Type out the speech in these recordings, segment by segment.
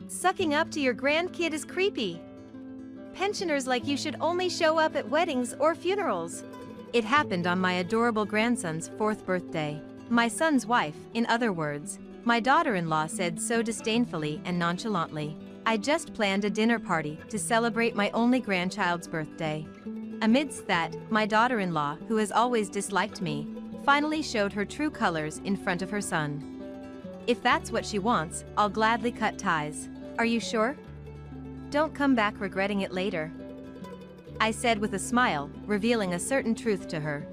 Sucking up to your grandkid is creepy. Pensioners like you should only show up at weddings or funerals. It happened on my adorable grandson's 4th birthday. My son's wife, in other words, my daughter-in-law, said so disdainfully and nonchalantly, "I just planned a dinner party to celebrate my only grandchild's birthday." Amidst that, my daughter-in-law, who has always disliked me, finally showed her true colors in front of her son. If that's what she wants, I'll gladly cut ties. Are you sure? Don't come back regretting it later. I said with a smile, revealing a certain truth to her.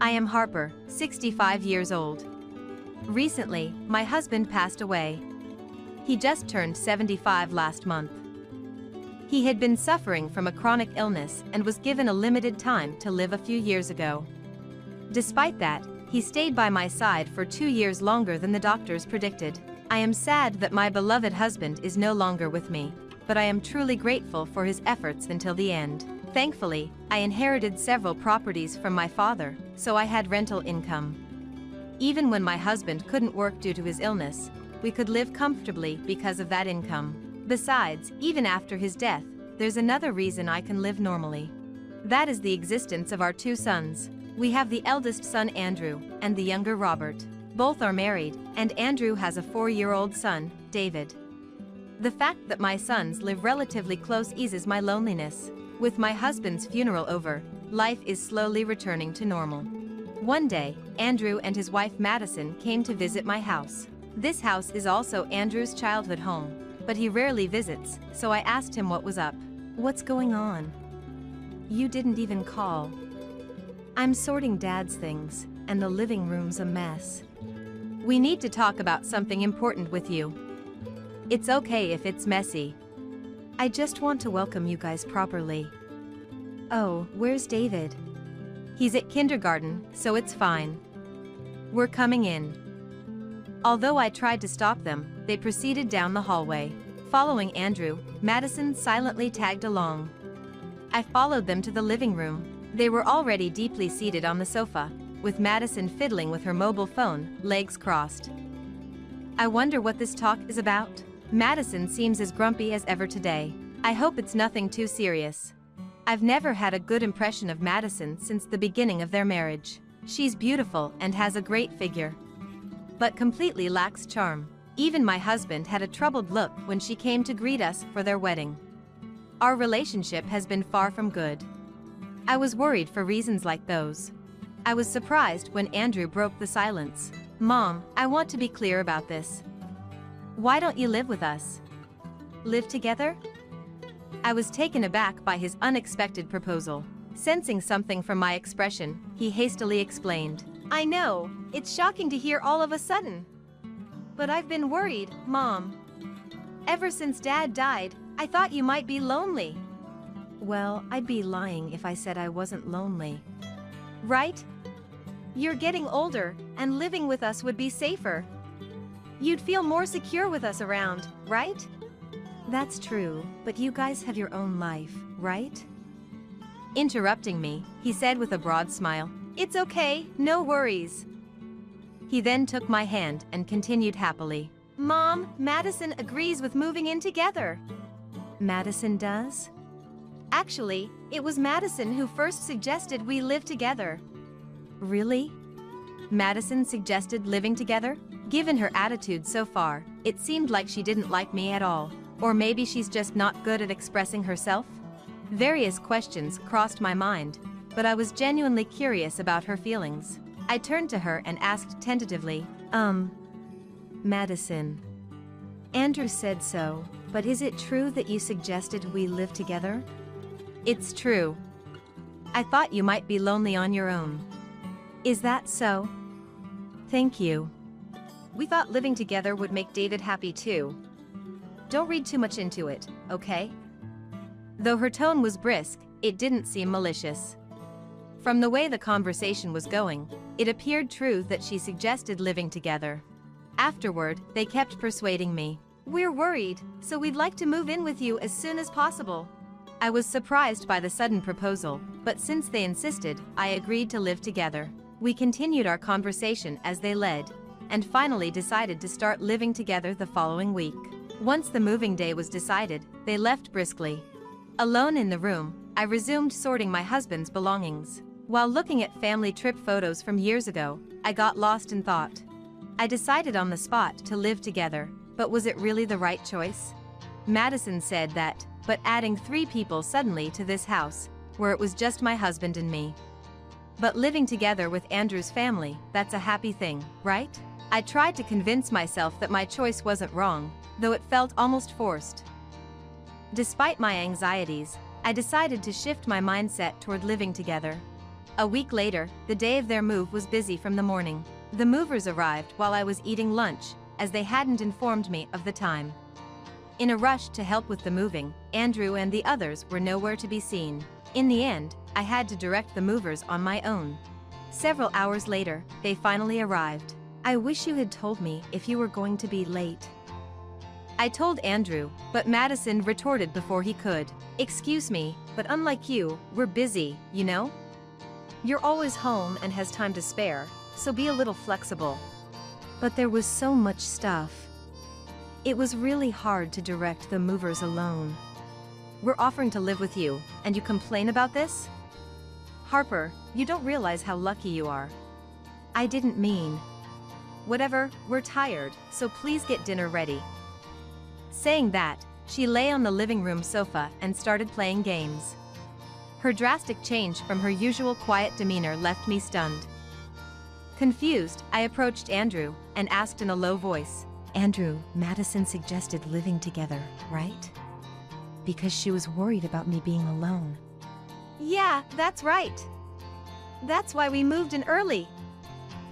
I am Harper, 65 years old. Recently, my husband passed away. He just turned 75 last month. He had been suffering from a chronic illness and was given a limited time to live a few years ago. Despite that, he stayed by my side for 2 years longer than the doctors predicted. I am sad that my beloved husband is no longer with me, but I am truly grateful for his efforts until the end. Thankfully, I inherited several properties from my father, so I had rental income. Even when my husband couldn't work due to his illness, we could live comfortably because of that income. Besides, even after his death, there's another reason I can live normally. That is the existence of our 2 sons. We have the eldest son Andrew, and the younger Robert. Both are married, and Andrew has a 4-year-old son, David. The fact that my sons live relatively close eases my loneliness. With my husband's funeral over, life is slowly returning to normal. One day, Andrew and his wife Madison came to visit my house. This house is also Andrew's childhood home, but he rarely visits, so I asked him what was up. What's going on? You didn't even call. I'm sorting Dad's things, and the living room's a mess. We need to talk about something important with you. It's okay if it's messy. I just want to welcome you guys properly. Oh, where's David? He's at kindergarten, so it's fine. We're coming in. Although I tried to stop them, they proceeded down the hallway. Following Andrew, Madison silently tagged along. I followed them to the living room. They were already deeply seated on the sofa, with Madison fiddling with her mobile phone, legs crossed. I wonder what this talk is about. Madison seems as grumpy as ever today. I hope it's nothing too serious. I've never had a good impression of Madison since the beginning of their marriage. She's beautiful and has a great figure, but completely lacks charm. Even my husband had a troubled look when she came to greet us for their wedding. Our relationship has been far from good. I was worried for reasons like those. I was surprised when Andrew broke the silence. Mom, I want to be clear about this. Why don't you live with us? Live together? I was taken aback by his unexpected proposal. Sensing something from my expression, he hastily explained. I know, it's shocking to hear all of a sudden. But I've been worried, Mom. Ever since Dad died, I thought you might be lonely. Well, I'd be lying if I said I wasn't lonely. Right? You're getting older, and living with us would be safer. You'd feel more secure with us around, right? That's true, but you guys have your own life, right? Interrupting me, he said with a broad smile, It's okay, no worries. He then took my hand and continued happily. Mom, Madison agrees with moving in together. Madison does? Actually, it was Madison who first suggested we live together. Really? Madison suggested living together? Given her attitude so far, it seemed like she didn't like me at all. Or maybe she's just not good at expressing herself? Various questions crossed my mind, but I was genuinely curious about her feelings. I turned to her and asked tentatively, Madison. Andrew said so, but is it true that you suggested we live together? It's true. I thought you might be lonely on your own. Is that so? Thank you. We thought living together would make David happy too. Don't read too much into it, okay? Though her tone was brisk, it didn't seem malicious. From the way the conversation was going, it appeared true that she suggested living together. Afterward, they kept persuading me. We're worried, so we'd like to move in with you as soon as possible. I was surprised by the sudden proposal, but since they insisted, I agreed to live together. We continued our conversation as they led, and finally decided to start living together the following week. Once the moving day was decided, they left briskly. Alone in the room, I resumed sorting my husband's belongings. While looking at family trip photos from years ago, I got lost in thought. I decided on the spot to live together, but was it really the right choice? Madison said that, but adding 3 people suddenly to this house, where it was just my husband and me. But living together with Andrew's family, that's a happy thing, right? I tried to convince myself that my choice wasn't wrong, though it felt almost forced. Despite my anxieties, I decided to shift my mindset toward living together. A week later, the day of their move was busy from the morning. The movers arrived while I was eating lunch, as they hadn't informed me of the time. In a rush to help with the moving, Andrew and the others were nowhere to be seen. In the end, I had to direct the movers on my own. Several hours later, they finally arrived. I wish you had told me if you were going to be late. I told Andrew, but Madison retorted before he could. Excuse me, but unlike you, we're busy, you know? You're always home and has time to spare, so be a little flexible. But there was so much stuff. It was really hard to direct the movers alone. We're offering to live with you, and you complain about this? Harper, you don't realize how lucky you are. I didn't mean. Whatever, we're tired, so please get dinner ready. Saying that, she lay on the living room sofa and started playing games. Her drastic change from her usual quiet demeanor left me stunned. Confused, I approached Andrew and asked in a low voice, Andrew, Madison suggested living together, right? Because she was worried about me being alone. Yeah, that's right. That's why we moved in early.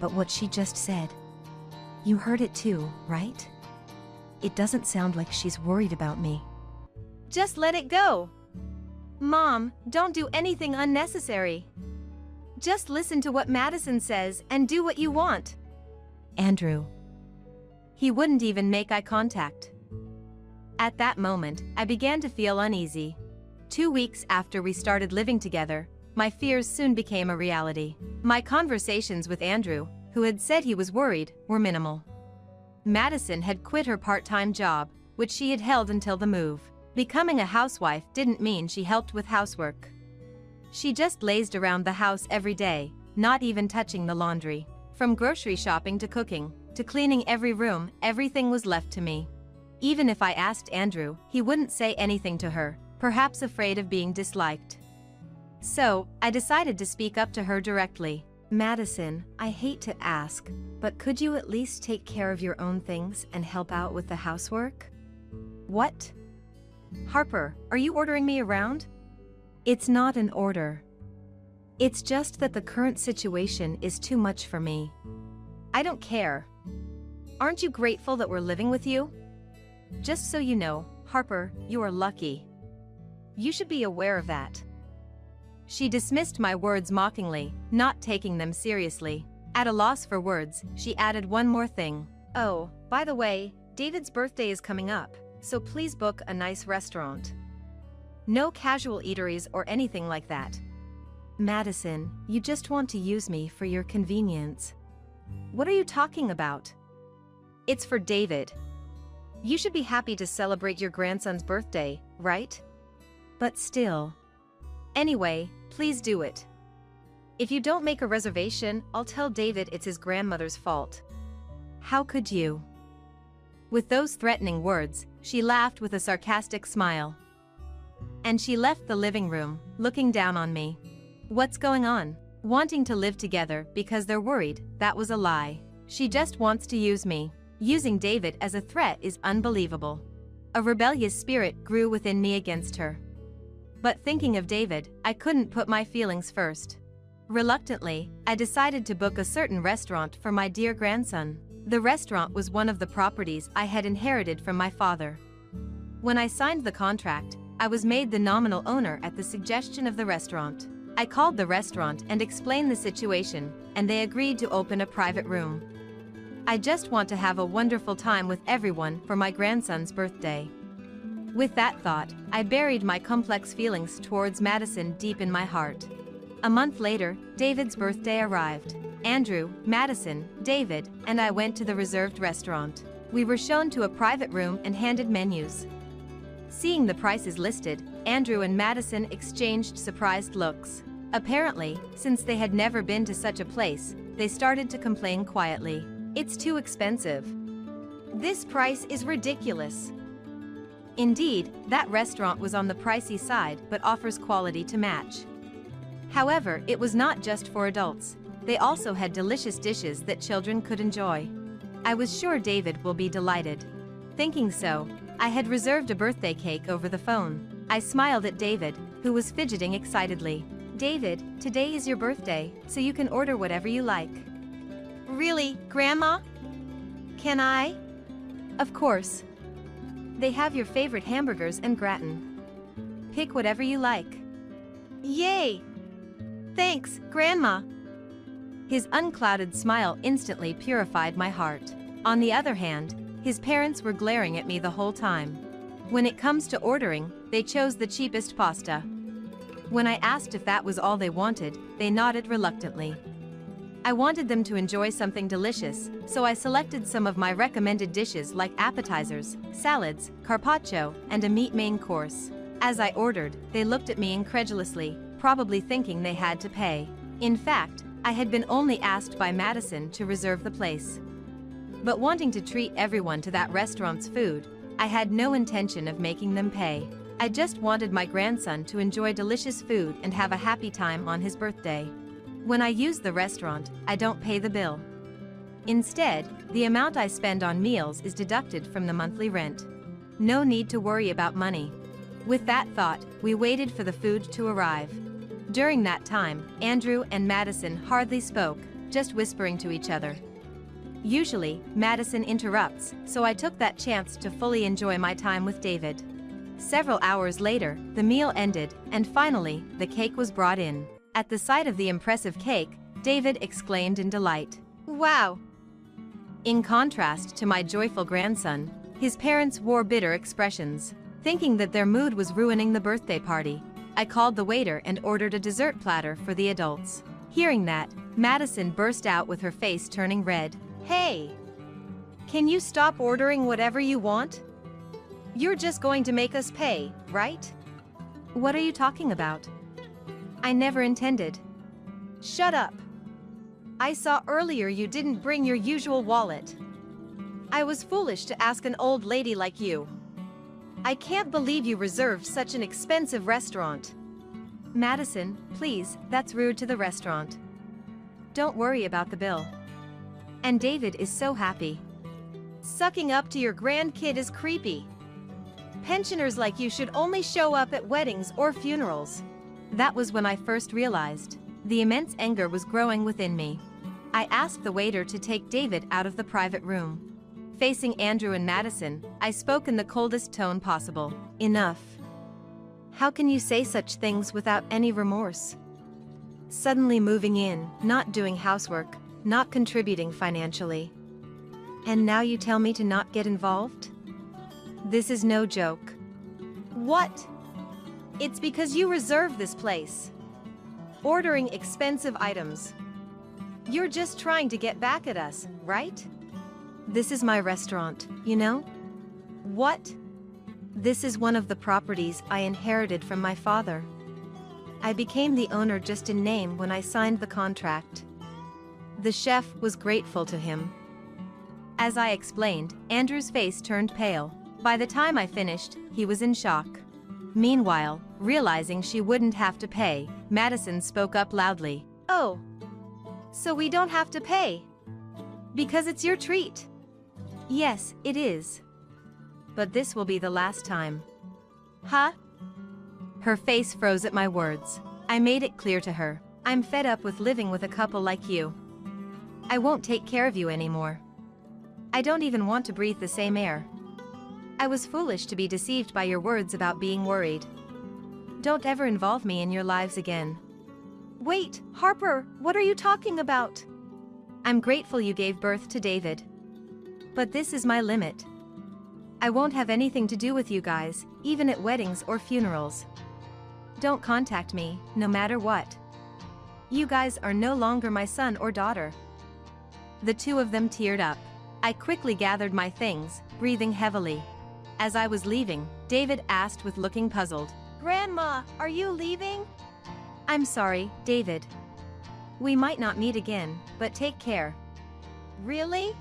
But what she just said, you heard it too, right? It doesn't sound like she's worried about me. Just let it go. Mom, don't do anything unnecessary. Just listen to what Madison says and do what you want. Andrew. He wouldn't even make eye contact. At that moment, I began to feel uneasy. 2 weeks after we started living together, my fears soon became a reality. My conversations with Andrew, who had said he was worried, were minimal. Madison had quit her part-time job, which she had held until the move. Becoming a housewife didn't mean she helped with housework. She just lazed around the house every day, not even touching the laundry. From grocery shopping to cooking, to cleaning every room, everything was left to me. Even if I asked Andrew, he wouldn't say anything to her, perhaps afraid of being disliked. So, I decided to speak up to her directly. Madison, I hate to ask, but could you at least take care of your own things and help out with the housework? What? Harper, are you ordering me around? It's not an order. It's just that the current situation is too much for me. I don't care. Aren't you grateful that we're living with you? Just so you know, Harper, you are lucky. You should be aware of that. She dismissed my words mockingly, not taking them seriously. At a loss for words, she added one more thing. Oh, by the way, David's birthday is coming up, so please book a nice restaurant. No casual eateries or anything like that. Madison, you just want to use me for your convenience. What are you talking about? It's for David. You should be happy to celebrate your grandson's birthday, right? But still. Anyway, please do it. If you don't make a reservation, I'll tell David it's his grandmother's fault. How could you? With those threatening words, she laughed with a sarcastic smile. And she left the living room, looking down on me. What's going on? Wanting to live together because they're worried, that was a lie. She just wants to use me. Using David as a threat is unbelievable. A rebellious spirit grew within me against her. But thinking of David, I couldn't put my feelings first. Reluctantly, I decided to book a certain restaurant for my dear grandson. The restaurant was one of the properties I had inherited from my father. When I signed the contract, I was made the nominal owner at the suggestion of the restaurant. I called the restaurant and explained the situation, and they agreed to open a private room. I just want to have a wonderful time with everyone for my grandson's birthday. With that thought, I buried my complex feelings towards Madison deep in my heart. A month later, David's birthday arrived. Andrew, Madison, David, and I went to the reserved restaurant. We were shown to a private room and handed menus. Seeing the prices listed, Andrew and Madison exchanged surprised looks. Apparently, since they had never been to such a place, they started to complain quietly. "It's too expensive. This price is ridiculous." Indeed, that restaurant was on the pricey side but offers quality to match. However, it was not just for adults. They also had delicious dishes that children could enjoy. I was sure David will be delighted. Thinking so, I had reserved a birthday cake over the phone. I smiled at David, who was fidgeting excitedly. "David, today is your birthday, so you can order whatever you like." "Really, Grandma? Can I?" "Of course. They have your favorite hamburgers and gratin. Pick whatever you like." "Yay! Thanks, Grandma." His unclouded smile instantly purified my heart. On the other hand, his parents were glaring at me the whole time. When it comes to ordering, they chose the cheapest pasta. When I asked if that was all they wanted, they nodded reluctantly. I wanted them to enjoy something delicious, so I selected some of my recommended dishes like appetizers, salads, carpaccio, and a meat main course. As I ordered, they looked at me incredulously, probably thinking they had to pay. In fact, I had been only asked by Madison to reserve the place. But wanting to treat everyone to that restaurant's food, I had no intention of making them pay. I just wanted my grandson to enjoy delicious food and have a happy time on his birthday. When I use the restaurant, I don't pay the bill. Instead, the amount I spend on meals is deducted from the monthly rent. No need to worry about money. With that thought, we waited for the food to arrive. During that time, Andrew and Madison hardly spoke, just whispering to each other. Usually, Madison interrupts, so I took that chance to fully enjoy my time with David. Several hours later, the meal ended, and finally, the cake was brought in. At the sight of the impressive cake, David exclaimed in delight, "Wow!" In contrast to my joyful grandson, his parents wore bitter expressions. Thinking that their mood was ruining the birthday party, I called the waiter and ordered a dessert platter for the adults. Hearing that, Madison burst out with her face turning red. "Hey! Can you stop ordering whatever you want? You're just going to make us pay, right?" "What are you talking about? I never intended." "Shut up! I saw earlier you didn't bring your usual wallet. I was foolish to ask an old lady like you. I can't believe you reserved such an expensive restaurant." "Madison, please, that's rude to the restaurant. Don't worry about the bill." And David is so happy. "Sucking up to your grandkid is creepy. Pensioners like you should only show up at weddings or funerals." That was when I first realized the immense anger was growing within me. I asked the waiter to take David out of the private room. Facing Andrew and Madison, I spoke in the coldest tone possible. "Enough. How can you say such things without any remorse? Suddenly moving in, not doing housework, not contributing financially. And now you tell me to not get involved? This is no joke." "What? It's because you reserved this place. Ordering expensive items. You're just trying to get back at us, right?" "This is my restaurant, you know?" "What?" "This is one of the properties I inherited from my father. I became the owner just in name when I signed the contract." The chef was grateful to him. As I explained, Andrew's face turned pale. By the time I finished, he was in shock. Meanwhile, realizing she wouldn't have to pay, Madison spoke up loudly. "Oh, so we don't have to pay? Because it's your treat." "Yes, it is. But this will be the last time." "Huh?" Her face froze at my words. I made it clear to her. "I'm fed up with living with a couple like you. I won't take care of you anymore. I don't even want to breathe the same air. I was foolish to be deceived by your words about being worried. Don't ever involve me in your lives again." "Wait, Harper, what are you talking about?" "I'm grateful you gave birth to David. But this is my limit. I won't have anything to do with you guys, even at weddings or funerals. Don't contact me, no matter what. You guys are no longer my son or daughter." The two of them teared up. I quickly gathered my things, breathing heavily. As I was leaving, David asked with looking puzzled, "Grandma, are you leaving?" "I'm sorry, David. We might not meet again, but take care." "Really?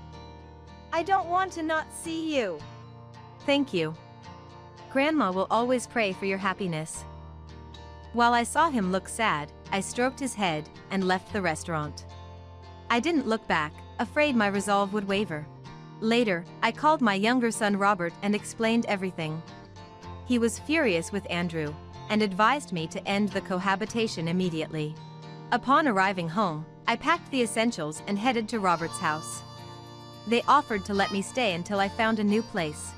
I don't want to not see you." "Thank you. Grandma will always pray for your happiness." While I saw him look sad, I stroked his head and left the restaurant. I didn't look back, afraid my resolve would waver. Later, I called my younger son Robert and explained everything. He was furious with Andrew and advised me to end the cohabitation immediately. Upon arriving home, I packed the essentials and headed to Robert's house. They offered to let me stay until I found a new place.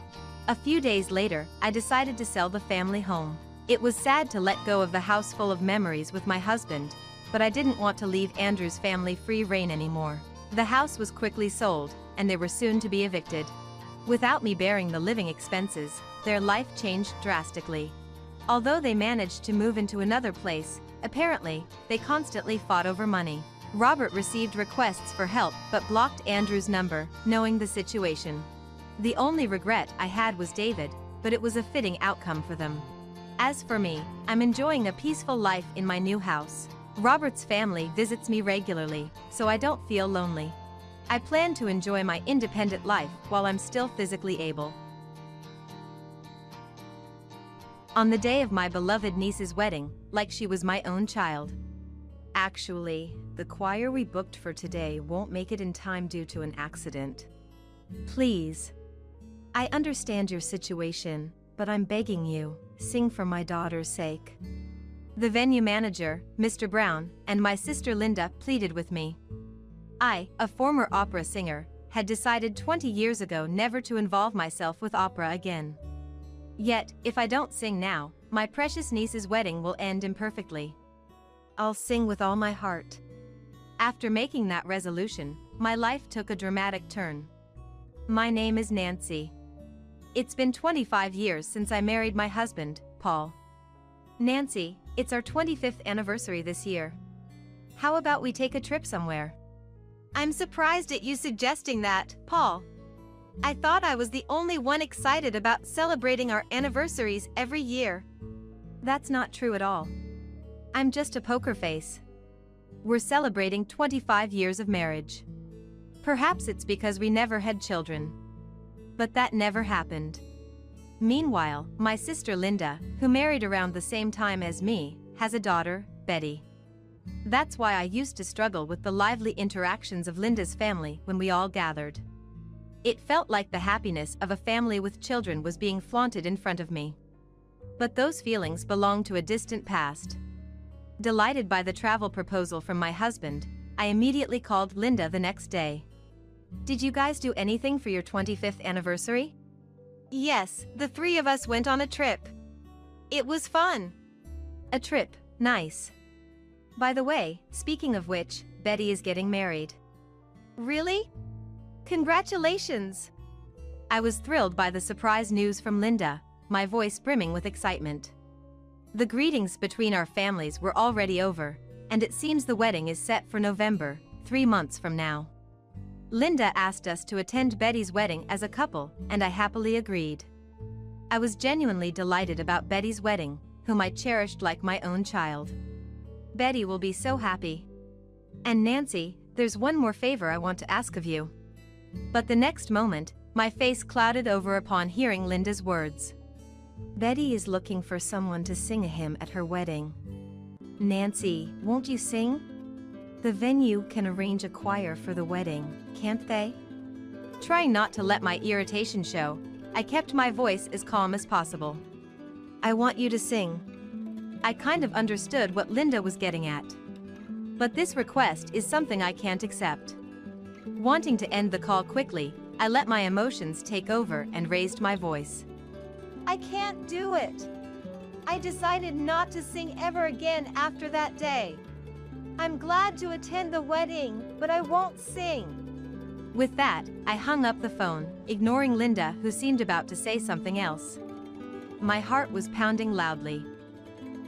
A few days later, I decided to sell the family home. It was sad to let go of the house full of memories with my husband, but I didn't want to leave Andrew's family free rein anymore. The house was quickly sold, and they were soon to be evicted. Without me bearing the living expenses, their life changed drastically. Although they managed to move into another place, apparently, they constantly fought over money. Robert received requests for help but blocked Andrew's number, knowing the situation. The only regret I had was David, but it was a fitting outcome for them. As for me, I'm enjoying a peaceful life in my new house. Robert's family visits me regularly, so I don't feel lonely. I plan to enjoy my independent life while I'm still physically able. On the day of my beloved niece's wedding, like she was my own child. "Actually, the choir we booked for today won't make it in time due to an accident. Please. I understand your situation, but I'm begging you, sing for my daughter's sake." The venue manager, Mr. Brown, and my sister Linda pleaded with me. I, a former opera singer, had decided 20 years ago never to involve myself with opera again. Yet, if I don't sing now, my precious niece's wedding will end imperfectly. I'll sing with all my heart. After making that resolution, my life took a dramatic turn. My name is Nancy. It's been 25 years since I married my husband, Paul. Nancy, it's our 25th anniversary this year. How about we take a trip somewhere? I'm surprised at you suggesting that, Paul. I thought I was the only one excited about celebrating our anniversaries every year. That's not true at all. I'm just a poker face. We're celebrating 25 years of marriage. Perhaps it's because we never had children. But that never happened. Meanwhile, my sister Linda, who married around the same time as me, has a daughter, Betty. That's why I used to struggle with the lively interactions of Linda's family when we all gathered. It felt like the happiness of a family with children was being flaunted in front of me. But those feelings belong to a distant past. Delighted by the travel proposal from my husband, I immediately called Linda the next day. "Did you guys do anything for your 25th anniversary?" "Yes, the three of us went on a trip. It was fun." "A trip, nice. By the way, speaking of which, Betty is getting married." "Really? Congratulations!" I was thrilled by the surprise news from Linda, my voice brimming with excitement. The greetings between our families were already over, and it seems the wedding is set for November, 3 months from now. Linda asked us to attend Betty's wedding as a couple, and I happily agreed. I was genuinely delighted about Betty's wedding, whom I cherished like my own child. Betty will be so happy. "And Nancy, there's one more favor I want to ask of you." But the next moment, my face clouded over upon hearing Linda's words. "Betty is looking for someone to sing a hymn at her wedding. Nancy, won't you sing? The venue can arrange a choir for the wedding, can't they?" Trying not to let my irritation show, I kept my voice as calm as possible. "I want you to sing." I kind of understood what Linda was getting at. But this request is something I can't accept. Wanting to end the call quickly, I let my emotions take over and raised my voice. "I can't do it. I decided not to sing ever again after that day. I'm glad to attend the wedding, but I won't sing." With that, I hung up the phone, ignoring Linda, who seemed about to say something else. My heart was pounding loudly.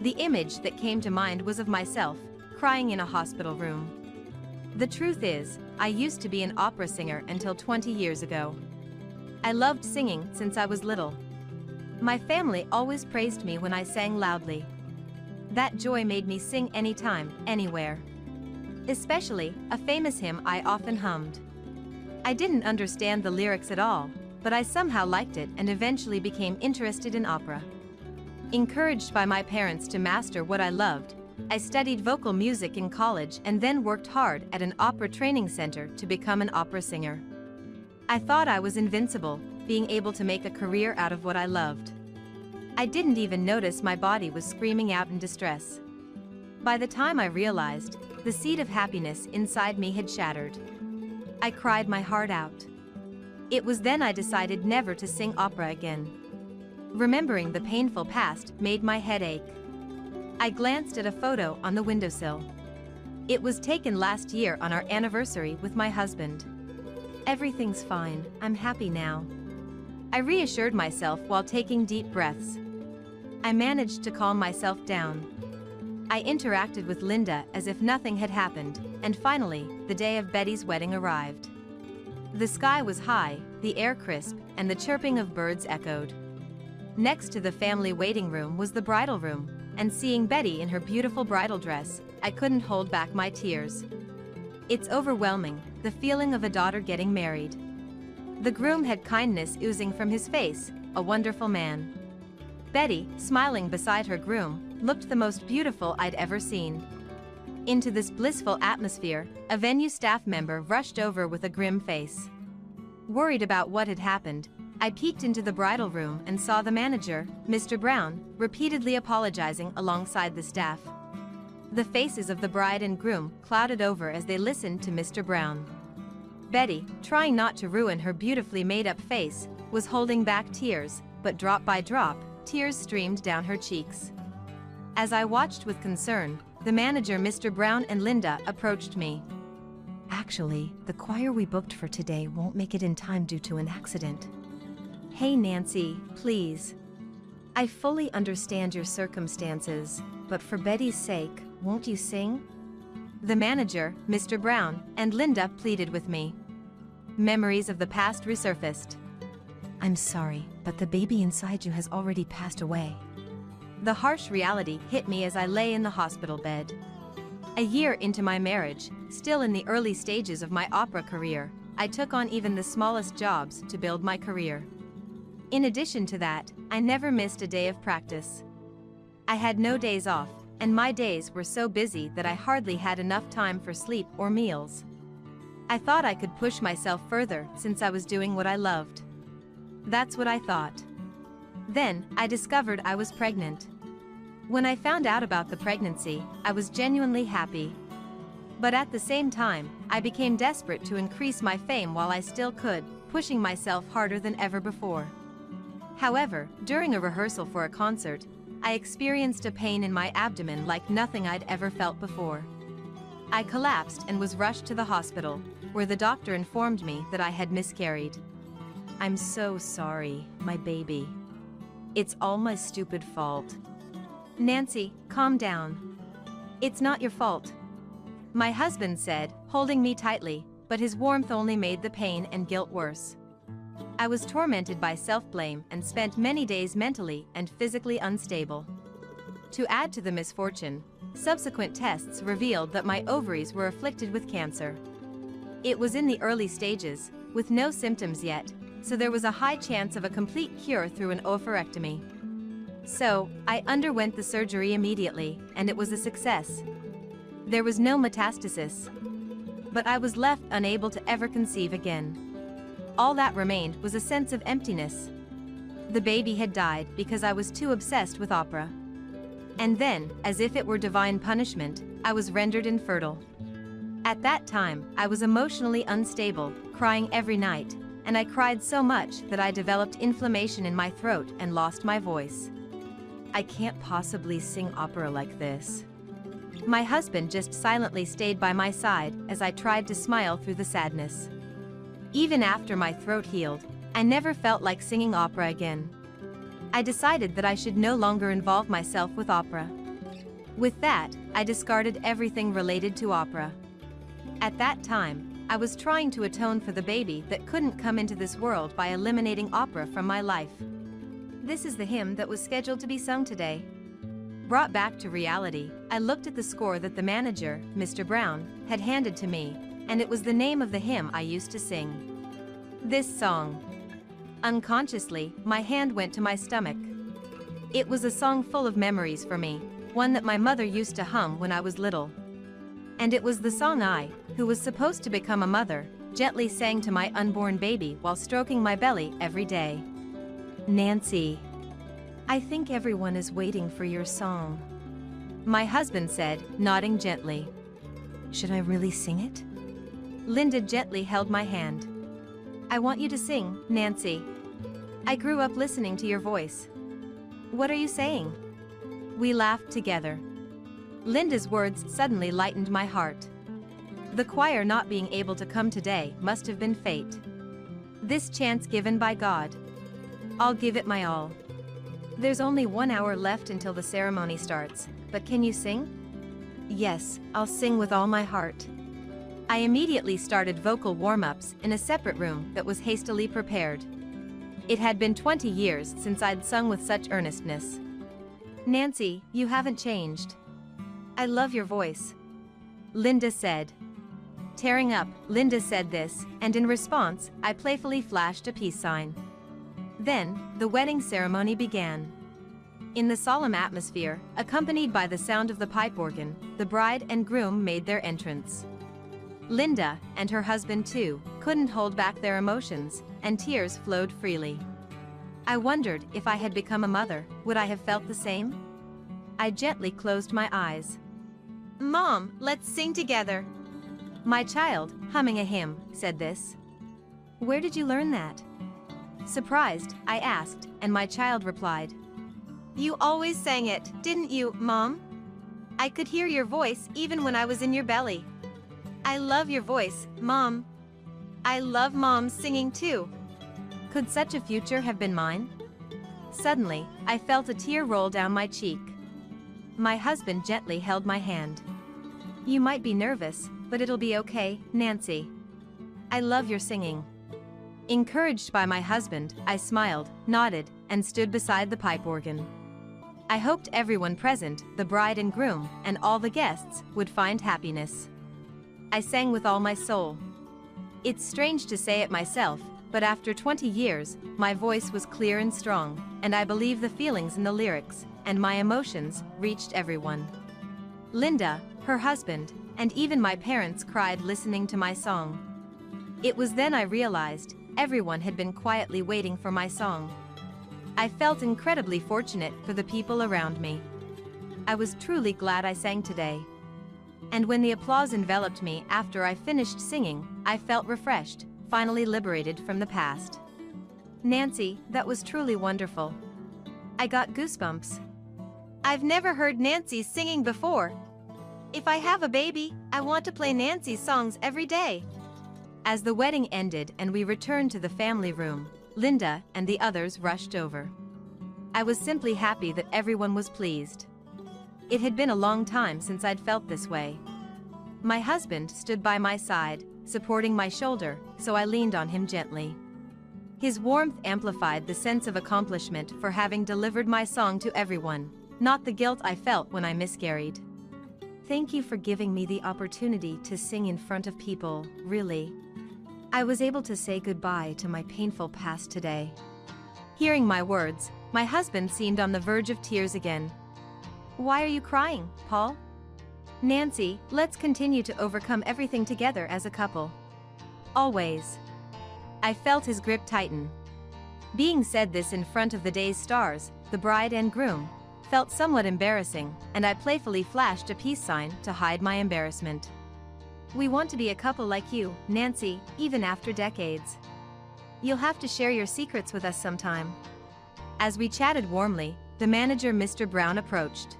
The image that came to mind was of myself, crying in a hospital room. The truth is, I used to be an opera singer until 20 years ago. I loved singing since I was little. My family always praised me when I sang loudly. That joy made me sing anytime, anywhere. Especially, a famous hymn I often hummed. I didn't understand the lyrics at all, but I somehow liked it and eventually became interested in opera. Encouraged by my parents to master what I loved, I studied vocal music in college and then worked hard at an opera training center to become an opera singer. I thought I was invincible, being able to make a career out of what I loved. I didn't even notice my body was screaming out in distress. By the time I realized, the seed of happiness inside me had shattered. I cried my heart out. It was then I decided never to sing opera again. Remembering the painful past made my head ache. I glanced at a photo on the windowsill. It was taken last year on our anniversary with my husband. Everything's fine, I'm happy now. I reassured myself while taking deep breaths. I managed to calm myself down. I interacted with Linda as if nothing had happened, and finally, the day of Betty's wedding arrived. The sky was high, the air crisp, and the chirping of birds echoed. Next to the family waiting room was the bridal room, and seeing Betty in her beautiful bridal dress, I couldn't hold back my tears. It's overwhelming, the feeling of a daughter getting married. The groom had kindness oozing from his face, a wonderful man. Betty, smiling beside her groom, looked the most beautiful I'd ever seen. Into this blissful atmosphere, a venue staff member rushed over with a grim face. Worried about what had happened, I peeked into the bridal room and saw the manager, Mr. Brown, repeatedly apologizing alongside the staff. The faces of the bride and groom clouded over as they listened to Mr. Brown. Betty, trying not to ruin her beautifully made-up face, was holding back tears, but drop by drop, tears streamed down her cheeks. As I watched with concern, the manager Mr. Brown and Linda approached me. Actually, the choir we booked for today won't make it in time due to an accident. Hey Nancy, please. I fully understand your circumstances, but for Betty's sake, won't you sing? The manager, Mr. Brown, and Linda pleaded with me. Memories of the past resurfaced. I'm sorry, but the baby inside you has already passed away. The harsh reality hit me as I lay in the hospital bed. A year into my marriage, still in the early stages of my opera career, I took on even the smallest jobs to build my career. In addition to that, I never missed a day of practice. I had no days off, and my days were so busy that I hardly had enough time for sleep or meals. I thought I could push myself further since I was doing what I loved. That's what I thought. Then, I discovered I was pregnant. When I found out about the pregnancy, I was genuinely happy. But at the same time, I became desperate to increase my fame while I still could, pushing myself harder than ever before. However, during a rehearsal for a concert, I experienced a pain in my abdomen like nothing I'd ever felt before. I collapsed and was rushed to the hospital, where the doctor informed me that I had miscarried. I'm so sorry, my baby. It's all my stupid fault. Nancy, calm down. It's not your fault. My husband said, holding me tightly, but his warmth only made the pain and guilt worse. I was tormented by self-blame and spent many days mentally and physically unstable. To add to the misfortune, subsequent tests revealed that my ovaries were afflicted with cancer. It was in the early stages, with no symptoms yet, so there was a high chance of a complete cure through an oophorectomy. So, I underwent the surgery immediately, and it was a success. There was no metastasis. But I was left unable to ever conceive again. All that remained was a sense of emptiness. The baby had died because I was too obsessed with opera. And then, as if it were divine punishment, I was rendered infertile. At that time, I was emotionally unstable, crying every night, and I cried so much that I developed inflammation in my throat and lost my voice. I can't possibly sing opera like this. My husband just silently stayed by my side as I tried to smile through the sadness. Even after my throat healed, I never felt like singing opera again. I decided that I should no longer involve myself with opera. With that, I discarded everything related to opera. At that time, I was trying to atone for the baby that couldn't come into this world by eliminating opera from my life. This is the hymn that was scheduled to be sung today. Brought back to reality, I looked at the score that the manager, Mr. Brown, had handed to me, and it was the name of the hymn I used to sing. This song. Unconsciously, my hand went to my stomach. It was a song full of memories for me, one that my mother used to hum when I was little. And it was the song I, who was supposed to become a mother, gently sang to my unborn baby while stroking my belly every day. Nancy. I think everyone is waiting for your song, My husband said, nodding gently. Should I really sing it? Linda gently held my hand. I want you to sing, Nancy. I grew up listening to your voice. What are you saying? We laughed together. Linda's words suddenly lightened my heart. The choir not being able to come today must have been fate. This chance given by God. I'll give it my all. There's only 1 hour left until the ceremony starts, but can you sing? Yes, I'll sing with all my heart. I immediately started vocal warm-ups in a separate room that was hastily prepared. It had been 20 years since I'd sung with such earnestness. Nancy, you haven't changed. I love your voice, Linda said. Tearing up, Linda said this, and in response, I playfully flashed a peace sign. Then, the wedding ceremony began. In the solemn atmosphere, accompanied by the sound of the pipe organ, the bride and groom made their entrance. Linda, and her husband too, couldn't hold back their emotions, and tears flowed freely. I wondered if I had become a mother, would I have felt the same? I gently closed my eyes. Mom, let's sing together. My child, humming a hymn, said this. Where did you learn that? Surprised, I asked, and my child replied. You always sang it, didn't you, Mom? I could hear your voice even when I was in your belly. I love your voice, Mom. I love Mom singing too. Could such a future have been mine? Suddenly, I felt a tear roll down my cheek. My husband gently held my hand. You might be nervous, but it'll be okay, Nancy. I love your singing. Encouraged by my husband, I smiled, nodded, and stood beside the pipe organ. I hoped everyone present, the bride and groom, and all the guests, would find happiness. I sang with all my soul. It's strange to say it myself, but after 20 years, my voice was clear and strong, and I believe the feelings in the lyrics, and my emotions, reached everyone. Linda, her husband, and even my parents cried listening to my song. It was then I realized, everyone had been quietly waiting for my song. I felt incredibly fortunate for the people around me. I was truly glad I sang today. And when the applause enveloped me after I finished singing, I felt refreshed, finally liberated from the past. Nancy, that was truly wonderful. I got goosebumps. I've never heard Nancy singing before. If I have a baby, I want to play Nancy's songs every day. As the wedding ended and we returned to the family room, Linda and the others rushed over. I was simply happy that everyone was pleased. It had been a long time since I'd felt this way. My husband stood by my side, supporting my shoulder, so I leaned on him gently. His warmth amplified the sense of accomplishment for having delivered my song to everyone, not the guilt I felt when I miscarried. Thank you for giving me the opportunity to sing in front of people, really. I was able to say goodbye to my painful past today. Hearing my words, my husband seemed on the verge of tears again. Why are you crying, Paul? Nancy, let's continue to overcome everything together as a couple. Always. I felt his grip tighten. Being said this in front of the day's stars, the bride and groom, felt somewhat embarrassing, and I playfully flashed a peace sign to hide my embarrassment. We want to be a couple like you, Nancy, even after decades. You'll have to share your secrets with us sometime. As we chatted warmly, the manager, Mr. Brown, approached.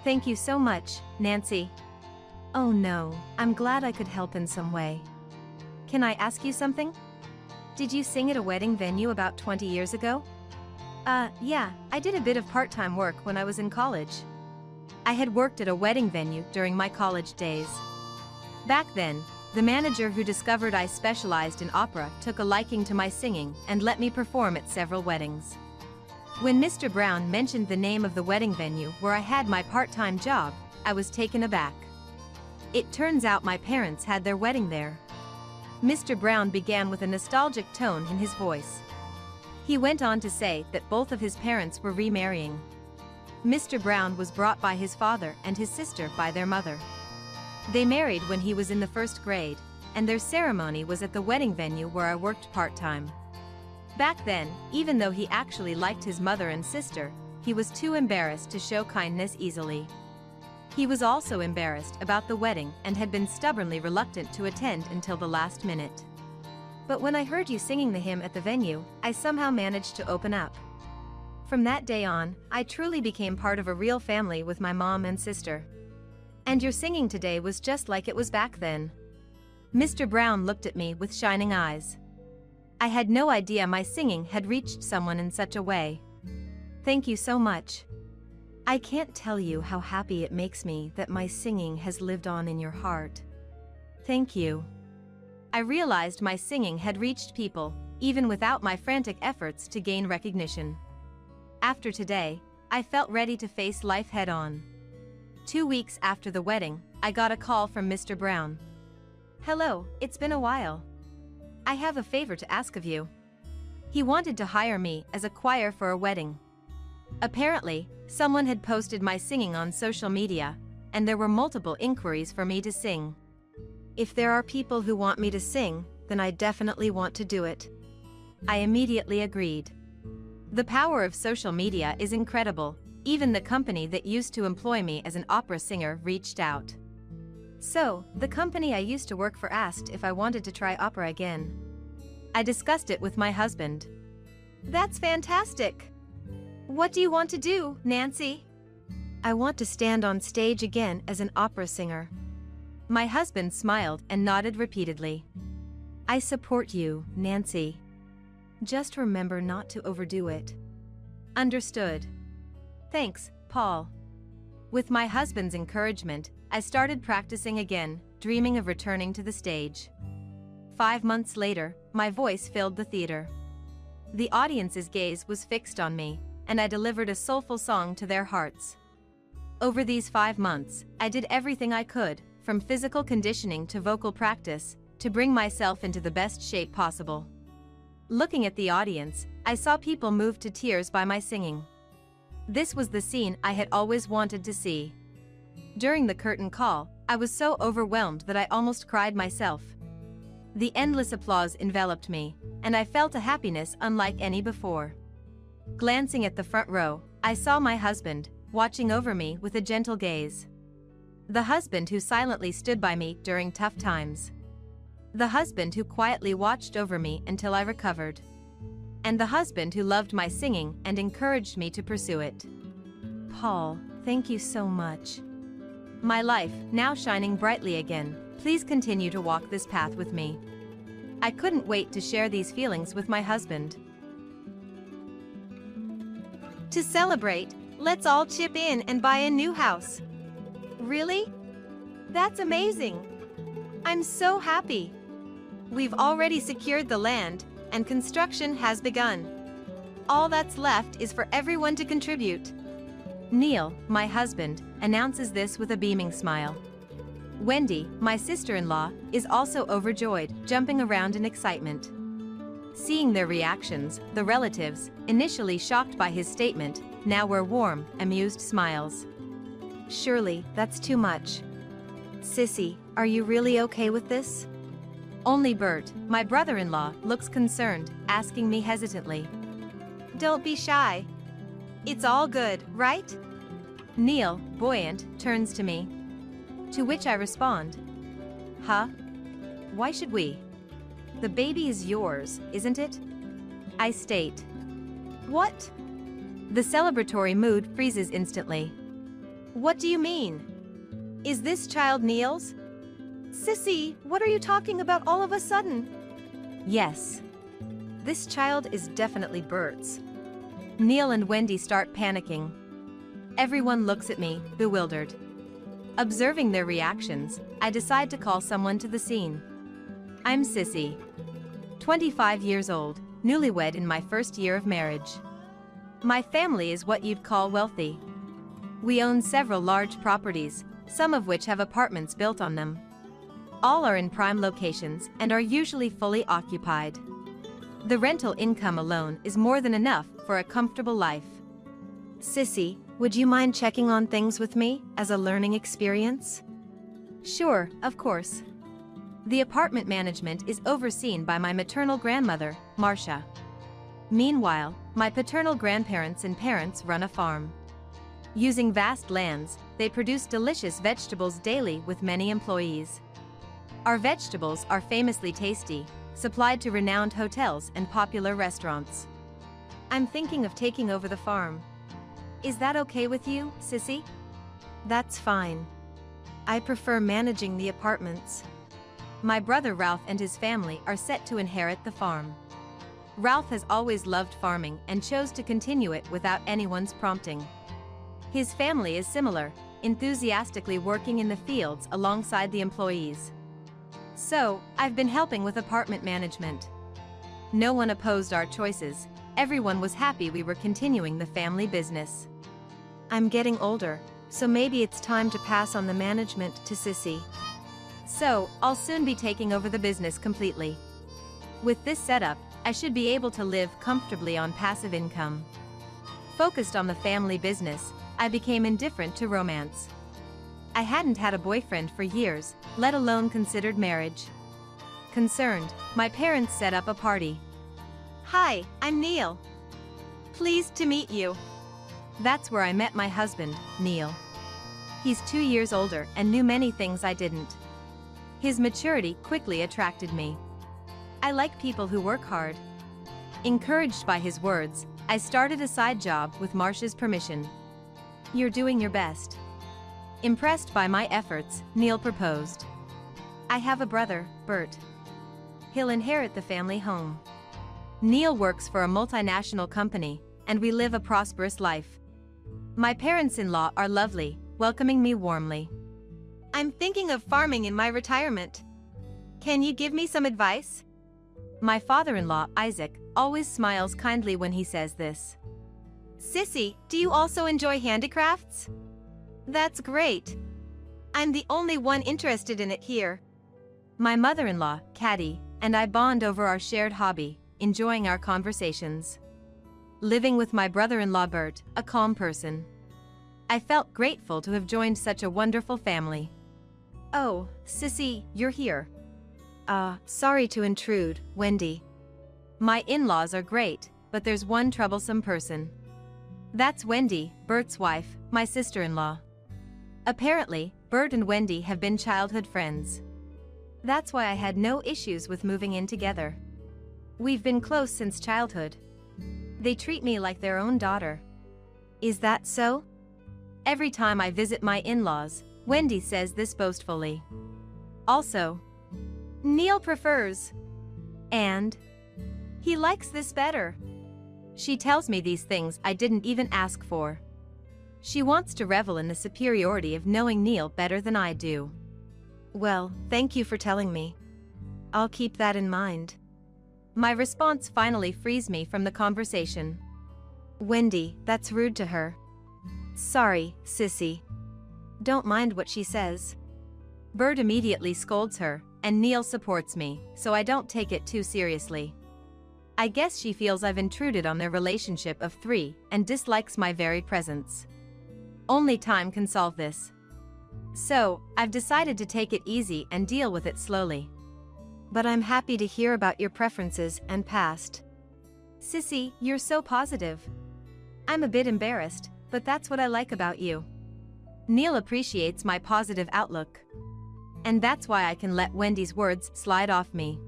Thank you so much, Nancy. Oh no, I'm glad I could help in some way. Can I ask you something? Did you sing at a wedding venue about 20 years ago? Yeah, I did a bit of part-time work when I was in college. I had worked at a wedding venue during my college days. Back then, the manager who discovered I specialized in opera took a liking to my singing and let me perform at several weddings. When Mr. Brown mentioned the name of the wedding venue where I had my part-time job, I was taken aback. It turns out my parents had their wedding there. Mr. Brown began with a nostalgic tone in his voice. He went on to say that both of his parents were remarrying. Mr. Brown was brought by his father and his sister by their mother. They married when he was in the 1st grade, and their ceremony was at the wedding venue where I worked part-time. Back then, even though he actually liked his mother and sister, he was too embarrassed to show kindness easily. He was also embarrassed about the wedding and had been stubbornly reluctant to attend until the last minute. But when I heard you singing the hymn at the venue, I somehow managed to open up. From that day on, I truly became part of a real family with my mom and sister. And your singing today was just like it was back then. Mr. Brown looked at me with shining eyes. I had no idea my singing had reached someone in such a way. Thank you so much. I can't tell you how happy it makes me that my singing has lived on in your heart. Thank you. I realized my singing had reached people, even without my frantic efforts to gain recognition. After today, I felt ready to face life head-on. 2 weeks after the wedding, I got a call from Mr. Brown. Hello, it's been a while. I have a favor to ask of you. He wanted to hire me as a choir for a wedding. Apparently, someone had posted my singing on social media, and there were multiple inquiries for me to sing. If there are people who want me to sing, then I definitely want to do it. I immediately agreed. The power of social media is incredible. Even the company that used to employ me as an opera singer reached out. So, the company I used to work for asked if I wanted to try opera again. I discussed it with my husband. That's fantastic! What do you want to do, Nancy? I want to stand on stage again as an opera singer. My husband smiled and nodded repeatedly. I support you, Nancy. Just remember not to overdo it. Understood. Thanks, Paul. With my husband's encouragement, I started practicing again, dreaming of returning to the stage. 5 months later, my voice filled the theater. The audience's gaze was fixed on me, and I delivered a soulful song to their hearts. Over these 5 months, I did everything I could, from physical conditioning to vocal practice, to bring myself into the best shape possible. Looking at the audience, I saw people moved to tears by my singing. This was the scene I had always wanted to see. During the curtain call, I was so overwhelmed that I almost cried myself. The endless applause enveloped me, and I felt a happiness unlike any before. Glancing at the front row, I saw my husband, watching over me with a gentle gaze. The husband who silently stood by me during tough times. The husband who quietly watched over me until I recovered. And the husband who loved my singing and encouraged me to pursue it. Paul, thank you so much. My life, now shining brightly again, please continue to walk this path with me. I couldn't wait to share these feelings with my husband. To celebrate, let's all chip in and buy a new house. Really? That's amazing. I'm so happy. We've already secured the land, and construction has begun. All that's left is for everyone to contribute. Neil, my husband, announces this with a beaming smile. Wendy, my sister-in-law, is also overjoyed, jumping around in excitement. Seeing their reactions, the relatives, initially shocked by his statement, now wear warm, amused smiles. Surely, that's too much. Sissy, are you really okay with this? Only Bert, my brother-in-law, looks concerned, asking me hesitantly. Don't be shy. It's all good, right? Neil, buoyant, turns to me. To which I respond. Huh? Why should we? The baby is yours, isn't it? I state. What? The celebratory mood freezes instantly. What do you mean? Is this child Neil's? Sissy, what are you talking about all of a sudden? Yes. This child is definitely Bert's. Neil and Wendy start panicking. Everyone looks at me, bewildered. Observing their reactions, I decide to call someone to the scene. I'm Sissy. 25 years old, newlywed in my first year of marriage. My family is what you'd call wealthy. We own several large properties, some of which have apartments built on them. All are in prime locations and are usually fully occupied. The rental income alone is more than enough for a comfortable life. Sissy, would you mind checking on things with me as a learning experience? Sure, of course. The apartment management is overseen by my maternal grandmother, Marcia. Meanwhile, my paternal grandparents and parents run a farm. Using vast lands, they produce delicious vegetables daily with many employees. Our vegetables are famously tasty, supplied to renowned hotels and popular restaurants. I'm thinking of taking over the farm. Is that okay with you, Sissy? That's fine. I prefer managing the apartments. My brother Ralph and his family are set to inherit the farm. Ralph has always loved farming and chose to continue it without anyone's prompting. His family is similar, enthusiastically working in the fields alongside the employees. So, I've been helping with apartment management. No one opposed our choices. Everyone was happy we were continuing the family business. I'm getting older, so maybe it's time to pass on the management to Sissy. So, I'll soon be taking over the business completely. With this setup, I should be able to live comfortably on passive income. Focused on the family business, I became indifferent to romance. I hadn't had a boyfriend for years, let alone considered marriage. Concerned, my parents set up a party. Hi, I'm Neil. Pleased to meet you. That's where I met my husband, Neil. He's 2 years older and knew many things I didn't. His maturity quickly attracted me. I like people who work hard. Encouraged by his words, I started a side job with Marcia's permission. You're doing your best. Impressed by my efforts, Neil proposed. I have a brother, Bert. He'll inherit the family home. Neil works for a multinational company, and we live a prosperous life. My parents-in-law are lovely, welcoming me warmly. I'm thinking of farming in my retirement. Can you give me some advice? My father-in-law, Isaac, always smiles kindly when he says this. Sissy, do you also enjoy handicrafts? That's great. I'm the only one interested in it here. My mother-in-law, Caddy, and I bond over our shared hobby, enjoying our conversations. Living with my brother-in-law Bert, a calm person. I felt grateful to have joined such a wonderful family. Oh, Sissy, you're here. Sorry to intrude, Wendy. My in-laws are great, but there's one troublesome person. That's Wendy, Bert's wife, my sister-in-law. Apparently, Bert and Wendy have been childhood friends. That's why I had no issues with moving in together. We've been close since childhood. They treat me like their own daughter. Is that so? Every time I visit my in-laws, Wendy says this boastfully. Also, Neil prefers. And he likes this better. She tells me these things I didn't even ask for. She wants to revel in the superiority of knowing Neil better than I do. Well, thank you for telling me. I'll keep that in mind. My response finally frees me from the conversation. Wendy, that's rude to her. Sorry, Sissy. Don't mind what she says. Bert immediately scolds her, and Neil supports me, so I don't take it too seriously. I guess she feels I've intruded on their relationship of 3 and dislikes my very presence. Only time can solve this. So, I've decided to take it easy and deal with it slowly. But I'm happy to hear about your preferences and past. Sissy, you're so positive. I'm a bit embarrassed, but that's what I like about you. Neil appreciates my positive outlook. And that's why I can let Wendy's words slide off me.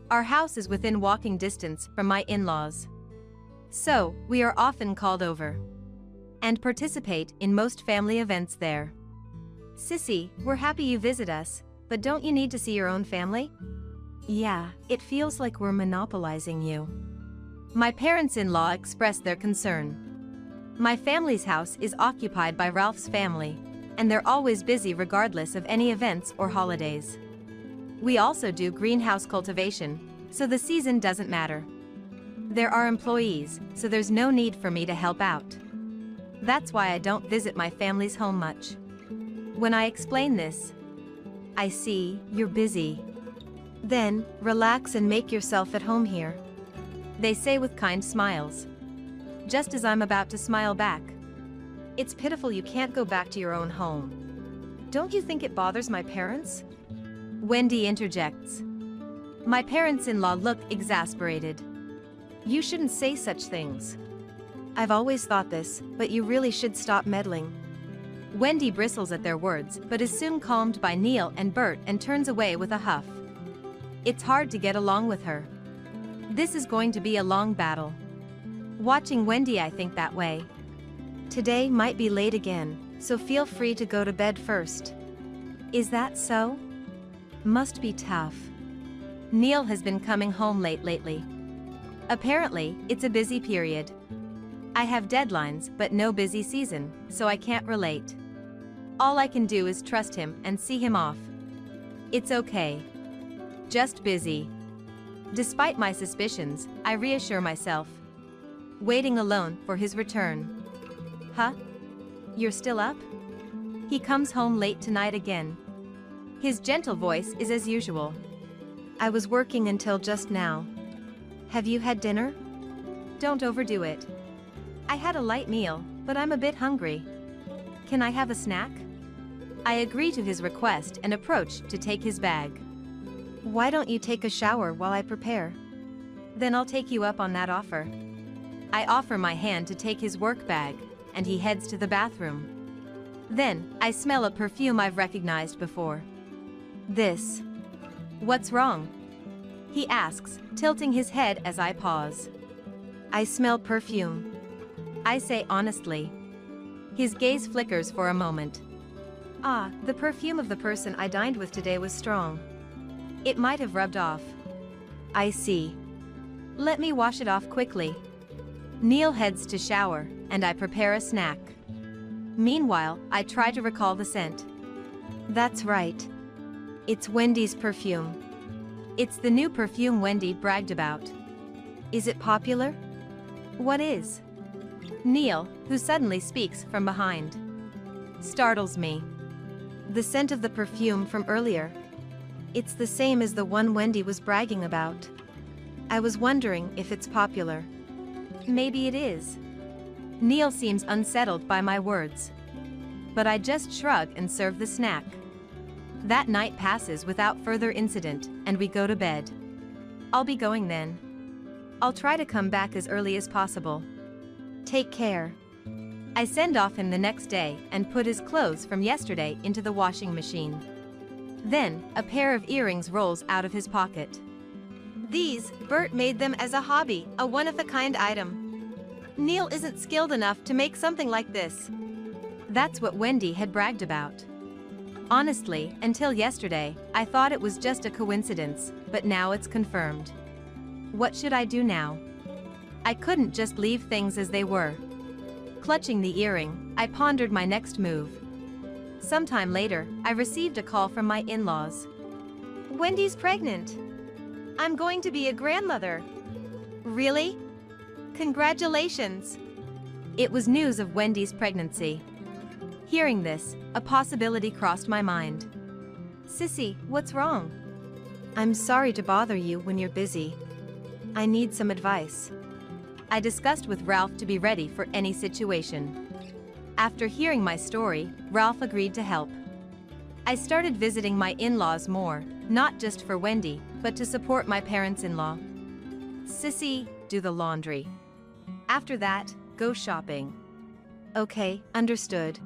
Our house is within walking distance from my in-laws. So, we are often called over and participate in most family events there. Sissy, we're happy you visit us, but don't you need to see your own family? Yeah, it feels like we're monopolizing you. My parents-in-law expressed their concern. My family's house is occupied by Ralph's family, and they're always busy regardless of any events or holidays. We also do greenhouse cultivation, so the season doesn't matter. There are employees, so there's no need for me to help out. That's why I don't visit my family's home much. When I explain this, I see, you're busy. Then, relax and make yourself at home here, they say with kind smiles. Just as I'm about to smile back. It's pitiful you can't go back to your own home. Don't you think it bothers my parents? Wendy interjects. My parents-in-law look exasperated. You shouldn't say such things. I've always thought this, but you really should stop meddling. Wendy bristles at their words, but is soon calmed by Neil and Bert and turns away with a huff. It's hard to get along with her. This is going to be a long battle. Watching Wendy, I think that way. Today might be late again, so feel free to go to bed first. Is that so? Must be tough. Neil has been coming home late lately. Apparently, it's a busy period. I have deadlines but no busy season, so I can't relate. All I can do is trust him and see him off. It's okay. Just busy. Despite my suspicions, I reassure myself. Waiting alone for his return. Huh? You're still up? He comes home late tonight again. His gentle voice is as usual. I was working until just now. Have you had dinner? Don't overdo it. I had a light meal, but I'm a bit hungry. Can I have a snack? I agree to his request and approach to take his bag. Why don't you take a shower while I prepare? Then I'll take you up on that offer. I offer my hand to take his work bag, and he heads to the bathroom. Then, I smell a perfume I've recognized before. This. What's wrong? He asks, tilting his head as I pause. I smell perfume. I say honestly. His gaze flickers for a moment. Ah, the perfume of the person I dined with today was strong. It might have rubbed off. I see. Let me wash it off quickly. Neil heads to shower, and I prepare a snack. Meanwhile, I try to recall the scent. That's right. It's Wendy's perfume. It's the new perfume Wendy bragged about. Is it popular? What is? Neil, who suddenly speaks from behind, startles me. The scent of the perfume from earlier. It's the same as the one Wendy was bragging about. I was wondering if it's popular. Maybe it is. Neil seems unsettled by my words. But I just shrug and serve the snack. That night passes without further incident, and we go to bed. I'll be going then. I'll try to come back as early as possible. Take care. I send off him the next day and put his clothes from yesterday into the washing machine. Then, a pair of earrings rolls out of his pocket. These, Bert made them as a hobby, a one-of-a-kind item. Neil isn't skilled enough to make something like this. That's what Wendy had bragged about. Honestly, until yesterday, I thought it was just a coincidence, but now it's confirmed. What should I do now? I couldn't just leave things as they were. Clutching the earring, I pondered my next move. Sometime later, I received a call from my in-laws. Wendy's pregnant. I'm going to be a grandmother. Really? Congratulations. It was news of Wendy's pregnancy. Hearing this, a possibility crossed my mind. Sissy, what's wrong? I'm sorry to bother you when you're busy. I need some advice. I discussed with Ralph to be ready for any situation. After hearing my story, Ralph agreed to help. I started visiting my in-laws more, not just for Wendy, but to support my parents-in-law. Sissy, do the laundry. After that, go shopping. Okay, understood.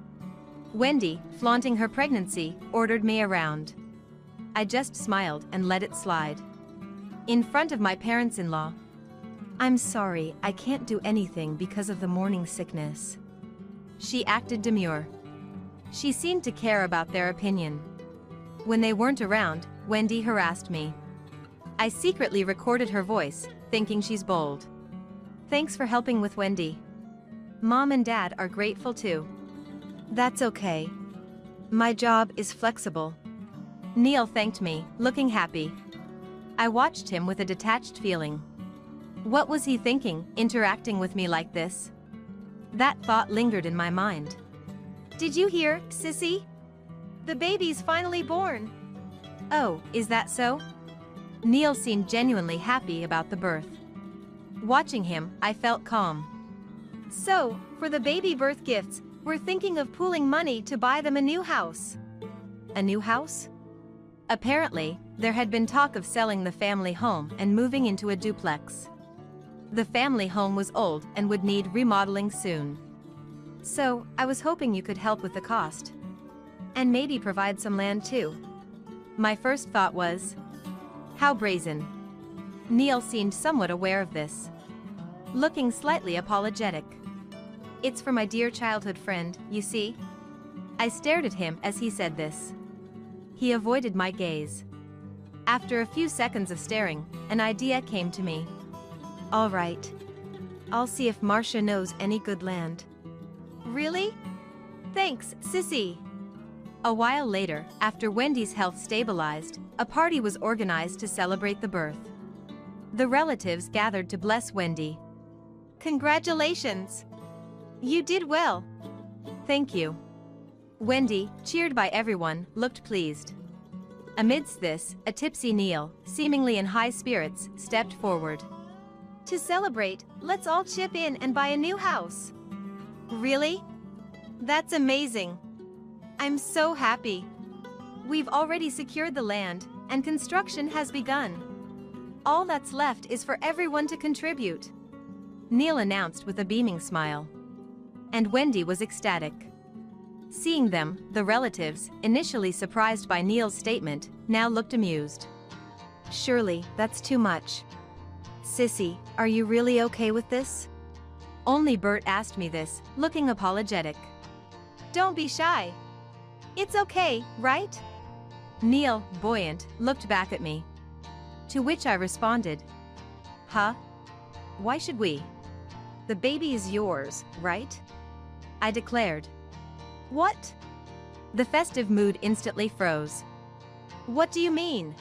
Wendy, flaunting her pregnancy, ordered me around. I just smiled and let it slide. In front of my parents-in-law. I'm sorry, I can't do anything because of the morning sickness. She acted demure. She seemed to care about their opinion. When they weren't around, Wendy harassed me. I secretly recorded her voice, thinking she's bold. Thanks for helping with Wendy. Mom and Dad are grateful too. That's okay. My job is flexible. Neil thanked me, looking happy. I watched him with a detached feeling. What was he thinking, interacting with me like this? That thought lingered in my mind. Did you hear, Sissy? The baby's finally born. Oh, is that so? Neil seemed genuinely happy about the birth. Watching him, I felt calm. So, for the baby birth gifts, we're thinking of pooling money to buy them a new house. A new house? Apparently, there had been talk of selling the family home and moving into a duplex. The family home was old and would need remodeling soon. So, I was hoping you could help with the cost. And maybe provide some land too. My first thought was, how brazen. Neil seemed somewhat aware of this. Looking slightly apologetic. It's for my dear childhood friend, you see? I stared at him as he said this. He avoided my gaze. After a few seconds of staring, an idea came to me. All right. I'll see if Marcia knows any good land. Really? Thanks, Sissy. A while later, after Wendy's health stabilized, a party was organized to celebrate the birth. The relatives gathered to bless Wendy. Congratulations! You did well. Thank you. Wendy, cheered by everyone, looked pleased. Amidst this, a tipsy Neil, seemingly in high spirits, stepped forward. To celebrate, let's all chip in and buy a new house. Really? That's amazing. I'm so happy. We've already secured the land, and construction has begun. All that's left is for everyone to contribute. Neil announced with a beaming smile. And Wendy was ecstatic. Seeing them, the relatives, initially surprised by Neil's statement, now looked amused. Surely, that's too much. Sissy, are you really okay with this? Only Bert asked me this, looking apologetic. Don't be shy. It's okay, right? Neil, buoyant, looked back at me. To which I responded. Huh? Why should we? The baby is yours, right? I declared. What? The festive mood instantly froze. What do you mean?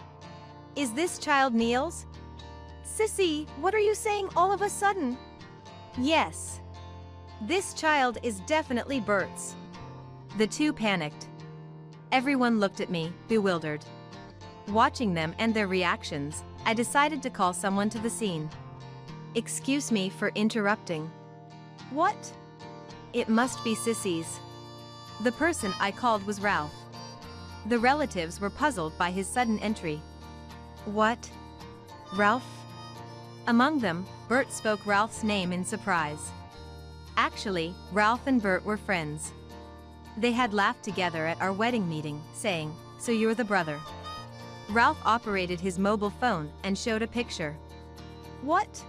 Is this child Neil's? Sissy, what are you saying all of a sudden? Yes. This child is definitely Bert's. The two panicked. Everyone looked at me, bewildered. Watching them and their reactions, I decided to call someone to the scene. Excuse me for interrupting. What? It must be Sissy's. The person I called was Ralph. The relatives were puzzled by his sudden entry. What? Ralph? Among them, Bert spoke Ralph's name in surprise. Actually, Ralph and Bert were friends. They had laughed together at our wedding meeting, saying, "So you're the brother." Ralph operated his mobile phone and showed a picture. What?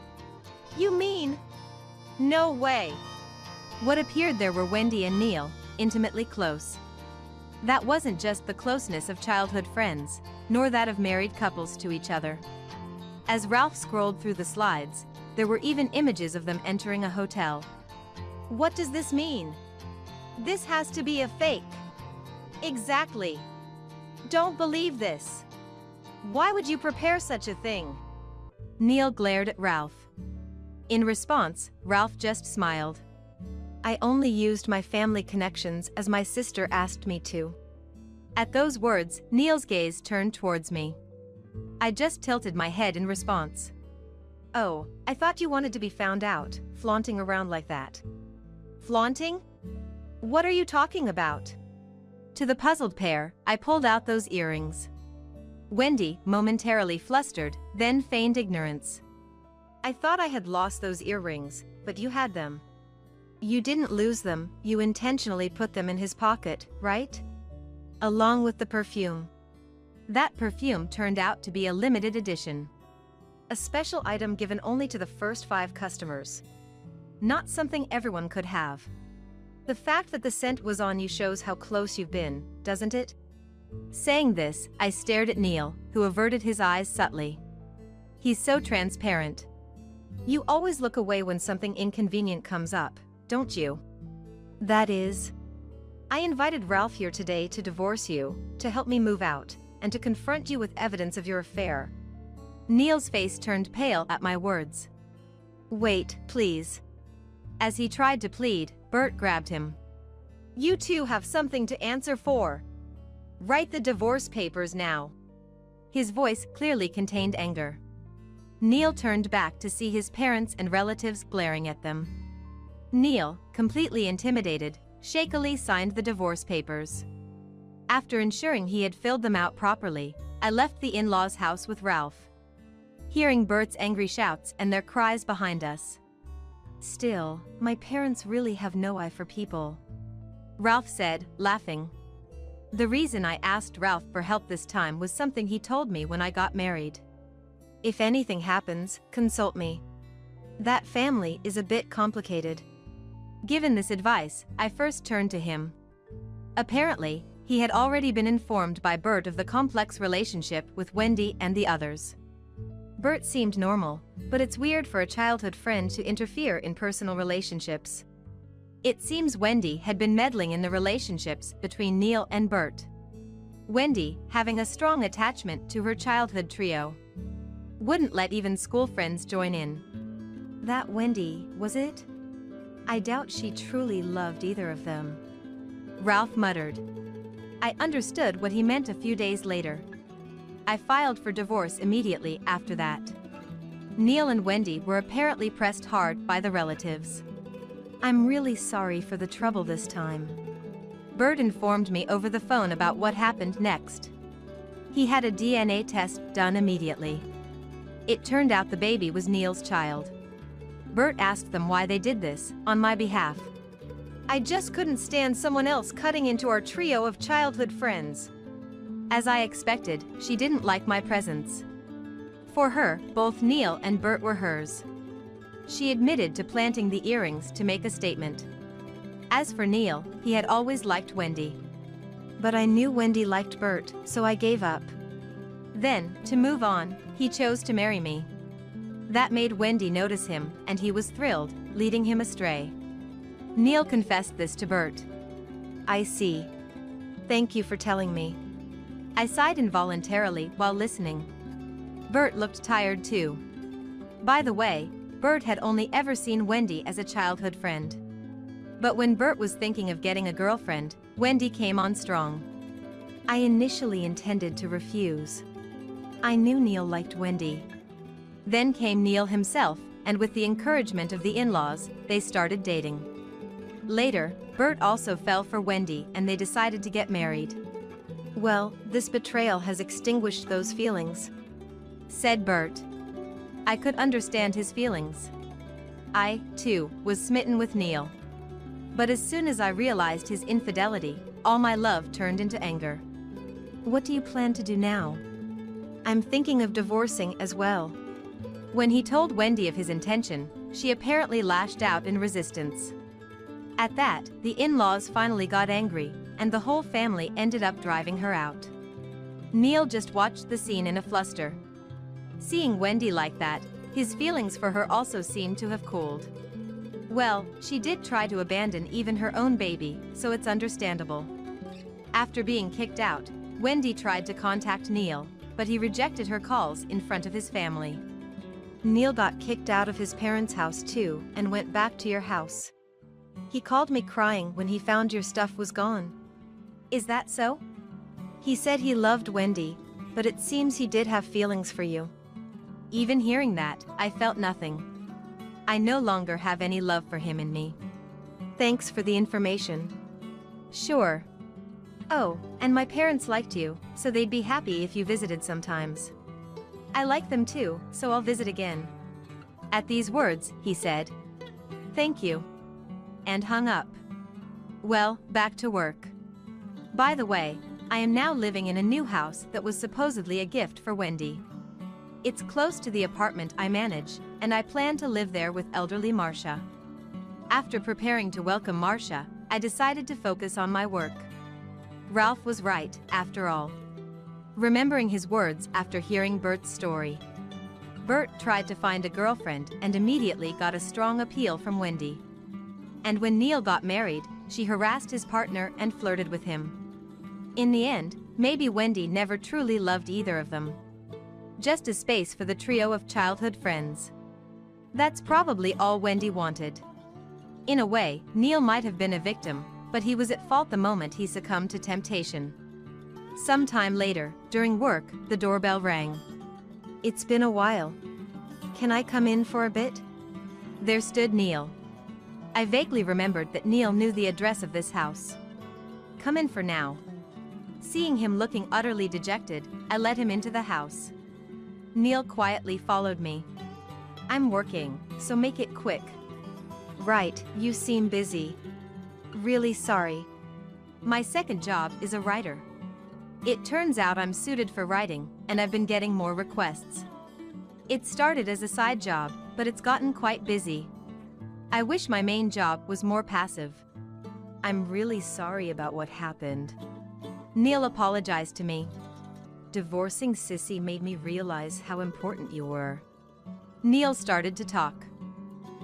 You mean? No way. What appeared there were Wendy and Neil, intimately close. That wasn't just the closeness of childhood friends, nor that of married couples to each other. As Ralph scrolled through the slides, there were even images of them entering a hotel. What does this mean? This has to be a fake. Exactly. Don't believe this. Why would you prepare such a thing? Neil glared at Ralph. In response, Ralph just smiled. I only used my family connections as my sister asked me to. At those words, Neil's gaze turned towards me. I just tilted my head in response. Oh, I thought you wanted to be found out, flaunting around like that. Flaunting? What are you talking about? To the puzzled pair, I pulled out those earrings. Wendy, momentarily flustered, then feigned ignorance. I thought I had lost those earrings, but you had them. You didn't lose them, you intentionally put them in his pocket, right? Along with the perfume. That perfume turned out to be a limited edition. A special item given only to the first 5 customers. Not something everyone could have. The fact that the scent was on you shows how close you've been, doesn't it? Saying this, I stared at Neil, who averted his eyes subtly. He's so transparent. You always look away when something inconvenient comes up, don't you? That is... I invited Ralph here today to divorce you, to help me move out, and to confront you with evidence of your affair. Neil's face turned pale at my words. Wait, please. As he tried to plead, Bert grabbed him. You two have something to answer for. Write the divorce papers now. His voice clearly contained anger. Neil turned back to see his parents and relatives glaring at them. Neil, completely intimidated, shakily signed the divorce papers. After ensuring he had filled them out properly, I left the in-laws' house with Ralph. Hearing Bert's angry shouts and their cries behind us. Still, my parents really have no eye for people, Ralph said, laughing. The reason I asked Ralph for help this time was something he told me when I got married. If anything happens, consult me. That family is a bit complicated. Given this advice, I first turned to him. Apparently, he had already been informed by Bert of the complex relationship with Wendy and the others. Bert seemed normal, but it's weird for a childhood friend to interfere in personal relationships. It seems Wendy had been meddling in the relationships between Neil and Bert. Wendy, having a strong attachment to her childhood trio, wouldn't let even school friends join in. That Wendy, was it? I doubt she truly loved either of them, Ralph muttered. I understood what he meant a few days later. I filed for divorce immediately after that. Neil and Wendy were apparently pressed hard by the relatives. I'm really sorry for the trouble this time. Bert informed me over the phone about what happened next. He had a DNA test done immediately. It turned out the baby was Neil's child. Bert asked them why they did this, on my behalf. I just couldn't stand someone else cutting into our trio of childhood friends. As I expected, she didn't like my presence. For her, both Neil and Bert were hers. She admitted to planting the earrings to make a statement. As for Neil, he had always liked Wendy. But I knew Wendy liked Bert, so I gave up. Then, to move on, he chose to marry me. That made Wendy notice him, and he was thrilled, leading him astray. Neil confessed this to Bert. I see. Thank you for telling me. I sighed involuntarily while listening. Bert looked tired too. By the way, Bert had only ever seen Wendy as a childhood friend. But when Bert was thinking of getting a girlfriend, Wendy came on strong. I initially intended to refuse. I knew Neil liked Wendy. Then came Neil himself, and with the encouragement of the in-laws, they started dating. Later, Bert also fell for Wendy and they decided to get married. Well, this betrayal has extinguished those feelings, said Bert. I could understand his feelings. I, too, was smitten with Neil. But as soon as I realized his infidelity, all my love turned into anger. What do you plan to do now? I'm thinking of divorcing as well. When he told Wendy of his intention, she apparently lashed out in resistance. At that, the in-laws finally got angry, and the whole family ended up driving her out. Neil just watched the scene in a fluster. Seeing Wendy like that, his feelings for her also seemed to have cooled. Well, she did try to abandon even her own baby, so it's understandable. After being kicked out, Wendy tried to contact Neil, but he rejected her calls in front of his family. Neil got kicked out of his parents' house too and went back to your house. He called me crying when he found your stuff was gone. Is that so? He said he loved Wendy, but it seems he did have feelings for you. Even hearing that, I felt nothing. I no longer have any love for him in me. Thanks for the information. Sure. Oh, and my parents liked you, so they'd be happy if you visited sometimes. I like them too, so I'll visit again. At these words, he said, "Thank you," and hung up. Well, back to work. By the way, I am now living in a new house that was supposedly a gift for Wendy. It's close to the apartment I manage, and I plan to live there with elderly Marcia. After preparing to welcome Marcia, I decided to focus on my work. Ralph was right, after all. Remembering his words after hearing Bert's story. Bert tried to find a girlfriend and immediately got a strong appeal from Wendy. And when Neil got married, she harassed his partner and flirted with him. In the end, maybe Wendy never truly loved either of them. Just a space for the trio of childhood friends. That's probably all Wendy wanted. In a way, Neil might have been a victim, but he was at fault the moment he succumbed to temptation. Sometime later, during work, the doorbell rang. It's been a while. Can I come in for a bit? There stood Neil. I vaguely remembered that Neil knew the address of this house. Come in for now. Seeing him looking utterly dejected, I let him into the house. Neil quietly followed me. I'm working, so make it quick. Right, you seem busy. Really sorry. My second job is a writer. It turns out I'm suited for writing, and I've been getting more requests. It started as a side job, but it's gotten quite busy. I wish my main job was more passive. I'm really sorry about what happened. Neil apologized to me. Divorcing Sissy made me realize how important you were. Neil started to talk.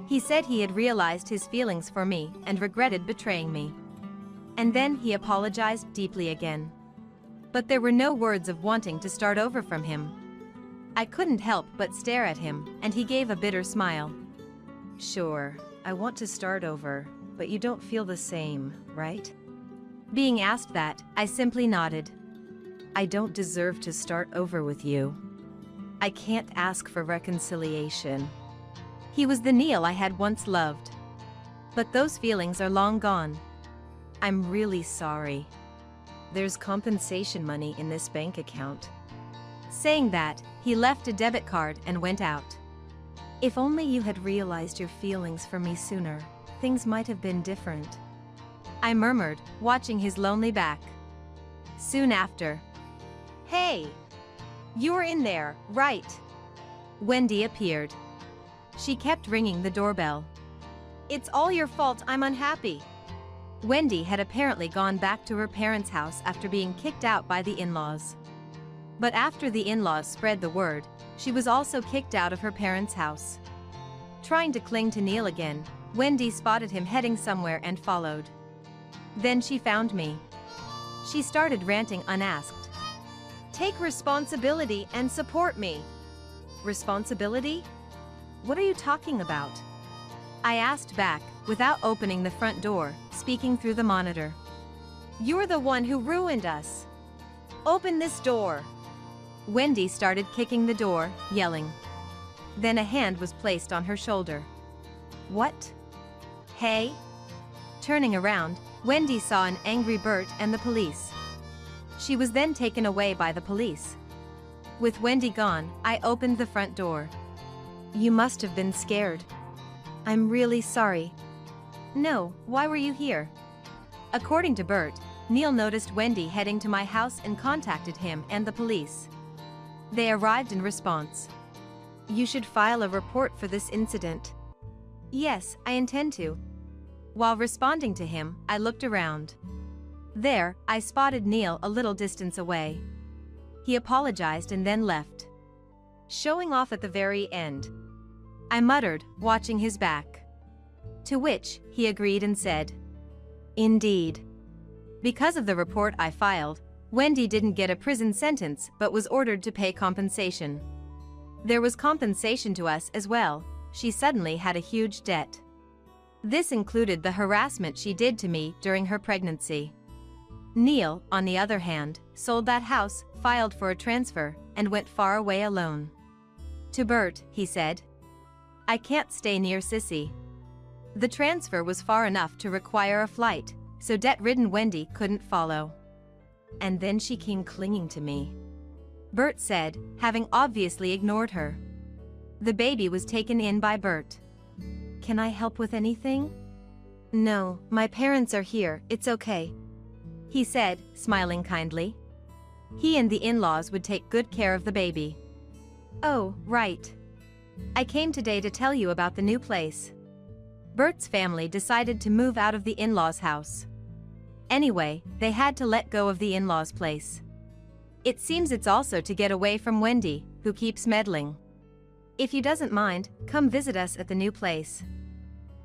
He said he had realized his feelings for me and regretted betraying me. And then he apologized deeply again. But there were no words of wanting to start over from him. I couldn't help but stare at him, and he gave a bitter smile. Sure, I want to start over, but you don't feel the same, right? Being asked that, I simply nodded. I don't deserve to start over with you. I can't ask for reconciliation. He was the Neil I had once loved. But those feelings are long gone. I'm really sorry. There's compensation money in this bank account. Saying that, he left a debit card and went out. If only you had realized your feelings for me sooner, things might have been different. I murmured, watching his lonely back. Soon after. Hey! You're in there, right? Wendy appeared. She kept ringing the doorbell. It's all your fault I'm unhappy. Wendy had apparently gone back to her parents' house after being kicked out by the in-laws. But after the in-laws spread the word, she was also kicked out of her parents' house. Trying to cling to Neil again, Wendy spotted him heading somewhere and followed. Then she found me. She started ranting unasked. Take responsibility and support me. Responsibility? What are you talking about? I asked back, without opening the front door, speaking through the monitor. You're the one who ruined us. Open this door. Wendy started kicking the door, yelling. Then a hand was placed on her shoulder. What? Hey? Turning around, Wendy saw an angry Bert and the police. She was then taken away by the police. With Wendy gone, I opened the front door. You must have been scared. I'm really sorry. No, why were you here? According to Bert, Neil noticed Wendy heading to my house and contacted him and the police. They arrived in response. You should file a report for this incident. Yes, I intend to. While responding to him, I looked around. There, I spotted Neil a little distance away. He apologized and then left. Showing off at the very end. I muttered, watching his back. To which, he agreed and said, Indeed. Because of the report I filed, Wendy didn't get a prison sentence but was ordered to pay compensation. There was compensation to us as well. She suddenly had a huge debt. This included the harassment she did to me during her pregnancy. Neil, on the other hand, sold that house, filed for a transfer, and went far away alone. To Bert, he said, I can't stay near Sissy. The transfer was far enough to require a flight, so debt-ridden Wendy couldn't follow. And then she came clinging to me. Bert said, having obviously ignored her. The baby was taken in by Bert. Can I help with anything? No, my parents are here, it's okay. He said, smiling kindly. He and the in-laws would take good care of the baby. Oh, right. I came today to tell you about the new place. Bert's family decided to move out of the in-laws' house. Anyway, they had to let go of the in-laws' place. It seems it's also to get away from Wendy, who keeps meddling. If you doesn't mind, come visit us at the new place.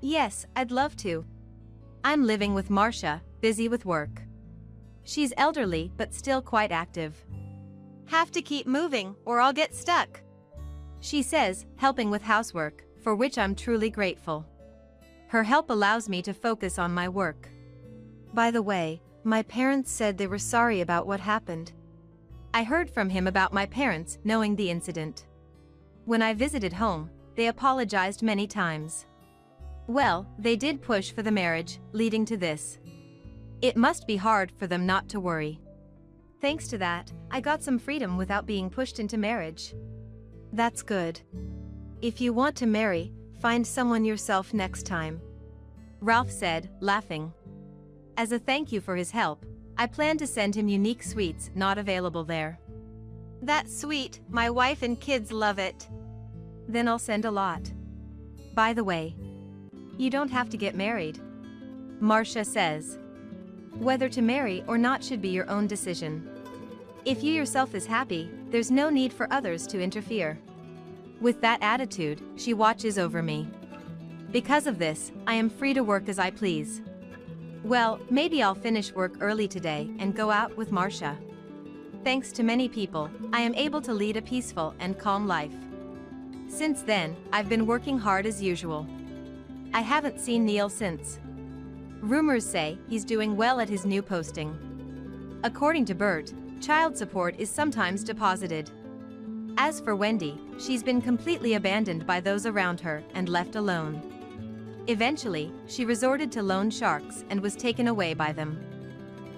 Yes, I'd love to. I'm living with Marcia, busy with work. She's elderly but still quite active. Have to keep moving or I'll get stuck, she says, helping with housework, for which I'm truly grateful. Her help allows me to focus on my work. By the way, my parents said they were sorry about what happened. I heard from him about my parents knowing the incident. When I visited home, they apologized many times. Well, they did push for the marriage, leading to this. It must be hard for them not to worry. Thanks to that, I got some freedom without being pushed into marriage. That's good. If you want to marry, find someone yourself next time, Ralph said, laughing. As a thank you for his help, I plan to send him unique sweets not available there. That's sweet, my wife and kids love it. Then I'll send a lot. By the way, you don't have to get married, Marcia says. Whether to marry or not should be your own decision. If you yourself is happy, there's no need for others to interfere. With that attitude, she watches over me. Because of this, I am free to work as I please. Well, maybe I'll finish work early today and go out with Marcia. Thanks to many people, I am able to lead a peaceful and calm life. Since then, I've been working hard as usual. I haven't seen Neil since. Rumors say he's doing well at his new posting. According to Bert, child support is sometimes deposited. As for Wendy, she's been completely abandoned by those around her and left alone. Eventually, she resorted to loan sharks and was taken away by them.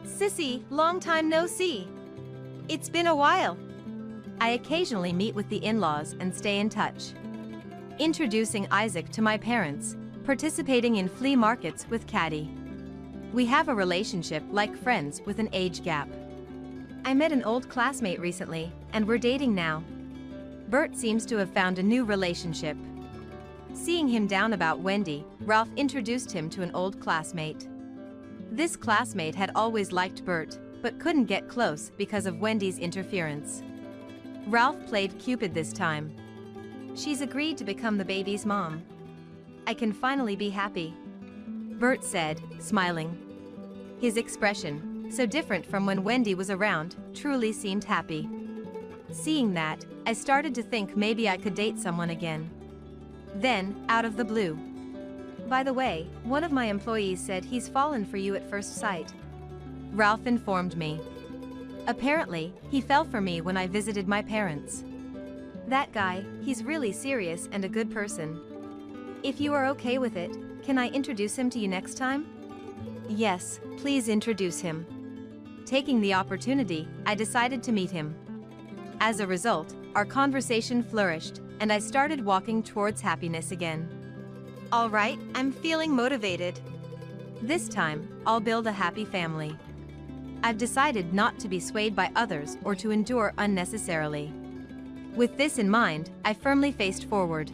Sissy, long time no see. It's been a while. I occasionally meet with the in-laws and stay in touch. Introducing Isaac to my parents, participating in flea markets with Caddy. We have a relationship like friends with an age gap. I met an old classmate recently, and we're dating now. Bert seems to have found a new relationship. Seeing him down about Wendy, Ralph introduced him to an old classmate. This classmate had always liked Bert, but couldn't get close because of Wendy's interference. Ralph played Cupid this time. She's agreed to become the baby's mom. I can finally be happy, Bert said, smiling. His expression, so different from when Wendy was around, truly seemed happy. Seeing that, I started to think maybe I could date someone again. Then, out of the blue. By the way, one of my employees said he's fallen for you at first sight, Ralph informed me. Apparently, he fell for me when I visited my parents. That guy, he's really serious and a good person. If you are okay with it, can I introduce him to you next time? Yes, please introduce him. Taking the opportunity, I decided to meet him. As a result, our conversation flourished, and I started walking towards happiness again. All right, I'm feeling motivated. This time, I'll build a happy family. I've decided not to be swayed by others or to endure unnecessarily. With this in mind, I firmly faced forward.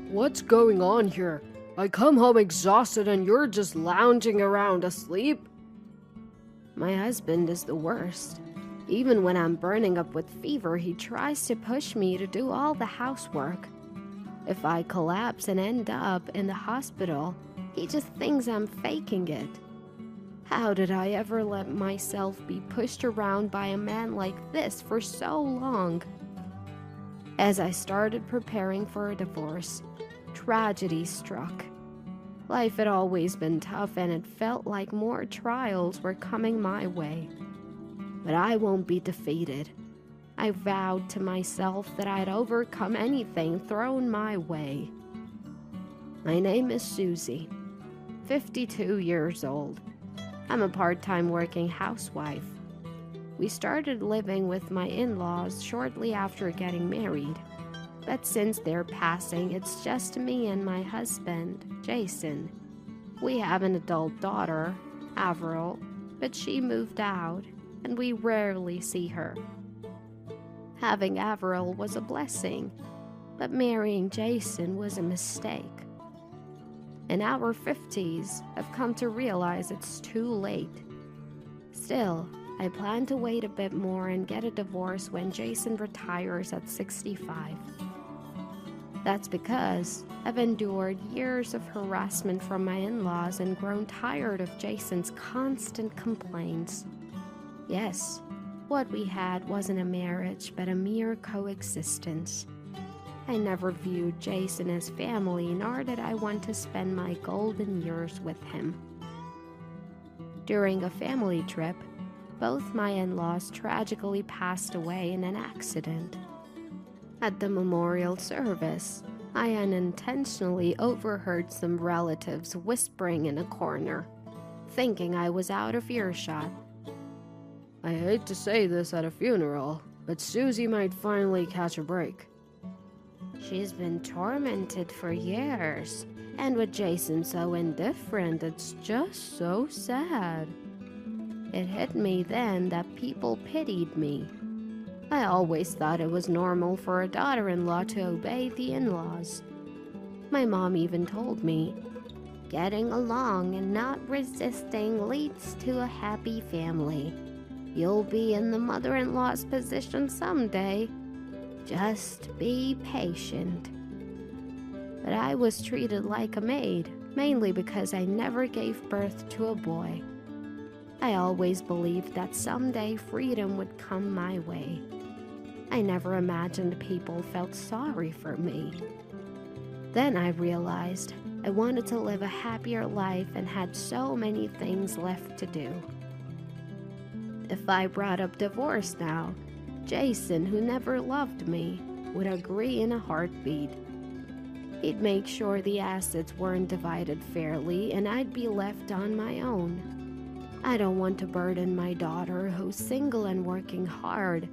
What's going on here? I come home exhausted and you're just lounging around asleep? My husband is the worst. Even when I'm burning up with fever, he tries to push me to do all the housework. If I collapse and end up in the hospital, he just thinks I'm faking it. How did I ever let myself be pushed around by a man like this for so long? As I started preparing for a divorce, tragedy struck. Life had always been tough and it felt like more trials were coming my way. But I won't be defeated. I vowed to myself that I'd overcome anything thrown my way. My name is Susie, 52 years old. I'm a part-time working housewife. We started living with my in-laws shortly after getting married. But since their passing, it's just me and my husband, Jason. We have an adult daughter, Avril, but she moved out, and we rarely see her. Having Avril was a blessing, but marrying Jason was a mistake. In our 50s, I've come to realize it's too late. Still, I plan to wait a bit more and get a divorce when Jason retires at 65. That's because I've endured years of harassment from my in-laws and grown tired of Jason's constant complaints. Yes, what we had wasn't a marriage, but a mere coexistence. I never viewed Jason as family, nor did I want to spend my golden years with him. During a family trip, both my in-laws tragically passed away in an accident. At the memorial service, I unintentionally overheard some relatives whispering in a corner, thinking I was out of earshot. I hate to say this at a funeral, but Susie might finally catch a break. She's been tormented for years, and with Jason so indifferent, it's just so sad. It hit me then that people pitied me. I always thought it was normal for a daughter-in-law to obey the in-laws. My mom even told me, getting along and not resisting leads to a happy family. You'll be in the mother-in-law's position someday. Just be patient. But I was treated like a maid, mainly because I never gave birth to a boy. I always believed that someday freedom would come my way. I never imagined people felt sorry for me. Then I realized I wanted to live a happier life and had so many things left to do. If I brought up divorce now, Jason, who never loved me, would agree in a heartbeat. He'd make sure the assets weren't divided fairly and I'd be left on my own. I don't want to burden my daughter, who's single and working hard,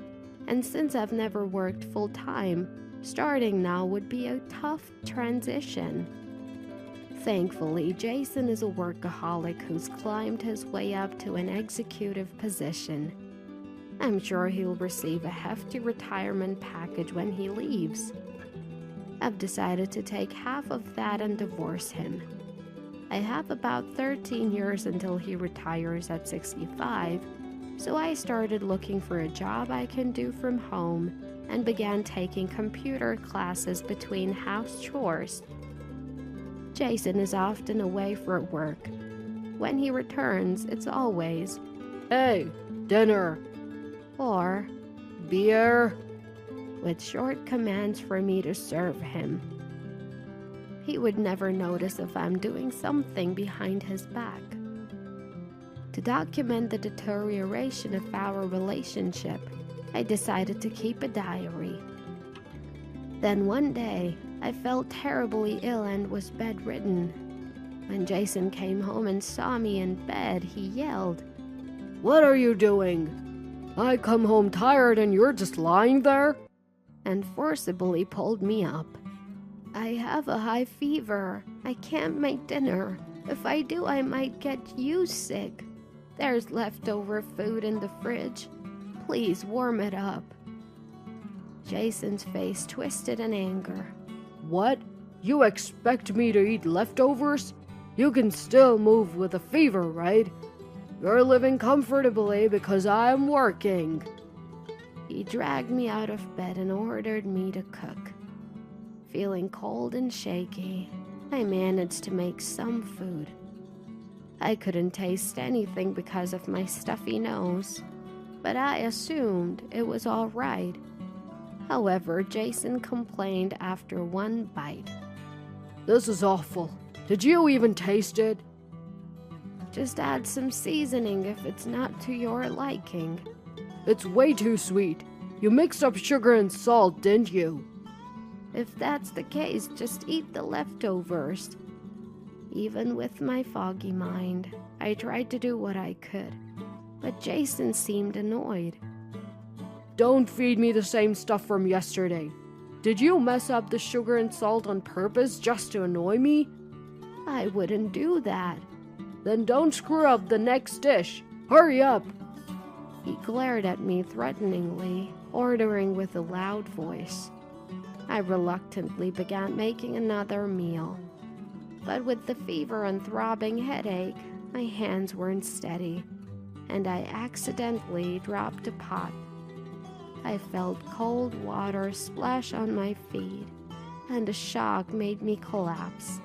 and since I've never worked full-time, starting now would be a tough transition. Thankfully, Jason is a workaholic who's climbed his way up to an executive position. I'm sure he'll receive a hefty retirement package when he leaves. I've decided to take half of that and divorce him. I have about 13 years until he retires at 65, so I started looking for a job I can do from home and began taking computer classes between house chores. Jason is often away for work. When he returns, it's always, Hey, dinner, or, beer. with short commands for me to serve him. He would never notice if I'm doing something behind his back. To document the deterioration of our relationship, I decided to keep a diary. Then one day, I felt terribly ill and was bedridden. When Jason came home and saw me in bed, he yelled, What are you doing? I come home tired and you're just lying there? and forcibly pulled me up. I have a high fever. I can't make dinner. If I do, I might get you sick. There's leftover food in the fridge. Please warm it up. Jason's face twisted in anger. What? You expect me to eat leftovers? You can still move with a fever, right? You're living comfortably because I'm working. He dragged me out of bed and ordered me to cook. Feeling cold and shaky, I managed to make some food. I couldn't taste anything because of my stuffy nose, but I assumed it was all right. However, Jason complained after one bite. This is awful. Did you even taste it? Just add some seasoning if it's not to your liking. It's way too sweet. You mixed up sugar and salt, didn't you? If that's the case, just eat the leftovers. Even with my foggy mind, I tried to do what I could, but Jason seemed annoyed. Don't feed me the same stuff from yesterday. Did you mess up the sugar and salt on purpose just to annoy me? I wouldn't do that. Then don't screw up the next dish. Hurry up! He glared at me threateningly, ordering with a loud voice. I reluctantly began making another meal. But with the fever and throbbing headache, my hands weren't steady, and I accidentally dropped a pot. I felt cold water splash on my feet. and the shock made me collapse.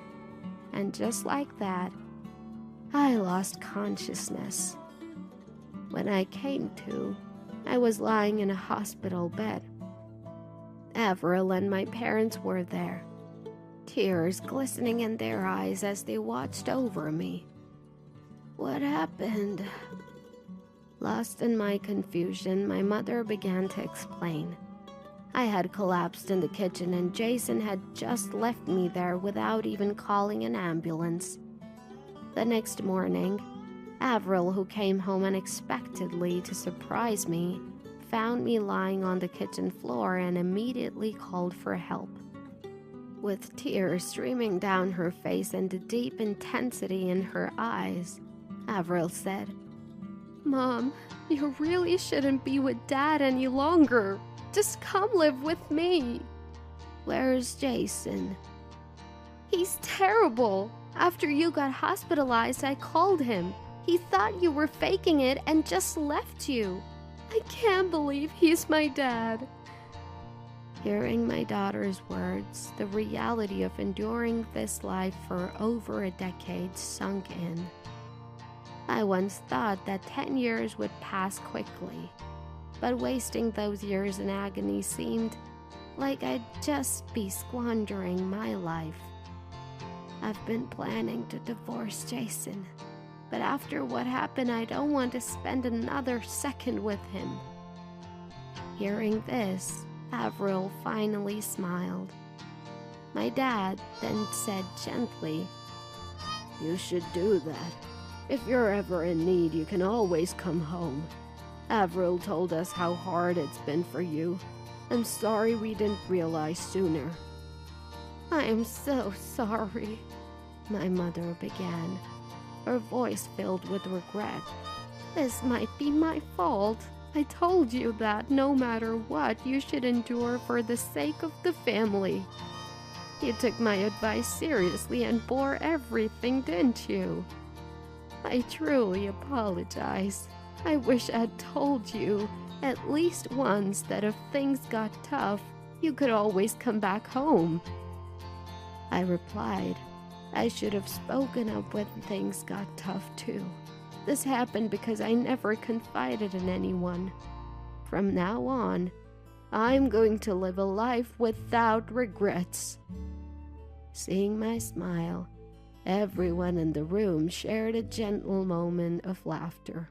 And just like that, I lost consciousness. When I came to, I was lying in a hospital bed. Avril and my parents were there, tears glistening in their eyes as they watched over me. What happened? Lost in my confusion, my mother began to explain. I had collapsed in the kitchen and Jason had just left me there without even calling an ambulance. The next morning, Avril, who came home unexpectedly to surprise me, found me lying on the kitchen floor and immediately called for help. With tears streaming down her face and a deep intensity in her eyes, Avril said, "Mom, you really shouldn't be with Dad any longer. Just come live with me." "Where's Jason?" "He's terrible. After you got hospitalized, I called him. He thought you were faking it and just left you. I can't believe he's my dad." Hearing my daughter's words, the reality of enduring this life for over a decade sunk in. I once thought that 10 years would pass quickly, but wasting those years in agony seemed like I'd just be squandering my life. I've been planning to divorce Jason, but after what happened, I don't want to spend another second with him. Hearing this, Avril finally smiled. My dad then said gently, "You should do that. If you're ever in need, you can always come home. Avril told us how hard it's been for you. I'm sorry we didn't realize sooner." "I am so sorry," my mother began, her voice filled with regret. "This might be my fault. I told you that no matter what, you should endure for the sake of the family. You took my advice seriously and bore everything, didn't you? I truly apologize. I wish I'd told you at least once that if things got tough, you could always come back home." I replied, I should have spoken up when things got tough too. This happened because I never confided in anyone. From now on, I'm going to live a life without regrets. Seeing my smile, everyone in the room shared a gentle moment of laughter.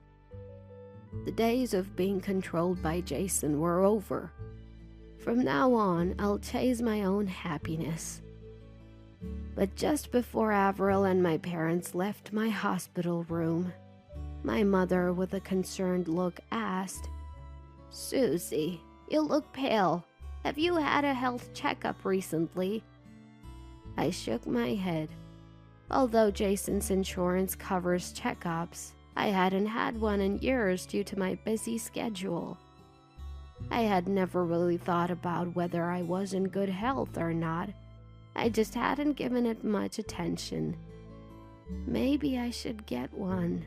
The days of being controlled by Jason were over. From now on, I'll chase my own happiness. But just before Avril and my parents left my hospital room, my mother, with a concerned look, asked, "Susie, you look pale. Have you had a health checkup recently?" I shook my head. Although Jason's insurance covers checkups, I hadn't had one in years due to my busy schedule. I had never really thought about whether I was in good health or not. I just hadn't given it much attention. Maybe I should get one,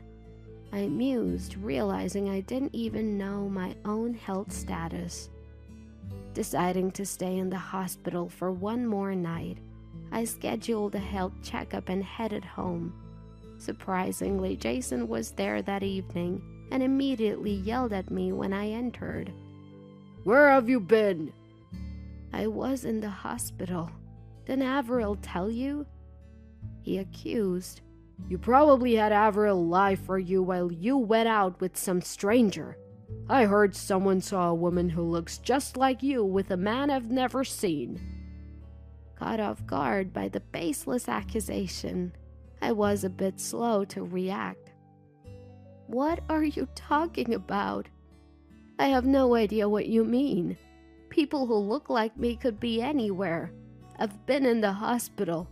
I mused, realizing I didn't even know my own health status. Deciding to stay in the hospital for one more night, I scheduled a health checkup and headed home. Surprisingly, Jason was there that evening and immediately yelled at me when I entered. "Where have you been?" "I was in the hospital. Didn't Avril tell you?" he accused. "You probably had Avril lie for you while you went out with some stranger. I heard someone saw a woman who looks just like you with a man I've never seen." Caught off guard by the baseless accusation, I was a bit slow to react. "What are you talking about? I have no idea what you mean. People who look like me could be anywhere. I've been in the hospital.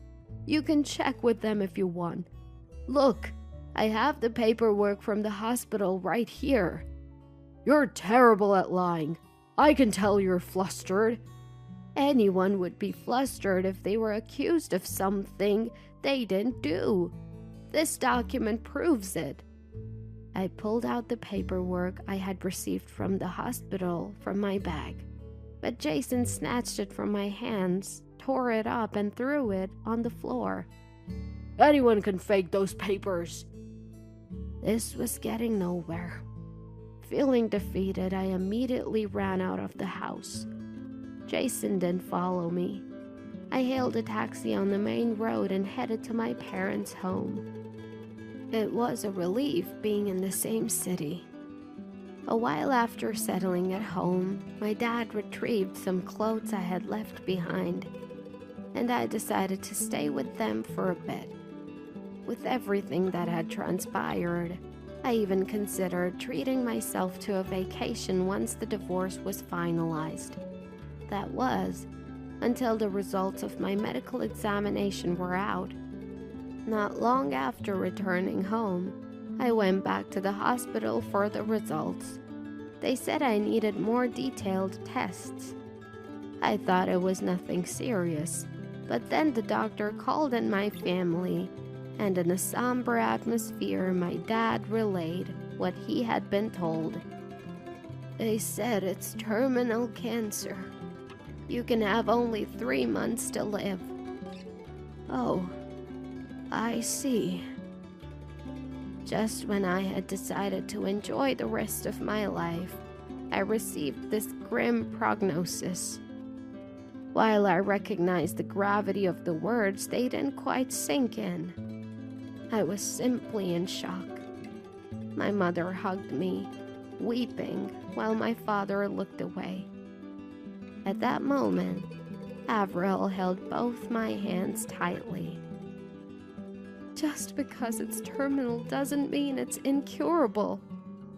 You can check with them if you want. Look, I have the paperwork from the hospital right here." "You're terrible at lying. I can tell you're flustered." Anyone would be flustered if they were accused of something they didn't do. This document proves it. I pulled out the paperwork I had received from the hospital from my bag, but Jason snatched it from my hands, tore it up and threw it on the floor. Anyone can fake those papers. This was getting nowhere. Feeling defeated, I immediately ran out of the house. Jason didn't follow me. I hailed a taxi on the main road and headed to my parents' home. It was a relief being in the same city. A while after settling at home, my dad retrieved some clothes I had left behind, and I decided to stay with them for a bit. With everything that had transpired, I even considered treating myself to a vacation once the divorce was finalized. That was, until the results of my medical examination were out. Not long after returning home, I went back to the hospital for the results. They said I needed more detailed tests. I thought it was nothing serious, but then the doctor called in my family, and in a somber atmosphere, my dad relayed what he had been told. They said it's terminal cancer. You can have only 3 months to live. Oh, I see. Just when I had decided to enjoy the rest of my life, I received this grim prognosis. While I recognized the gravity of the words, they didn't quite sink in. I was simply in shock. My mother hugged me, weeping, while my father looked away. At that moment, Avril held both my hands tightly. Just because it's terminal doesn't mean it's incurable.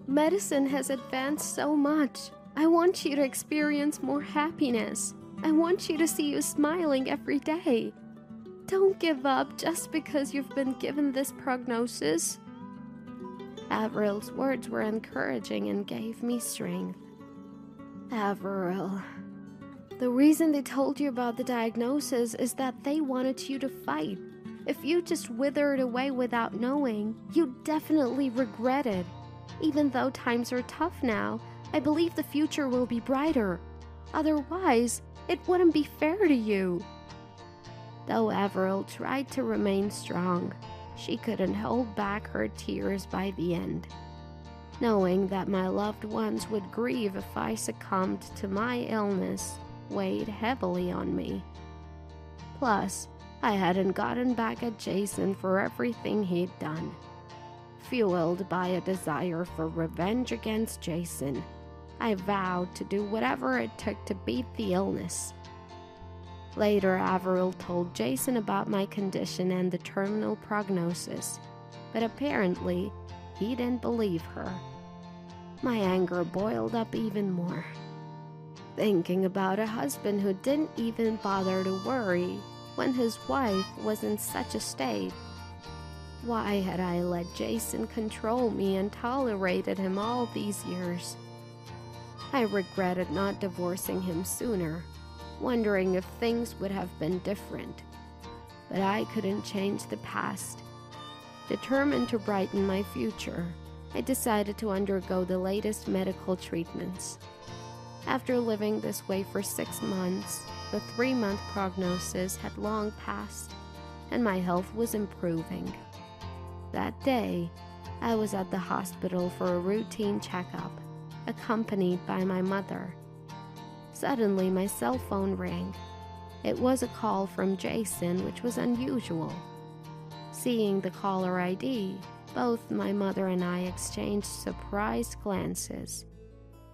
Medicine has advanced so much. I want you to experience more happiness. I want you to see you smiling every day. Don't give up just because you've been given this prognosis. Avril's words were encouraging and gave me strength. Avril, the reason they told you about the diagnosis is that they wanted you to fight. If you just withered away without knowing, you'd definitely regret it. Even though times are tough now, I believe the future will be brighter. Otherwise, it wouldn't be fair to you. Though Avril tried to remain strong, she couldn't hold back her tears by the end. Knowing that my loved ones would grieve if I succumbed to my illness weighed heavily on me. Plus, I hadn't gotten back at Jason for everything he'd done. Fueled by a desire for revenge against Jason, I vowed to do whatever it took to beat the illness. Later, Avril told Jason about my condition and the terminal prognosis, but apparently, he didn't believe her. My anger boiled up even more. Thinking about a husband who didn't even bother to worry when his wife was in such a state. Why had I let Jason control me and tolerated him all these years? I regretted not divorcing him sooner, wondering if things would have been different. But I couldn't change the past. Determined to brighten my future, I decided to undergo the latest medical treatments. After living this way for 6 months, the 3-month prognosis had long passed, and my health was improving. That day, I was at the hospital for a routine checkup, accompanied by my mother. Suddenly, my cell phone rang. It was a call from Jason, which was unusual. Seeing the caller ID, both my mother and I exchanged surprised glances.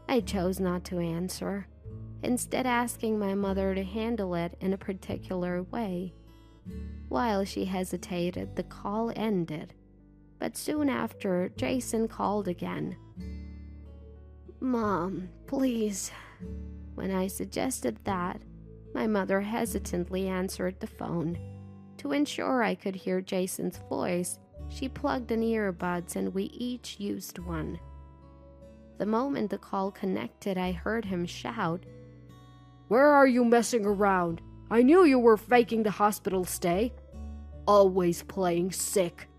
I chose not to answer, instead asking my mother to handle it in a particular way. While she hesitated, the call ended, but soon after, Jason called again. "Mom, please." When I suggested that, my mother hesitantly answered the phone. To ensure I could hear Jason's voice, she plugged in earbuds and we each used one. The moment the call connected, I heard him shout, Where are you messing around? I knew you were faking the hospital stay. Always playing sick.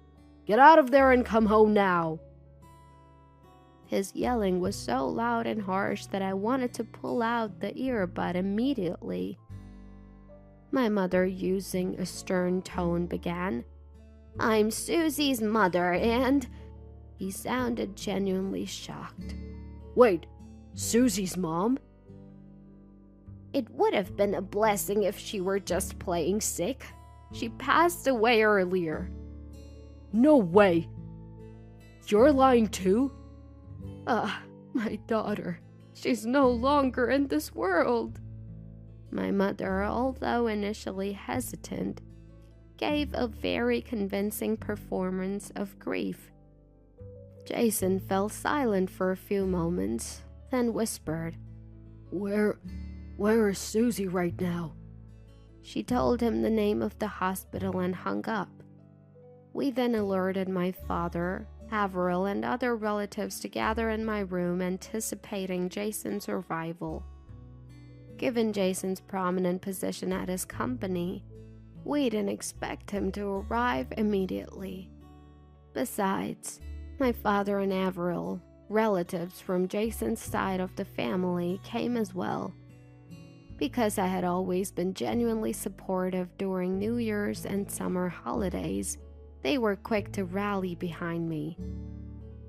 Get out of there and come home now. His yelling was so loud and harsh that I wanted to pull out the earbud immediately. My mother, using a stern tone, began. I'm Susie's mother, and... He sounded genuinely shocked. Wait, Susie's mom? It would have been a blessing if she were just playing sick. She passed away earlier. No way. You're lying too? My daughter. She's no longer in this world. My mother, although initially hesitant, gave a very convincing performance of grief. Jason fell silent for a few moments, then whispered, Where is Susie right now? She told him the name of the hospital and hung up. We then alerted my father, Avril, and other relatives to gather in my room, anticipating Jason's arrival. Given Jason's prominent position at his company, we didn't expect him to arrive immediately. Besides, my father and Avril, relatives from Jason's side of the family, came as well. Because I had always been genuinely supportive during New Year's and summer holidays, they were quick to rally behind me.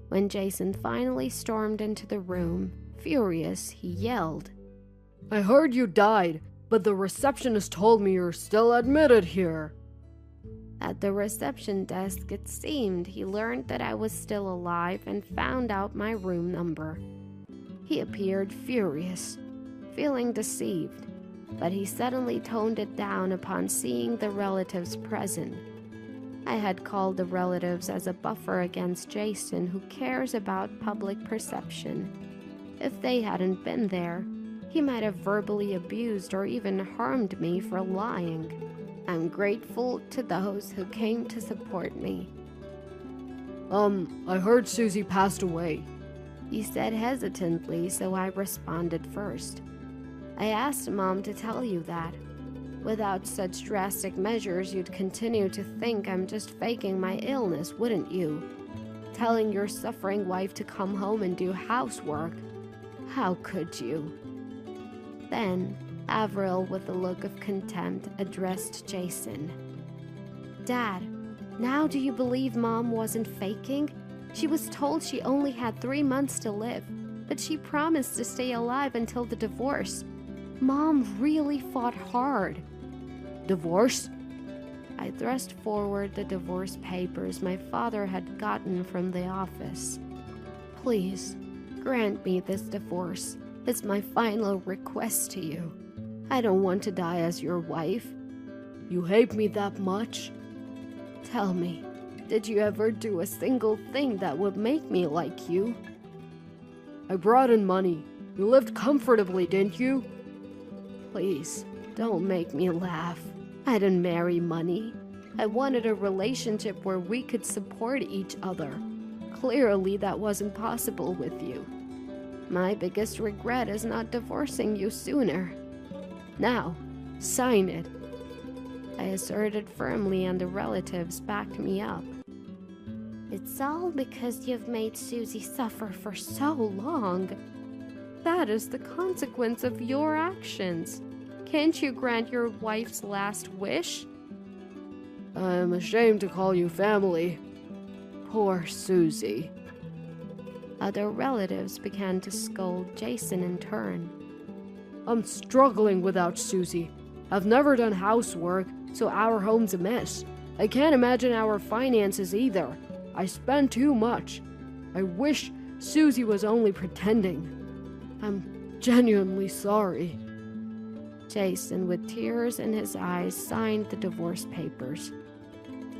When Jason finally stormed into the room, furious, he yelled, I heard you died, but the receptionist told me you're still admitted here. At the reception desk, it seemed he learned that I was still alive and found out my room number. He appeared furious, feeling deceived, but he suddenly toned it down upon seeing the relatives present. I had called the relatives as a buffer against Jason, who cares about public perception. If they hadn't been there, he might have verbally abused or even harmed me for lying. I'm grateful to those who came to support me. I heard Susie passed away. He said hesitantly, so I responded first. I asked Mom to tell you that. Without such drastic measures, you'd continue to think I'm just faking my illness, wouldn't you? Telling your suffering wife to come home and do housework. How could you? Then, Avril, with a look of contempt, addressed Jason. Dad, now do you believe Mom wasn't faking? She was told she only had 3 months to live, but she promised to stay alive until the divorce. Mom really fought hard. Divorce? I thrust forward the divorce papers my father had gotten from the office. Please, grant me this divorce. It's my final request to you. I don't want to die as your wife. You hate me that much? Tell me, did you ever do a single thing that would make me like you? I brought in money. You lived comfortably, didn't you? Please, don't make me laugh. I didn't marry money. I wanted a relationship where we could support each other. Clearly, that wasn't possible with you. My biggest regret is not divorcing you sooner. Now, sign it. I asserted firmly, and the relatives backed me up. It's all because you've made Susie suffer for so long. That is the consequence of your actions. Can't you grant your wife's last wish? I'm ashamed to call you family. Poor Susie. Other relatives began to scold Jason in turn. I'm struggling without Susie. I've never done housework, so our home's a mess. I can't imagine our finances either. I spend too much. I wish Susie was only pretending. I'm genuinely sorry. Jason, with tears in his eyes, signed the divorce papers.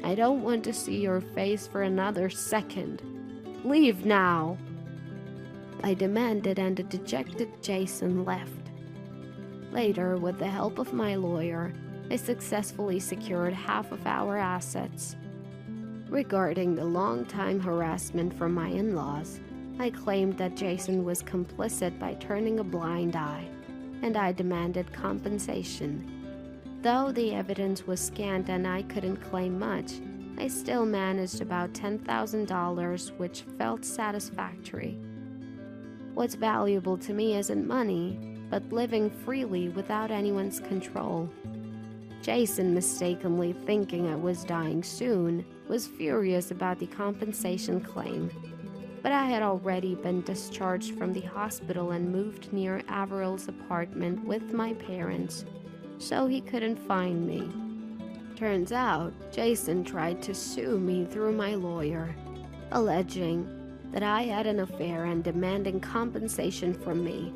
I don't want to see your face for another second. Leave now. I demanded, and the dejected Jason left. Later, with the help of my lawyer, I successfully secured half of our assets. Regarding the long-time harassment from my in-laws, I claimed that Jason was complicit by turning a blind eye, and I demanded compensation. Though the evidence was scant and I couldn't claim much, I still managed about $10,000, which felt satisfactory. What's valuable to me isn't money, but living freely without anyone's control. Jason, mistakenly thinking I was dying soon, was furious about the compensation claim. But I had already been discharged from the hospital and moved near Averil's apartment with my parents, so he couldn't find me. Turns out, Jason tried to sue me through my lawyer, alleging that I had an affair and demanding compensation from me.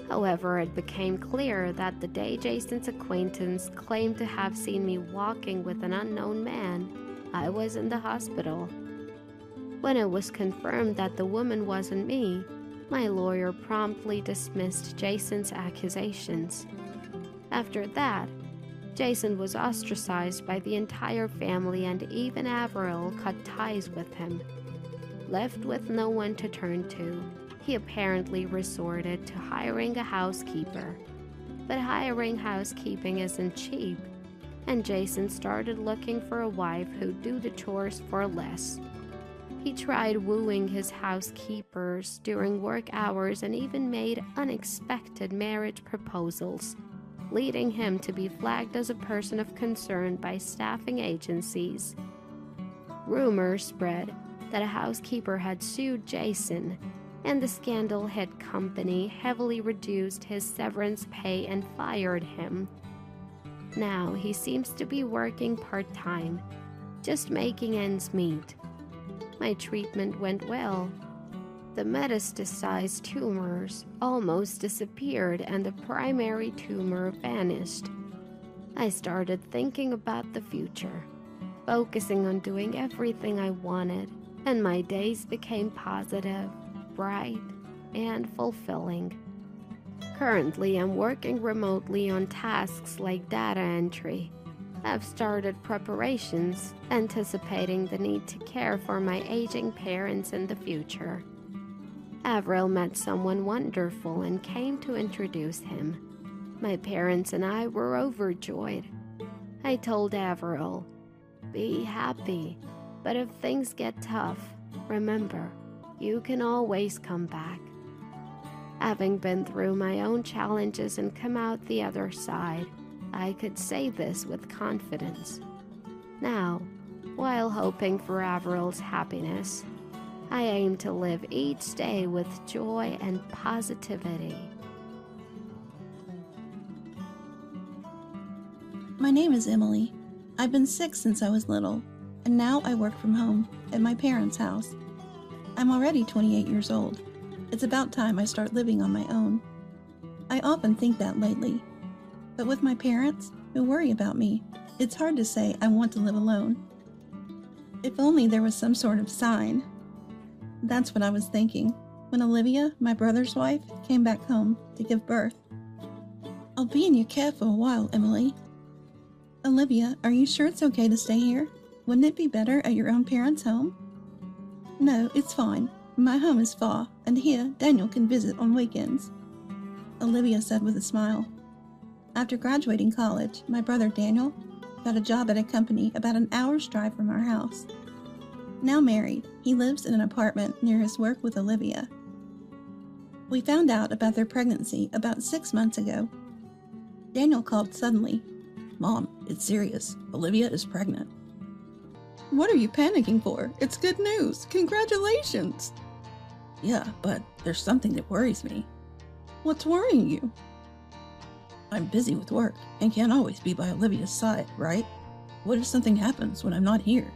However, it became clear that the day Jason's acquaintance claimed to have seen me walking with an unknown man, I was in the hospital. When it was confirmed that the woman wasn't me, my lawyer promptly dismissed Jason's accusations. After that, Jason was ostracized by the entire family, and even Averil cut ties with him. Left with no one to turn to, he apparently resorted to hiring a housekeeper. But hiring housekeeping isn't cheap, and Jason started looking for a wife who'd do the chores for less. He tried wooing his housekeepers during work hours and even made unexpected marriage proposals, leading him to be flagged as a person of concern by staffing agencies. Rumors spread that a housekeeper had sued Jason, and the scandal-hit company heavily reduced his severance pay and fired him. Now he seems to be working part-time, just making ends meet. My treatment went well. The metastasized tumors almost disappeared and the primary tumor vanished. I started thinking about the future, focusing on doing everything I wanted, and my days became positive, bright, and fulfilling. Currently, I'm working remotely on tasks like data entry. I've started preparations, anticipating the need to care for my aging parents in the future. Avril met someone wonderful and came to introduce him. My parents and I were overjoyed. I told Avril, "Be happy, but if things get tough, remember, you can always come back." Having been through my own challenges and come out the other side, I could say this with confidence. Now, while hoping for Averil's happiness, I aim to live each day with joy and positivity. My name is Emily. I've been sick since I was little, and now I work from home at my parents' house. I'm already 28 years old. It's about time I start living on my own. I often think that lately. But with my parents, who worry about me, it's hard to say I want to live alone. If only there was some sort of sign. That's what I was thinking when Olivia, my brother's wife, came back home to give birth. "I'll be in your care for a while, Emily." "Olivia, are you sure it's okay to stay here? Wouldn't it be better at your own parents' home?" "No, it's fine. My home is far, and here Daniel can visit on weekends," Olivia said with a smile. After graduating college, my brother Daniel got a job at a company about an hour's drive from our house. Now married, he lives in an apartment near his work with Olivia. We found out about their pregnancy about 6 months ago. Daniel called suddenly. "Mom, it's serious. Olivia is pregnant." "What are you panicking for? It's good news. Congratulations." "Yeah, but there's something that worries me." "What's worrying you?" "I'm busy with work and can't always be by Olivia's side, right? What if something happens when I'm not here?"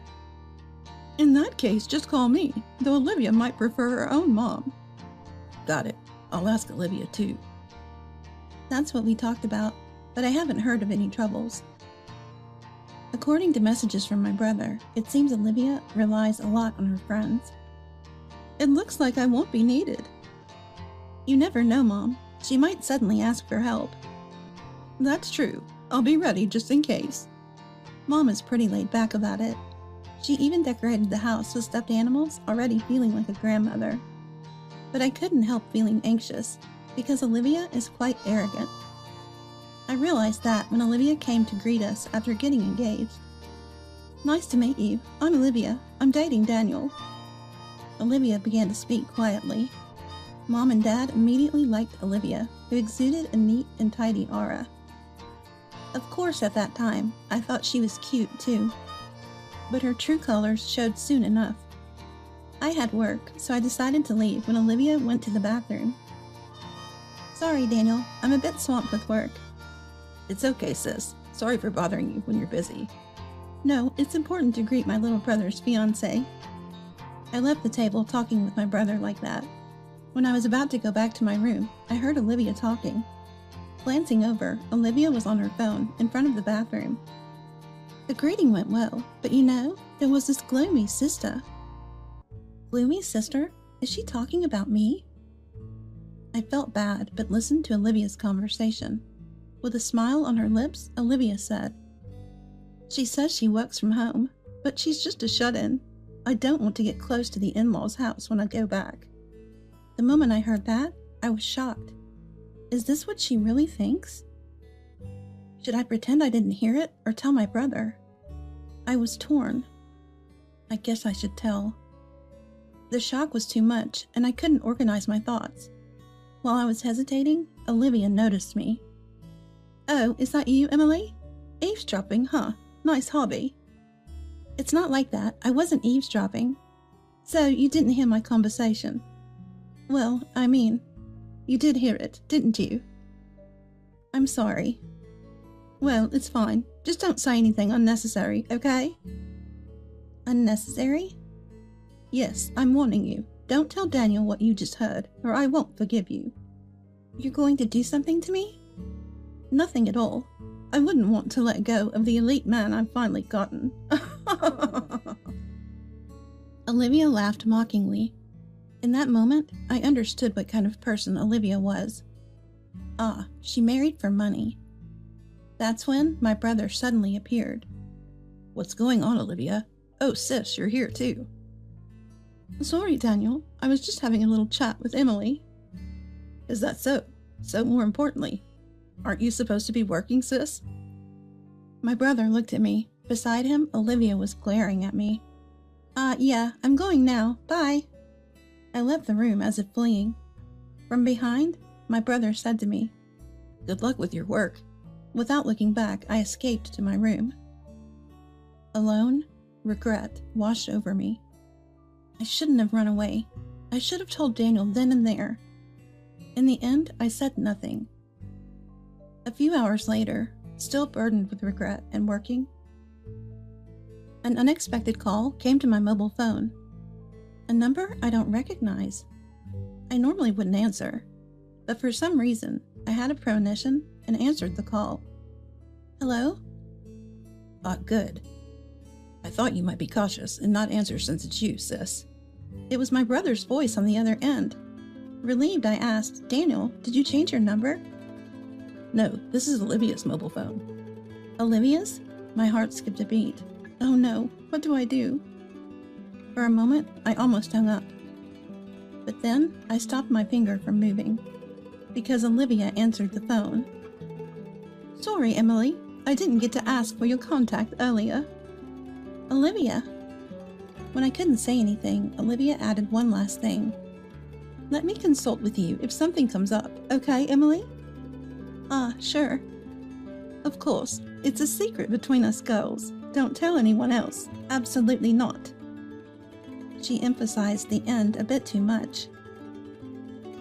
"In that case, just call me, though Olivia might prefer her own mom." "Got it. I'll ask Olivia too." That's what we talked about, but I haven't heard of any troubles. According to messages from my brother, it seems Olivia relies a lot on her friends. "It looks like I won't be needed." "You never know, Mom. She might suddenly ask for help." "That's true. I'll be ready just in case." Mom is pretty laid back about it. She even decorated the house with stuffed animals, already feeling like a grandmother. But I couldn't help feeling anxious, because Olivia is quite arrogant. I realized that when Olivia came to greet us after getting engaged. "Nice to meet you. I'm Olivia. I'm dating Daniel." Olivia began to speak quietly. Mom and Dad immediately liked Olivia, who exuded a neat and tidy aura. Of course, at that time, I thought she was cute too. But her true colors showed soon enough. I had work, so I decided to leave when Olivia went to the bathroom. Sorry, Daniel, I'm a bit swamped with work. It's okay, sis. Sorry for bothering you when you're busy. No, it's important to greet my little brother's fiancé. I left the table talking with my brother like that. When I was about to go back to my room, I heard Olivia talking. Glancing over, Olivia was on her phone in front of the bathroom. The greeting went well, but there was this gloomy sister. Gloomy sister? Is she talking about me? I felt bad, but listened to Olivia's conversation. With a smile on her lips, Olivia said, "She says she works from home, but she's just a shut-in. I don't want to get close to the in-laws' house when I go back." The moment I heard that, I was shocked. Is this what she really thinks? Should I pretend I didn't hear it or tell my brother? I was torn. I guess I should tell. The shock was too much, and I couldn't organize my thoughts. While I was hesitating, Olivia noticed me. "Oh, is that you, Emily? Eavesdropping, huh? Nice hobby." "It's not like that. I wasn't eavesdropping." "So you didn't hear my conversation?" "Well, I mean, you did hear it, didn't you?" "I'm sorry." "Well, it's fine. Just don't say anything unnecessary, okay?" "Unnecessary?" "Yes, I'm warning you. Don't tell Daniel what you just heard, or I won't forgive you." "You're going to do something to me?" "Nothing at all. I wouldn't want to let go of the elite man I've finally gotten." Olivia laughed mockingly. In that moment, I understood what kind of person Olivia was. Ah, she married for money. That's when my brother suddenly appeared. "What's going on, Olivia? Oh, sis, you're here too." "Sorry, Daniel. I was just having a little chat with Emily." "Is that so? So more importantly, aren't you supposed to be working, sis?" My brother looked at me. Beside him, Olivia was glaring at me. Yeah, I'm going now. Bye." I left the room as if fleeing. From behind, my brother said to me, "Good luck with your work." Without looking back, I escaped to my room. Alone, regret washed over me. I shouldn't have run away. I should have told Daniel then and there. In the end, I said nothing. A few hours later, still burdened with regret and working, an unexpected call came to my mobile phone. A number I don't recognize. I normally wouldn't answer, but for some reason, I had a premonition and answered the call. "Hello?" Good. I thought you might be cautious and not answer since it's you, sis." It was my brother's voice on the other end. Relieved, I asked, "Daniel, did you change your number?" "No, this is Olivia's mobile phone." "Olivia's?" My heart skipped a beat. Oh no, what do I do? For a moment, I almost hung up. But then, I stopped my finger from moving, because Olivia answered the phone. "Sorry, Emily, I didn't get to ask for your contact earlier." "Olivia?" When I couldn't say anything, Olivia added one last thing. "Let me consult with you if something comes up, okay, Emily?" Sure." "Of course, it's a secret between us girls. Don't tell anyone else. Absolutely not." She emphasized the end a bit too much.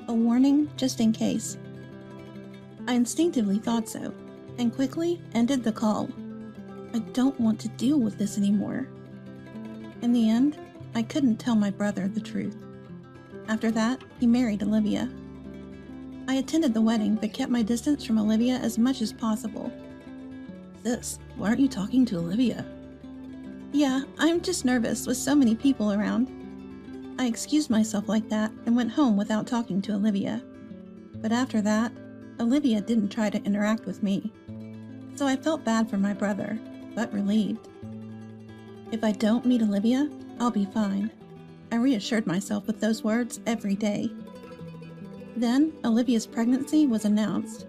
A warning just in case. I instinctively thought so, and quickly ended the call. I don't want to deal with this anymore. In the end, I couldn't tell my brother the truth. After that, he married Olivia. I attended the wedding but kept my distance from Olivia as much as possible. "Sis, why aren't you talking to Olivia?" "Yeah, I'm just nervous with so many people around." I excused myself like that and went home without talking to Olivia. But after that, Olivia didn't try to interact with me. So I felt bad for my brother, but relieved. If I don't meet Olivia, I'll be fine. I reassured myself with those words every day. Then, Olivia's pregnancy was announced.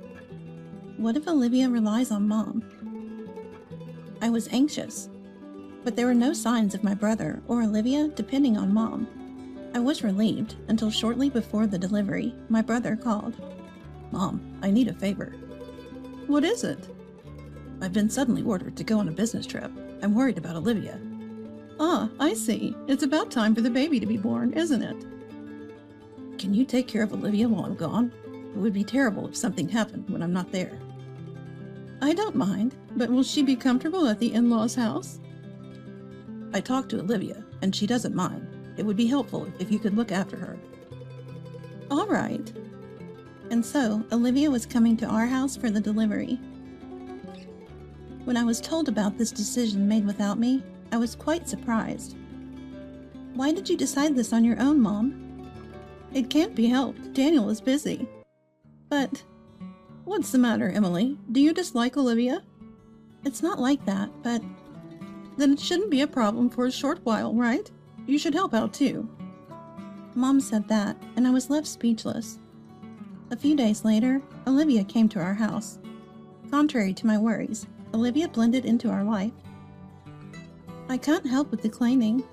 What if Olivia relies on Mom? I was anxious, but there were no signs of my brother or Olivia depending on Mom. I was relieved until shortly before the delivery, my brother called. "Mom, I need a favor." "What is it?" I've been suddenly ordered to go on a business trip. I'm worried about Olivia. Ah, I see. It's about time for the baby to be born, isn't it? Can you take care of Olivia while I'm gone? It would be terrible if something happened when I'm not there. I don't mind, but will she be comfortable at the in-laws' house? I talked to Olivia, and she doesn't mind. It would be helpful if you could look after her. All right. And so, Olivia was coming to our house for the delivery. When I was told about this decision made without me, I was quite surprised. Why did you decide this on your own, Mom? It can't be helped. Daniel is busy. But what's the matter, Emily? Do you dislike Olivia? It's not like that, but then it shouldn't be a problem for a short while, right? You should help out too. Mom said that, and I was left speechless. A few days later, Olivia came to our house. Contrary to my worries, Olivia blended into our life. I can't help with the cleaning.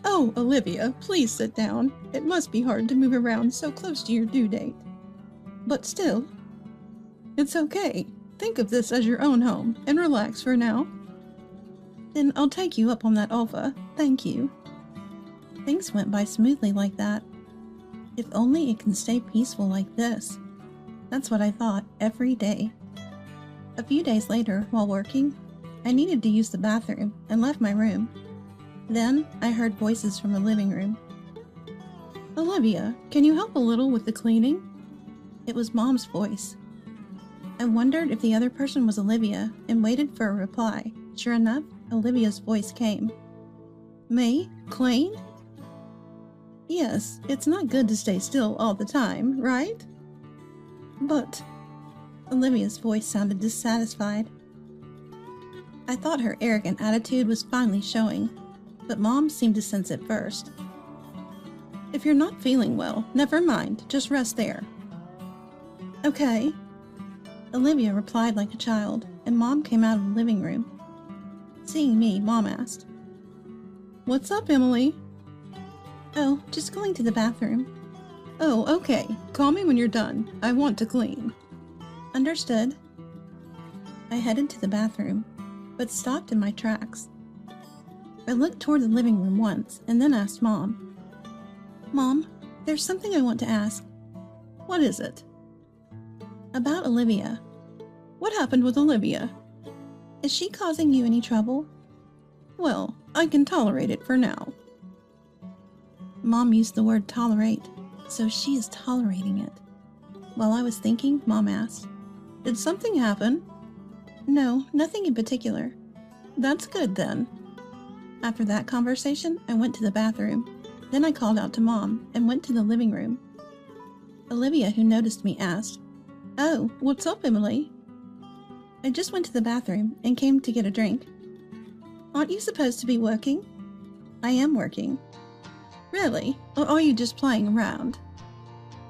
Oh, Olivia, please sit down. It must be hard to move around so close to your due date. But still, it's okay. Think of this as your own home and relax for now. Then I'll take you up on that offer. Thank you. Things went by smoothly like that. If only it can stay peaceful like this. That's what I thought every day. A few days later, while working, I needed to use the bathroom and left my room. Then I heard voices from the living room. Olivia, can you help a little with the cleaning? It was Mom's voice. I wondered if the other person was Olivia and waited for a reply. Sure enough, Olivia's voice came. Me? Clean? Yes, it's not good to stay still all the time, right? But Olivia's voice sounded dissatisfied. I thought her arrogant attitude was finally showing, but Mom seemed to sense it first. If you're not feeling well, never mind, just rest there. Okay. Olivia replied like a child, and Mom came out of the living room. Seeing me, Mom asked, "What's up, Emily?" "Oh, just going to the bathroom." "Oh, okay. Call me when you're done. I want to clean." Understood. I headed to the bathroom, but stopped in my tracks. I looked toward the living room once and then asked Mom, "Mom, there's something I want to ask." "What is it?" "About Olivia." "What happened with Olivia?" "Is she causing you any trouble?" "Well, I can tolerate it for now." Mom used the word tolerate, so she is tolerating it. While I was thinking, Mom asked, "Did something happen?" "No, nothing in particular." "That's good then." After that conversation, I went to the bathroom. Then I called out to Mom and went to the living room. Olivia, who noticed me, asked, "Oh, what's up, Emily?" "I just went to the bathroom and came to get a drink." "Aren't you supposed to be working?" "I am working." "Really? Or are you just playing around?"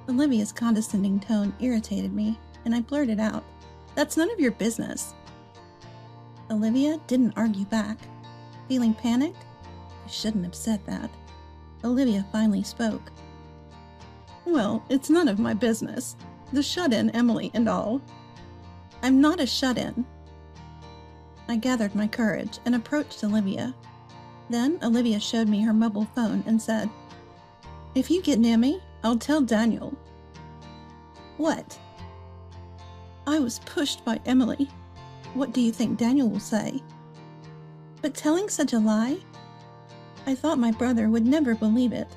Olivia's condescending tone irritated me, and I blurted out, "That's none of your business." Olivia didn't argue back. Feeling panicked? I shouldn't have said that. Olivia finally spoke. "Well, it's none of my business. The shut-in, Emily, and all." "I'm not a shut-in." I gathered my courage and approached Olivia. Then Olivia showed me her mobile phone and said, "If you get near me, I'll tell Daniel." "What?" "I was pushed by Emily." "What do you think Daniel will say?" "But telling such a lie? I thought my brother would never believe it."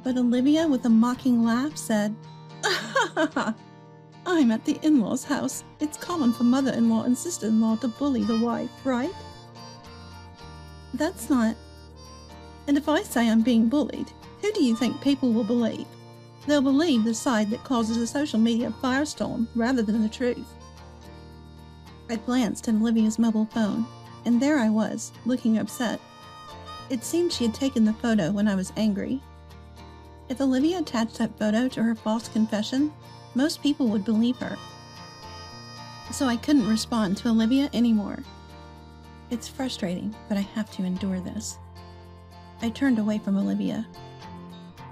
But Olivia, with a mocking laugh, said, "I'm at the in-laws' house. It's common for mother-in-law and sister-in-law to bully the wife, right?" "That's not..." "And if I say I'm being bullied, who do you think people will believe? They'll believe the side that causes a social media firestorm rather than the truth." I glanced at Olivia's mobile phone, and there I was, looking upset. It seemed she had taken the photo when I was angry. If Olivia attached that photo to her false confession, most people would believe her. So I couldn't respond to Olivia anymore. It's frustrating, but I have to endure this. I turned away from Olivia.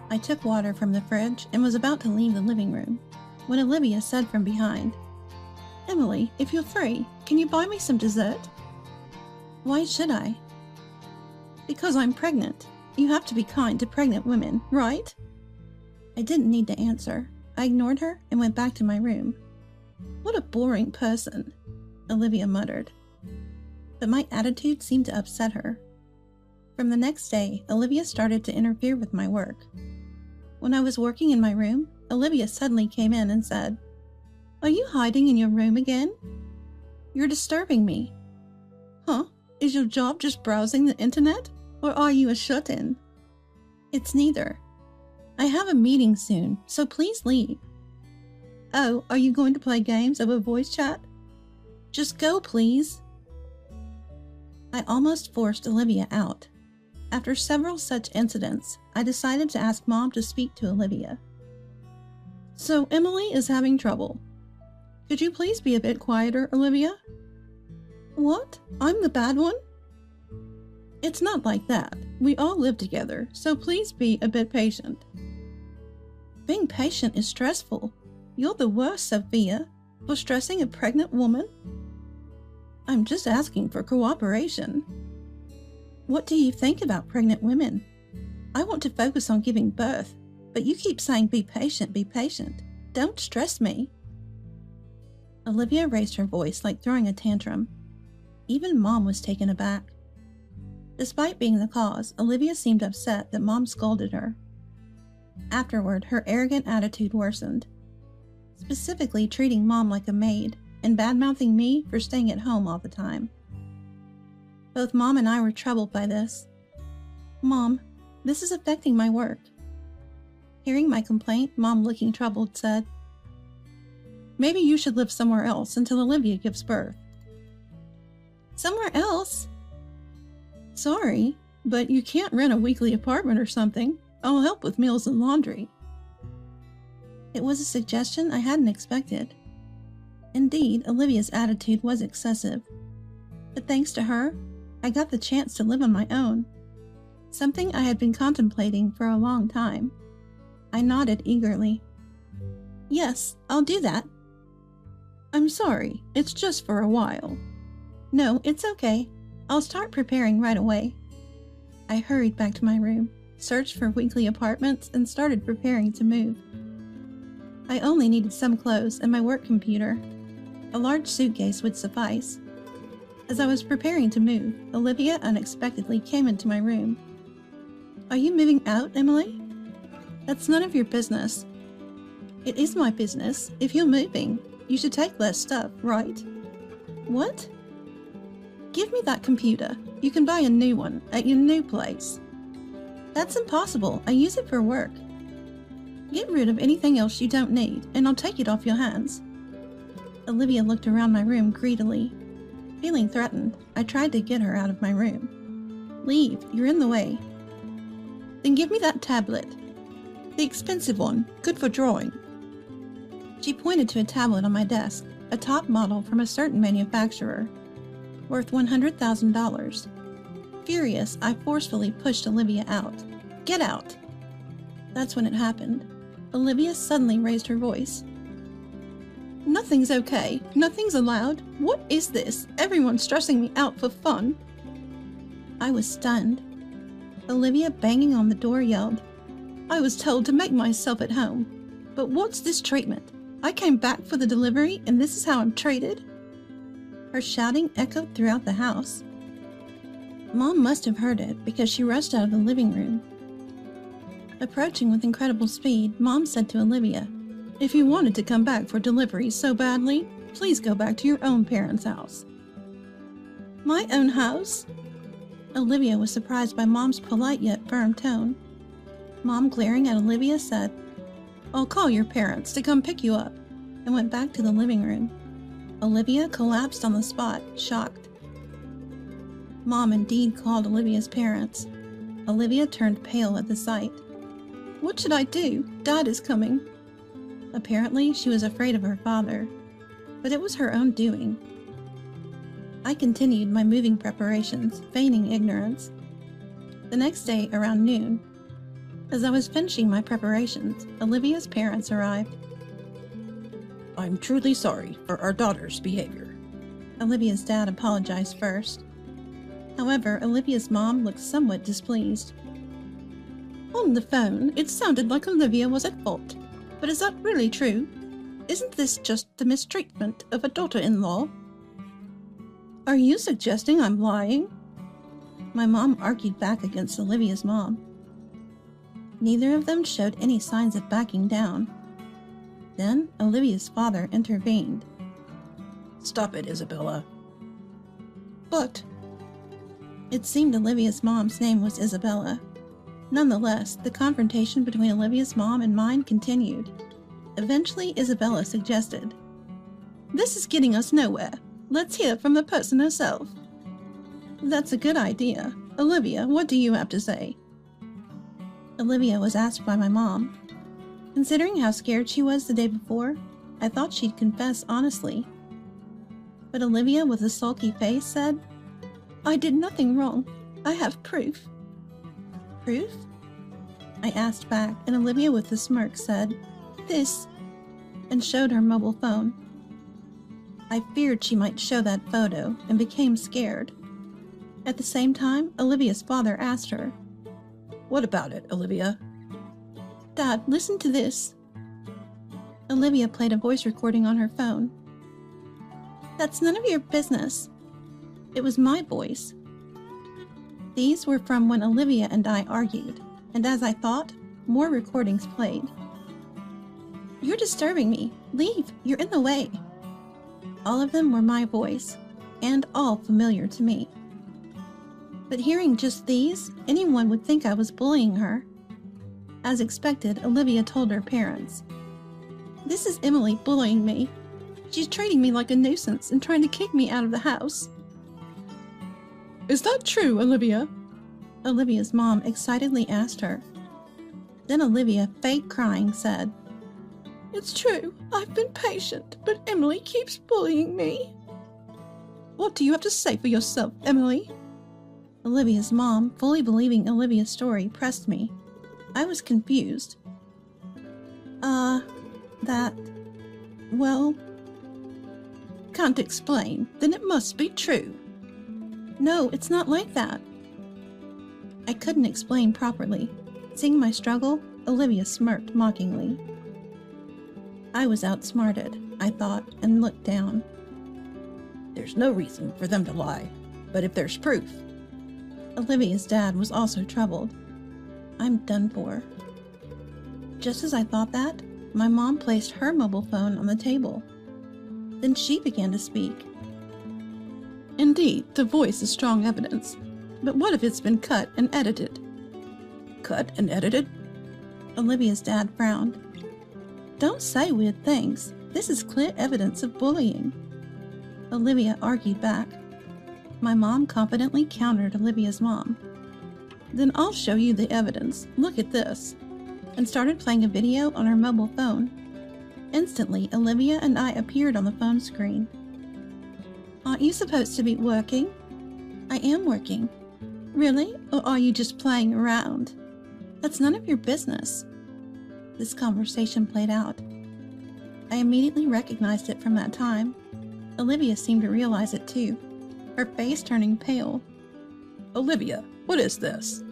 I took water from the fridge and was about to leave the living room when Olivia said from behind, Emily, if you're free, can you buy me some dessert? Why should I? Because I'm pregnant. You have to be kind to pregnant women, right? I didn't need to answer. I ignored her and went back to my room. What a boring person, Olivia muttered. But my attitude seemed to upset her. From the next day, Olivia started to interfere with my work. When I was working in my room, Olivia suddenly came in and said, "Are you hiding in your room again? You're disturbing me." Huh? Is your job just browsing the internet? Or are you a shut-in? It's neither. I have a meeting soon, so please leave. Oh, are you going to play games over voice chat? Just go, please. I almost forced Olivia out. After several such incidents, I decided to ask Mom to speak to Olivia. So Emily is having trouble. Could you please be a bit quieter, Olivia? What? I'm the bad one? It's not like that. We all live together, so please be a bit patient. Being patient is stressful. You're the worst, Sophia, for stressing a pregnant woman. I'm just asking for cooperation. What do you think about pregnant women? I want to focus on giving birth, but you keep saying be patient, be patient. Don't stress me. Olivia raised her voice like throwing a tantrum. Even Mom was taken aback. Despite being the cause, Olivia seemed upset that Mom scolded her. Afterward, her arrogant attitude worsened, specifically treating Mom like a maid and bad-mouthing me for staying at home all the time. Both Mom and I were troubled by this. Mom, this is affecting my work. Hearing my complaint, Mom, looking troubled, said, Maybe you should live somewhere else until Olivia gives birth. Somewhere else? Sorry, but you can't rent a weekly apartment or something. I'll help with meals and laundry. It was a suggestion I hadn't expected. Indeed, Olivia's attitude was excessive. But thanks to her, I got the chance to live on my own, something I had been contemplating for a long time. I nodded eagerly. Yes, I'll do that. I'm sorry, it's just for a while. No, it's okay. I'll start preparing right away. I hurried back to my room, searched for weekly apartments, and started preparing to move. I only needed some clothes and my work computer. A large suitcase would suffice. As I was preparing to move, Olivia unexpectedly came into my room. Are you moving out, Emily? That's none of your business. It is my business. If you're moving, you should take less stuff, right? What? Give me that computer. You can buy a new one at your new place. That's impossible. I use it for work. Get rid of anything else you don't need, and I'll take it off your hands. Olivia looked around my room greedily. Feeling threatened, I tried to get her out of my room. Leave, you're in the way. Then give me that tablet. The expensive one, good for drawing. She pointed to a tablet on my desk, a top model from a certain manufacturer, worth $100,000. Furious, I forcefully pushed Olivia out. Get out! That's when it happened. Olivia suddenly raised her voice. Nothing's okay. Nothing's allowed. What is this? Everyone's stressing me out for fun. I was stunned. Olivia, banging on the door, yelled, I was told to make myself at home. But what's this treatment? I came back for the delivery and this is how I'm treated? Her shouting echoed throughout the house. Mom must have heard it because she rushed out of the living room. Approaching with incredible speed, Mom said to Olivia, If you wanted to come back for delivery so badly, please go back to your own parents' house. My own house? Olivia was surprised by Mom's polite yet firm tone. Mom, glaring at Olivia, said, I'll call your parents to come pick you up, and went back to the living room. Olivia collapsed on the spot, shocked. Mom indeed called Olivia's parents. Olivia turned pale at the sight. What should I do? Dad is coming. Apparently, she was afraid of her father, but it was her own doing. I continued my moving preparations, feigning ignorance. The next day, around noon, as I was finishing my preparations, Olivia's parents arrived. I'm truly sorry for our daughter's behavior. Olivia's dad apologized first. However, Olivia's mom looked somewhat displeased. On the phone, it sounded like Olivia was at fault. But is that really true? Isn't this just the mistreatment of a daughter-in-law? Are you suggesting I'm lying? My mom argued back against Olivia's mom. Neither of them showed any signs of backing down. Then Olivia's father intervened. Stop it, Isabella. But it seemed Olivia's mom's name was Isabella. Nonetheless, the confrontation between Olivia's mom and mine continued. Eventually, Isabella suggested, "This is getting us nowhere. Let's hear from the person herself." That's a good idea. Olivia, what do you have to say? Olivia was asked by my mom. Considering how scared she was the day before, I thought she'd confess honestly. But Olivia, with a sulky face, said, "I did nothing wrong. I have proof." Proof? I asked back, and Olivia, with a smirk, said, "This," and showed her mobile phone. I feared she might show that photo and became scared. At the same time, Olivia's father asked her, What about it, Olivia? "Dad, listen to this." Olivia played a voice recording on her phone. "That's none of your business." It was my voice. These were from when Olivia and I argued, and as I thought, more recordings played. "You're disturbing me. Leave. You're in the way." All of them were my voice, and all familiar to me. But hearing just these, anyone would think I was bullying her. As expected, Olivia told her parents, "This is Emily bullying me. She's treating me like a nuisance and trying to kick me out of the house." Is that true, Olivia? Olivia's mom excitedly asked her. Then Olivia, fake crying, said, "It's true. I've been patient, but Emily keeps bullying me." What do you have to say for yourself, Emily? Olivia's mom, fully believing Olivia's story, pressed me. I was confused. Well, can't explain. Then it must be true. No, it's not like that. I couldn't explain properly. Seeing my struggle, Olivia smirked mockingly. I was outsmarted, I thought, and looked down. There's no reason for them to lie, but if there's proof. Olivia's dad was also troubled. I'm done for. Just as I thought that, my mom placed her mobile phone on the table. Then she began to speak. Indeed, the voice is strong evidence. But what if it's been cut and edited? Cut and edited? Olivia's dad frowned. Don't say weird things. This is clear evidence of bullying. Olivia argued back. My mom confidently countered Olivia's mom. Then I'll show you the evidence. Look at this. And started playing a video on her mobile phone. Instantly, Olivia and I appeared on the phone screen. Aren't you supposed to be working? I am working. Really? Or are you just playing around? That's none of your business. This conversation played out. I immediately recognized it from that time. Olivia seemed to realize it too, her face turning pale. Olivia, what is this?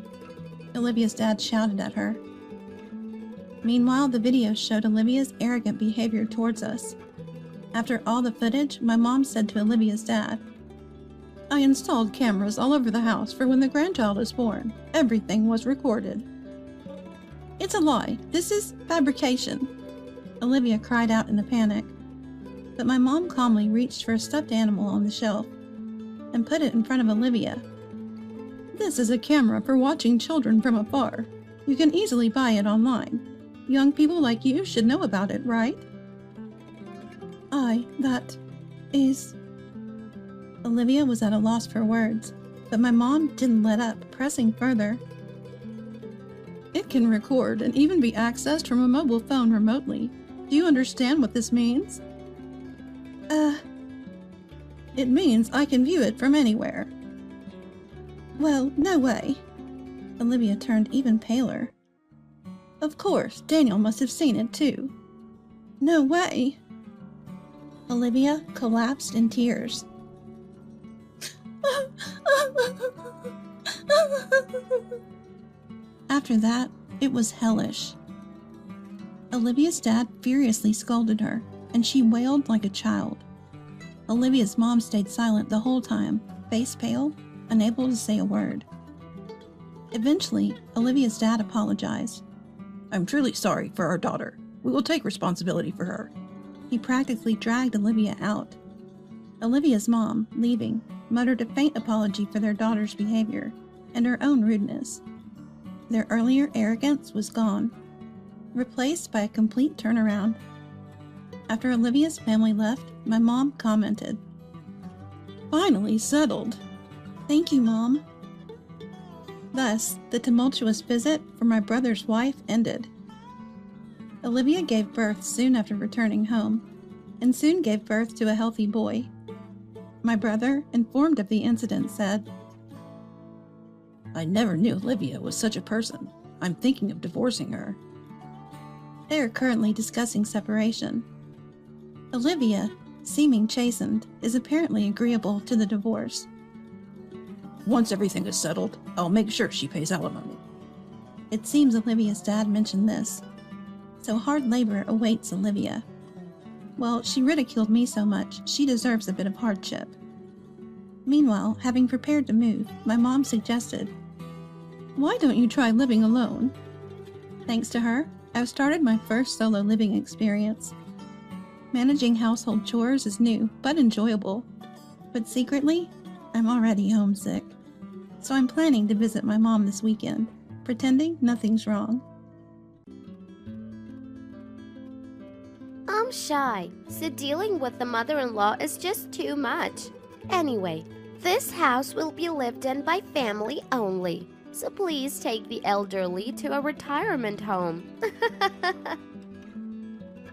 Olivia's dad shouted at her. Meanwhile, the video showed Olivia's arrogant behavior towards us. After all the footage, my mom said to Olivia's dad, I installed cameras all over the house for when the grandchild is born. Everything was recorded. It's a lie. This is fabrication. Olivia cried out in a panic. But my mom calmly reached for a stuffed animal on the shelf and put it in front of Olivia. This is a camera for watching children from afar. You can easily buy it online. Young people like you should know about it, right? That is... Olivia was at a loss for words, but my mom didn't let up, pressing further. It can record and even be accessed from a mobile phone remotely. Do you understand what this means? It means I can view it from anywhere. Well, no way. Olivia turned even paler. Of course, Daniel must have seen it too. No way. Olivia collapsed in tears. After that, it was hellish. Olivia's dad furiously scolded her, and she wailed like a child. Olivia's mom stayed silent the whole time, face pale, unable to say a word. Eventually, Olivia's dad apologized. I'm truly sorry for our daughter. We will take responsibility for her. He practically dragged Olivia out. Olivia's mom, leaving, muttered a faint apology for their daughter's behavior and her own rudeness. Their earlier arrogance was gone, replaced by a complete turnaround. After Olivia's family left, my mom commented, Finally settled. "Thank you, Mom." Thus, the tumultuous visit from my brother's wife ended. Olivia gave birth soon after returning home, and soon gave birth to a healthy boy. My brother, informed of the incident, said, I never knew Olivia was such a person. I'm thinking of divorcing her. They are currently discussing separation. Olivia, seeming chastened, is apparently agreeable to the divorce. Once everything is settled, I'll make sure she pays alimony. It seems Olivia's dad mentioned this, so hard labor awaits Olivia. Well, she ridiculed me so much, she deserves a bit of hardship. Meanwhile, having prepared to move, my mom suggested, "Why don't you try living alone?" Thanks to her, I've started my first solo living experience. Managing household chores is new, but enjoyable. But secretly, I'm already homesick. So I'm planning to visit my mom this weekend, pretending nothing's wrong. I'm shy, so dealing with the mother-in-law is just too much. Anyway, this house will be lived in by family only, so please take the elderly to a retirement home.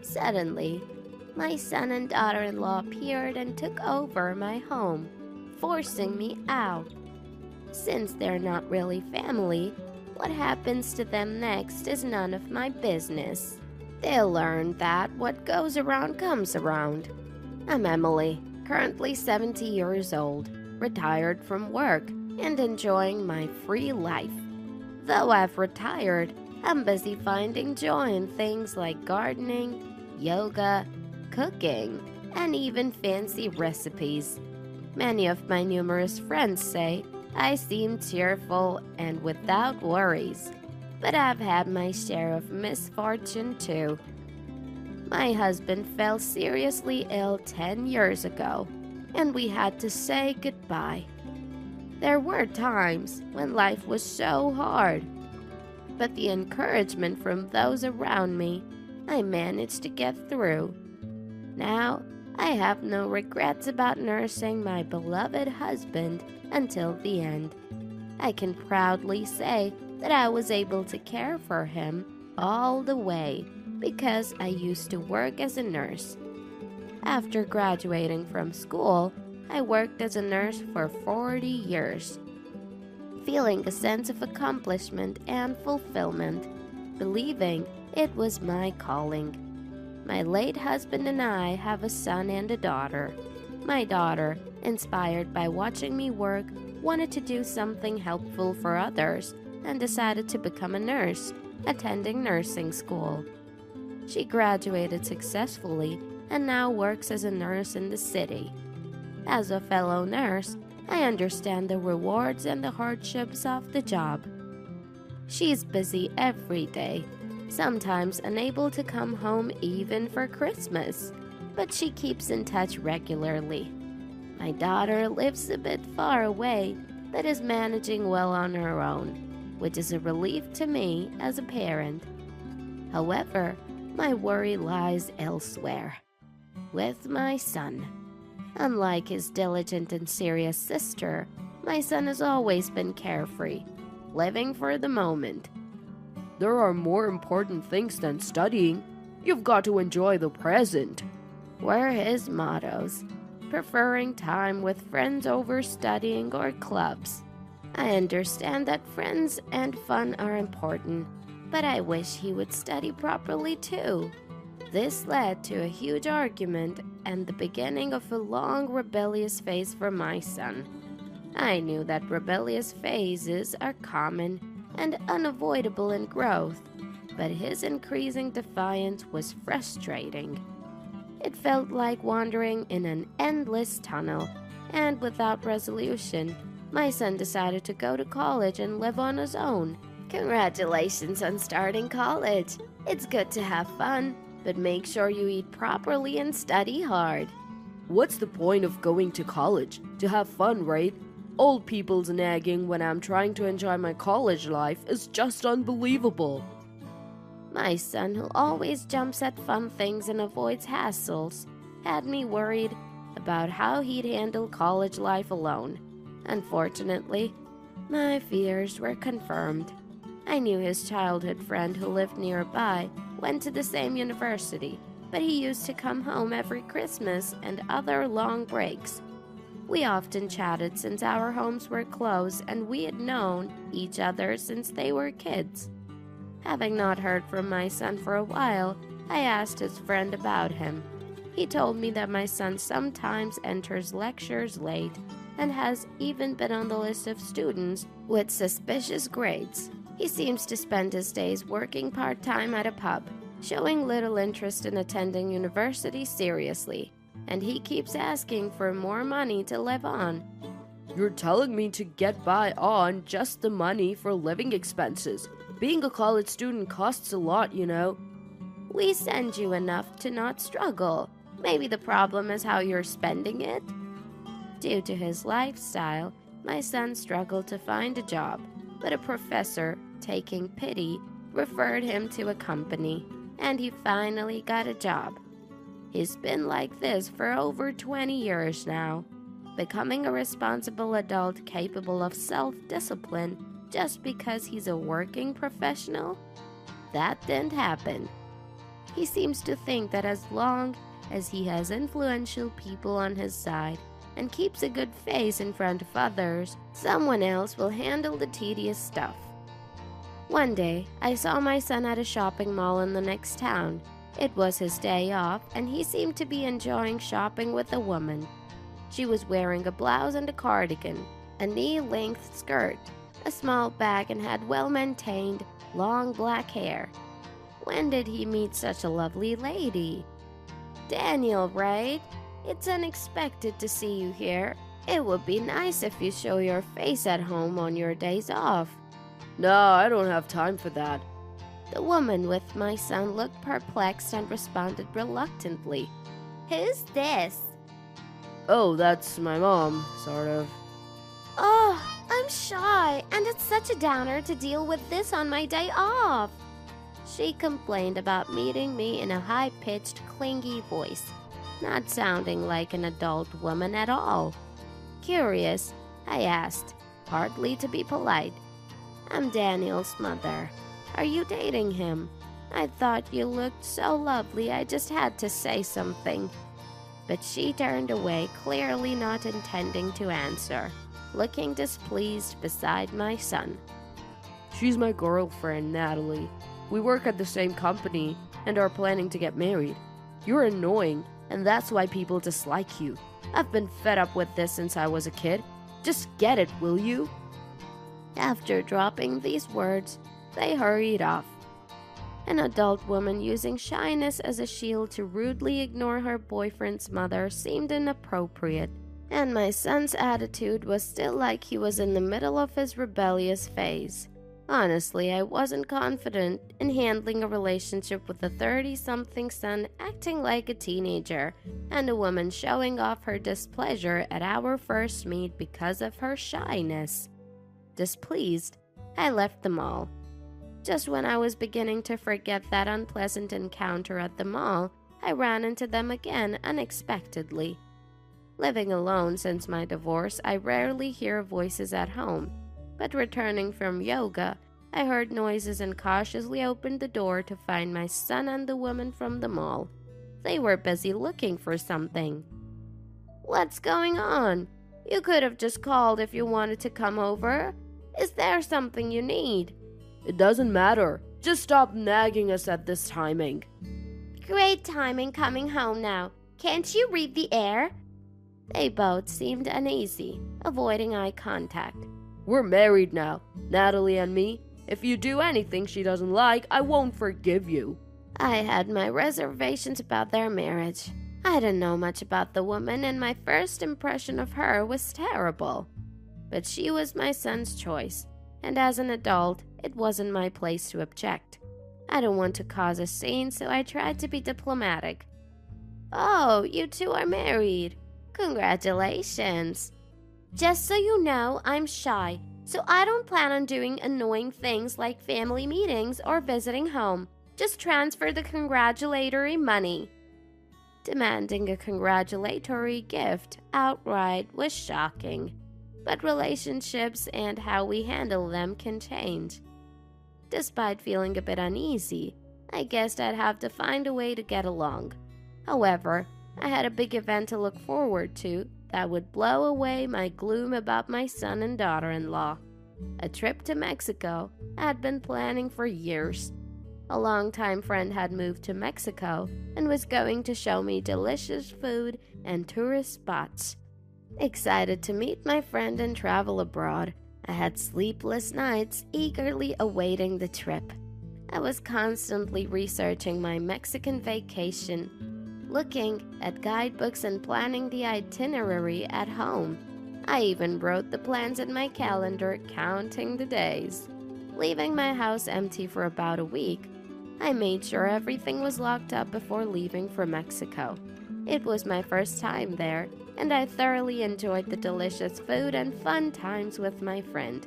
Suddenly, my son and daughter-in-law appeared and took over my home, forcing me out. Since they're not really family, what happens to them next is none of my business. They'll learn that what goes around comes around. I'm Emily, currently 70 years old, retired from work, and enjoying my free life. Though I've retired, I'm busy finding joy in things like gardening, yoga, cooking, and even fancy recipes. Many of my numerous friends say I seem cheerful and without worries, but I've had my share of misfortune too. My husband fell seriously ill 10 years ago, and we had to say goodbye. There were times when life was so hard, but the encouragement from those around me, I managed to get through. Now, I have no regrets about nursing my beloved husband until the end. I can proudly say that I was able to care for him all the way because I used to work as a nurse. After graduating from school, I worked as a nurse for 40 years, feeling a sense of accomplishment and fulfillment, believing it was my calling. My late husband and I have a son and a daughter. My daughter, inspired by watching me work, wanted to do something helpful for others and decided to become a nurse, attending nursing school. She graduated successfully and now works as a nurse in the city. As a fellow nurse, I understand the rewards and the hardships of the job. She's busy every day, sometimes unable to come home even for Christmas, but she keeps in touch regularly. My daughter lives a bit far away, but is managing well on her own, which is a relief to me as a parent. However, my worry lies elsewhere, with my son. Unlike his diligent and serious sister, my son has always been carefree, living for the moment. There are more important things than studying. You've got to enjoy the present, were his mottos, preferring time with friends over studying or clubs. I understand that friends and fun are important, but I wish he would study properly too. This led to a huge argument and the beginning of a long rebellious phase for my son. I knew that rebellious phases are common and unavoidable in growth, but his increasing defiance was frustrating. It felt like wandering in an endless tunnel, and without resolution, my son decided to go to college and live on his own. Congratulations on starting college. It's good to have fun, but make sure you eat properly and study hard. What's the point of going to college? To have fun, right? Old people's nagging when I'm trying to enjoy my college life is just unbelievable. My son, who always jumps at fun things and avoids hassles, had me worried about how he'd handle college life alone. Unfortunately, my fears were confirmed. I knew his childhood friend who lived nearby went to the same university, but he used to come home every Christmas and other long breaks. We often chatted since our homes were close and we had known each other since they were kids. Having not heard from my son for a while, I asked his friend about him. He told me that my son sometimes enters lectures late and has even been on the list of students with suspicious grades. He seems to spend his days working part-time at a pub, showing little interest in attending university seriously, and he keeps asking for more money to live on. You're telling me to get by on just the money for living expenses. Being a college student costs a lot, you know. We send you enough to not struggle. Maybe the problem is how you're spending it. Due to his lifestyle, my son struggled to find a job, but a professor, taking pity, referred him to a company, and he finally got a job. He's been like this for over 20 years now, becoming a responsible adult capable of self-discipline just because he's a working professional? That didn't happen. He seems to think that as long as he has influential people on his side and keeps a good face in front of others, someone else will handle the tedious stuff. One day, I saw my son at a shopping mall in the next town. It was his day off, and he seemed to be enjoying shopping with a woman. She was wearing a blouse and a cardigan, a knee-length skirt, a small bag, and had well-maintained, long black hair. When did he meet such a lovely lady? Daniel, right? It's unexpected to see you here. It would be nice if you show your face at home on your days off. No, I don't have time for that. The woman with my son looked perplexed and responded reluctantly. Who's this? Oh, that's my mom, sort of. Oh, I'm shy, and it's such a downer to deal with this on my day off. She complained about meeting me in a high-pitched, clingy voice, not sounding like an adult woman at all. Curious, I asked, partly to be polite. I'm Daniel's mother. Are you dating him? I thought you looked so lovely I just had to say something. But she turned away, clearly not intending to answer, looking displeased beside my son. She's my girlfriend, Natalie. We work at the same company and are planning to get married. You're annoying, and that's why people dislike you. I've been fed up with this since I was a kid. Just get it, will you? After dropping these words, they hurried off. An adult woman using shyness as a shield to rudely ignore her boyfriend's mother seemed inappropriate, and my son's attitude was still like he was in the middle of his rebellious phase. Honestly, I wasn't confident in handling a relationship with a 30-something son acting like a teenager, and a woman showing off her displeasure at our first meet because of her shyness. Displeased, I left the mall. Just when I was beginning to forget that unpleasant encounter at the mall, I ran into them again unexpectedly. Living alone since my divorce, I rarely hear voices at home, but returning from yoga, I heard noises and cautiously opened the door to find my son and the woman from the mall. They were busy looking for something. What's going on? You could have just called if you wanted to come over. Is there something you need? It doesn't matter. Just stop nagging us at this timing. Great timing coming home now. Can't you read the air? They both seemed uneasy, avoiding eye contact. We're married now, Natalie and me. If you do anything she doesn't like, I won't forgive you. I had my reservations about their marriage. I didn't know much about the woman, and my first impression of her was terrible. But she was my son's choice, and as an adult, it wasn't my place to object. I don't want to cause a scene, so I tried to be diplomatic. Oh, you two are married. Congratulations. Just so you know, I'm shy, so I don't plan on doing annoying things like family meetings or visiting home. Just transfer the congratulatory money. Demanding a congratulatory gift outright was shocking, but relationships and how we handle them can change. Despite feeling a bit uneasy, I guessed I'd have to find a way to get along. However, I had a big event to look forward to that would blow away my gloom about my son and daughter-in-law. A trip to Mexico I had been planning for years. A longtime friend had moved to Mexico and was going to show me delicious food and tourist spots. Excited to meet my friend and travel abroad, I had sleepless nights eagerly awaiting the trip. I was constantly researching my Mexican vacation, looking at guidebooks and planning the itinerary at home. I even wrote the plans in my calendar, counting the days. Leaving my house empty for about a week, I made sure everything was locked up before leaving for Mexico. It was my first time there, and I thoroughly enjoyed the delicious food and fun times with my friend.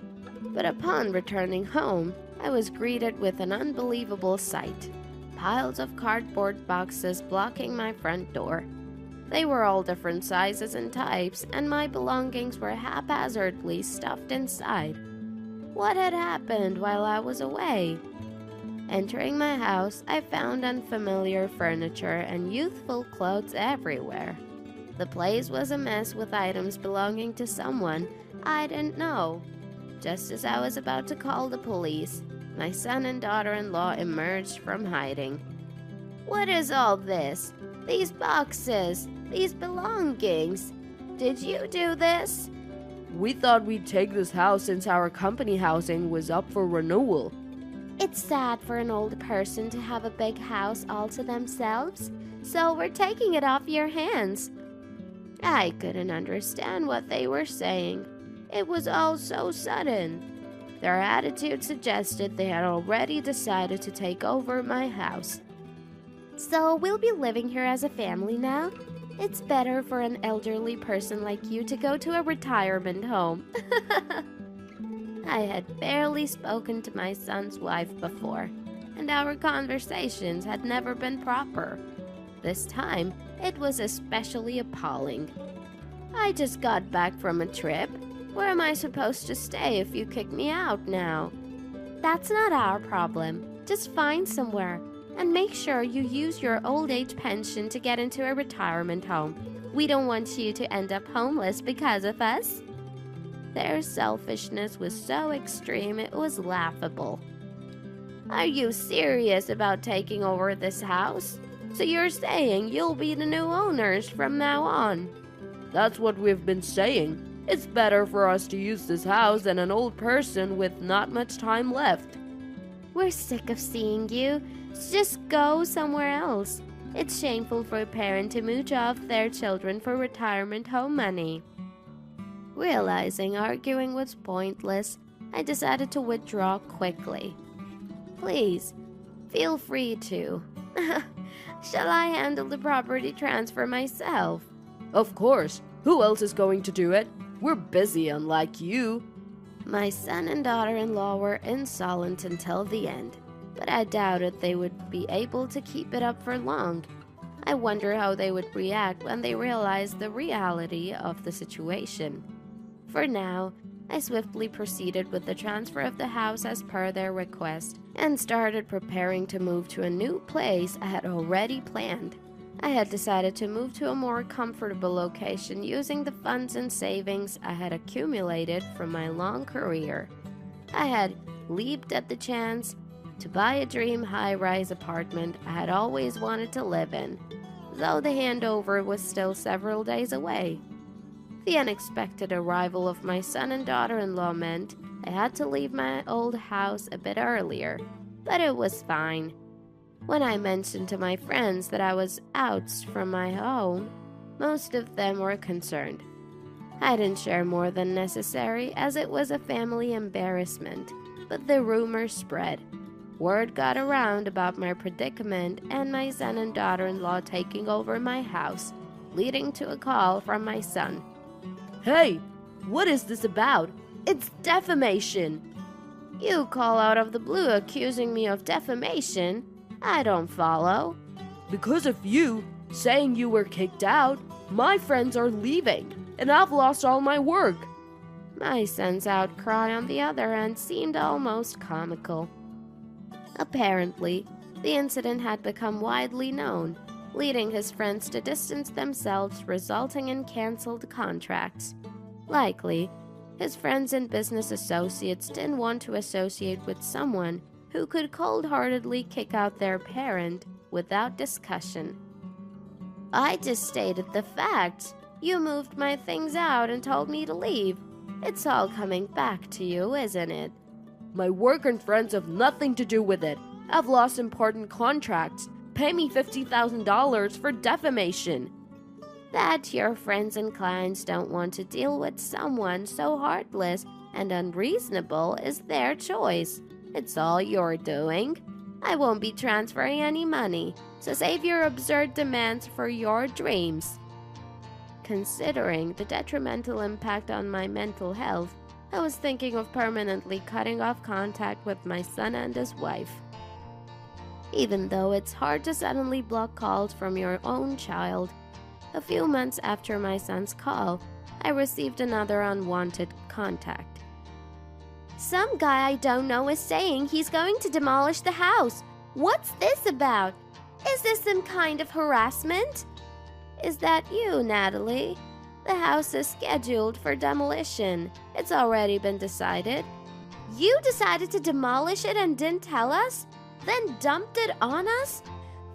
But upon returning home, I was greeted with an unbelievable sight. Piles of cardboard boxes blocking my front door. They were all different sizes and types, and my belongings were haphazardly stuffed inside. What had happened while I was away? Entering my house, I found unfamiliar furniture and youthful clothes everywhere. The place was a mess with items belonging to someone I didn't know. Just as I was about to call the police, my son and daughter-in-law emerged from hiding. What is all this? These boxes, these belongings. Did you do this? We thought we'd take this house since our company housing was up for renewal. It's sad for an old person to have a big house all to themselves, so we're taking it off your hands. I couldn't understand what they were saying. It was all so sudden. Their attitude suggested they had already decided to take over my house. So we'll be living here as a family now? It's better for an elderly person like you to go to a retirement home. I had barely spoken to my son's wife before, and our conversations had never been proper. This time, it was especially appalling. I just got back from a trip. Where am I supposed to stay if you kick me out now? That's not our problem. Just find somewhere, and make sure you use your old age pension to get into a retirement home. We don't want you to end up homeless because of us. Their selfishness was so extreme it was laughable. Are you serious about taking over this house? So you're saying you'll be the new owners from now on? That's what we've been saying. It's better for us to use this house than an old person with not much time left. We're sick of seeing you. Just go somewhere else. It's shameful for a parent to mooch off their children for retirement home money. Realizing arguing was pointless, I decided to withdraw quickly. Please, feel free to. Shall I handle the property transfer myself? Of course. Who else is going to do it? We're busy, unlike you. My son and daughter-in-law were insolent until the end, but I doubted they would be able to keep it up for long. I wonder how they would react when they realized the reality of the situation. For now, I swiftly proceeded with the transfer of the house as per their request, and started preparing to move to a new place I had already planned. I had decided to move to a more comfortable location using the funds and savings I had accumulated from my long career. I had leaped at the chance to buy a dream high-rise apartment I had always wanted to live in, though the handover was still several days away. The unexpected arrival of my son and daughter-in-law meant I had to leave my old house a bit earlier, but it was fine. When I mentioned to my friends that I was out from my home, most of them were concerned. I didn't share more than necessary as it was a family embarrassment, but the rumor spread. Word got around about my predicament and my son and daughter-in-law taking over my house, leading to a call from my son. Hey, what is this about? It's defamation! You call out of the blue accusing me of defamation? I don't follow. Because of you saying you were kicked out, my friends are leaving, and I've lost all my work. My son's outcry on the other end seemed almost comical. Apparently, the incident had become widely known, leading his friends to distance themselves, resulting in cancelled contracts. Likely, his friends and business associates didn't want to associate with someone who could cold-heartedly kick out their parent without discussion. I just stated the facts. You moved my things out and told me to leave. It's all coming back to you, isn't it? My work and friends have nothing to do with it. I've lost important contracts. Pay me $50,000 for defamation. That your friends and clients don't want to deal with someone so heartless and unreasonable is their choice. It's all you're doing. I won't be transferring any money, so save your absurd demands for your dreams. Considering the detrimental impact on my mental health, I was thinking of permanently cutting off contact with my son and his wife. Even though it's hard to suddenly block calls from your own child, a few months after my son's call, I received another unwanted contact. Some guy I don't know is saying he's going to demolish the house. What's this about? Is this some kind of harassment? Is that you, Natalie? The house is scheduled for demolition. It's already been decided. You decided to demolish it and didn't tell us? Then dumped it on us?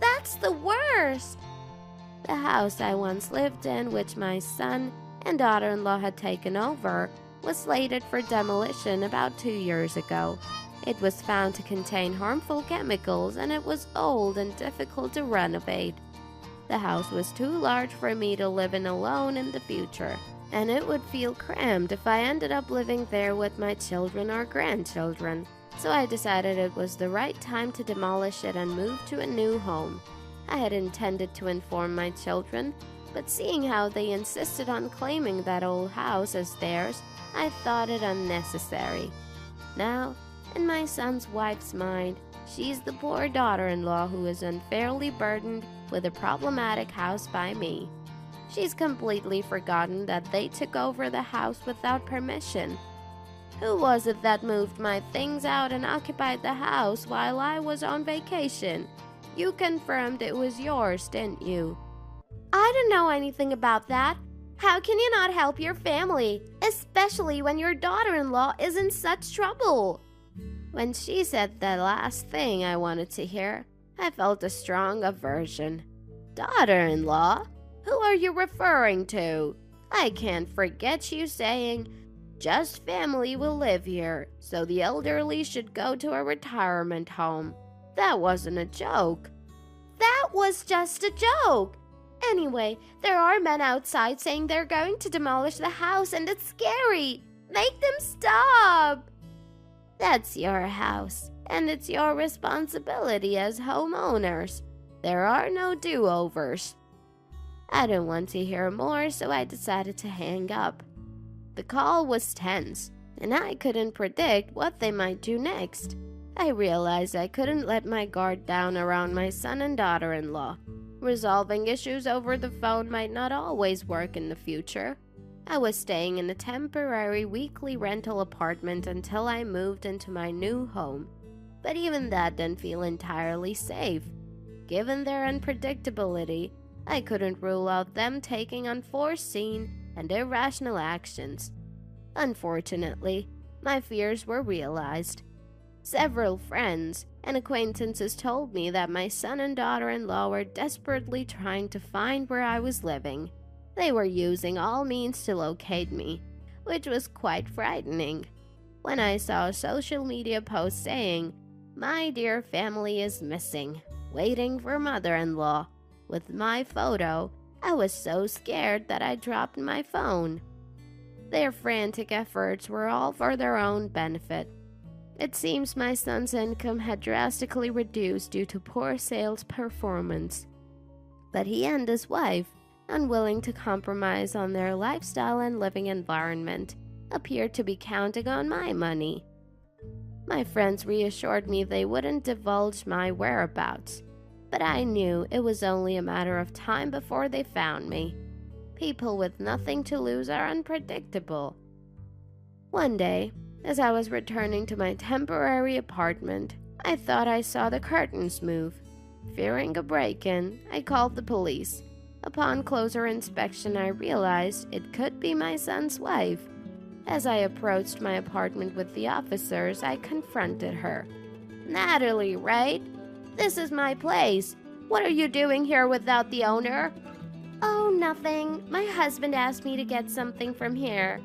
That's the worst! The house I once lived in, which my son and daughter-in-law had taken over, was slated for demolition about 2 years ago. It was found to contain harmful chemicals and it was old and difficult to renovate. The house was too large for me to live in alone in the future, and it would feel cramped if I ended up living there with my children or grandchildren. So I decided it was the right time to demolish it and move to a new home. I had intended to inform my children, but seeing how they insisted on claiming that old house as theirs, I thought it unnecessary. Now, in my son's wife's mind, she's the poor daughter-in-law who is unfairly burdened with a problematic house by me. She's completely forgotten that they took over the house without permission. Who was it that moved my things out and occupied the house while I was on vacation? You confirmed it was yours, didn't you? I don't know anything about that. How can you not help your family, especially when your daughter-in-law is in such trouble? When she said the last thing I wanted to hear, I felt a strong aversion. Daughter-in-law? Who are you referring to? I can't forget you saying, just family will live here, so the elderly should go to a retirement home. That wasn't a joke. That was just a joke. Anyway, there are men outside saying they're going to demolish the house and it's scary. Make them stop. That's your house, and it's your responsibility as homeowners. There are no do-overs. I didn't want to hear more, so I decided to hang up. The call was tense, and I couldn't predict what they might do next. I realized I couldn't let my guard down around my son and daughter-in-law. Resolving issues over the phone might not always work in the future. I was staying in a temporary weekly rental apartment until I moved into my new home, but even that didn't feel entirely safe. Given their unpredictability, I couldn't rule out them taking unforeseen and irrational actions. Unfortunately, my fears were realized. Several friends and acquaintances told me that my son and daughter-in-law were desperately trying to find where I was living. They were using all means to locate me, which was quite frightening. When I saw a social media post saying, "My dear family is missing, waiting for mother-in-law," with my photo, I was so scared that I dropped my phone. Their frantic efforts were all for their own benefit. It seems my son's income had drastically reduced due to poor sales performance. But he and his wife, unwilling to compromise on their lifestyle and living environment, appeared to be counting on my money. My friends reassured me they wouldn't divulge my whereabouts, but I knew it was only a matter of time before they found me. People with nothing to lose are unpredictable. One day, as I was returning to my temporary apartment, I thought I saw the curtains move. Fearing a break-in, I called the police. Upon closer inspection, I realized it could be my son's wife. As I approached my apartment with the officers, I confronted her. "Natalie, right? This is my place. What are you doing here without the owner?" "Oh, nothing. My husband asked me to get something from here."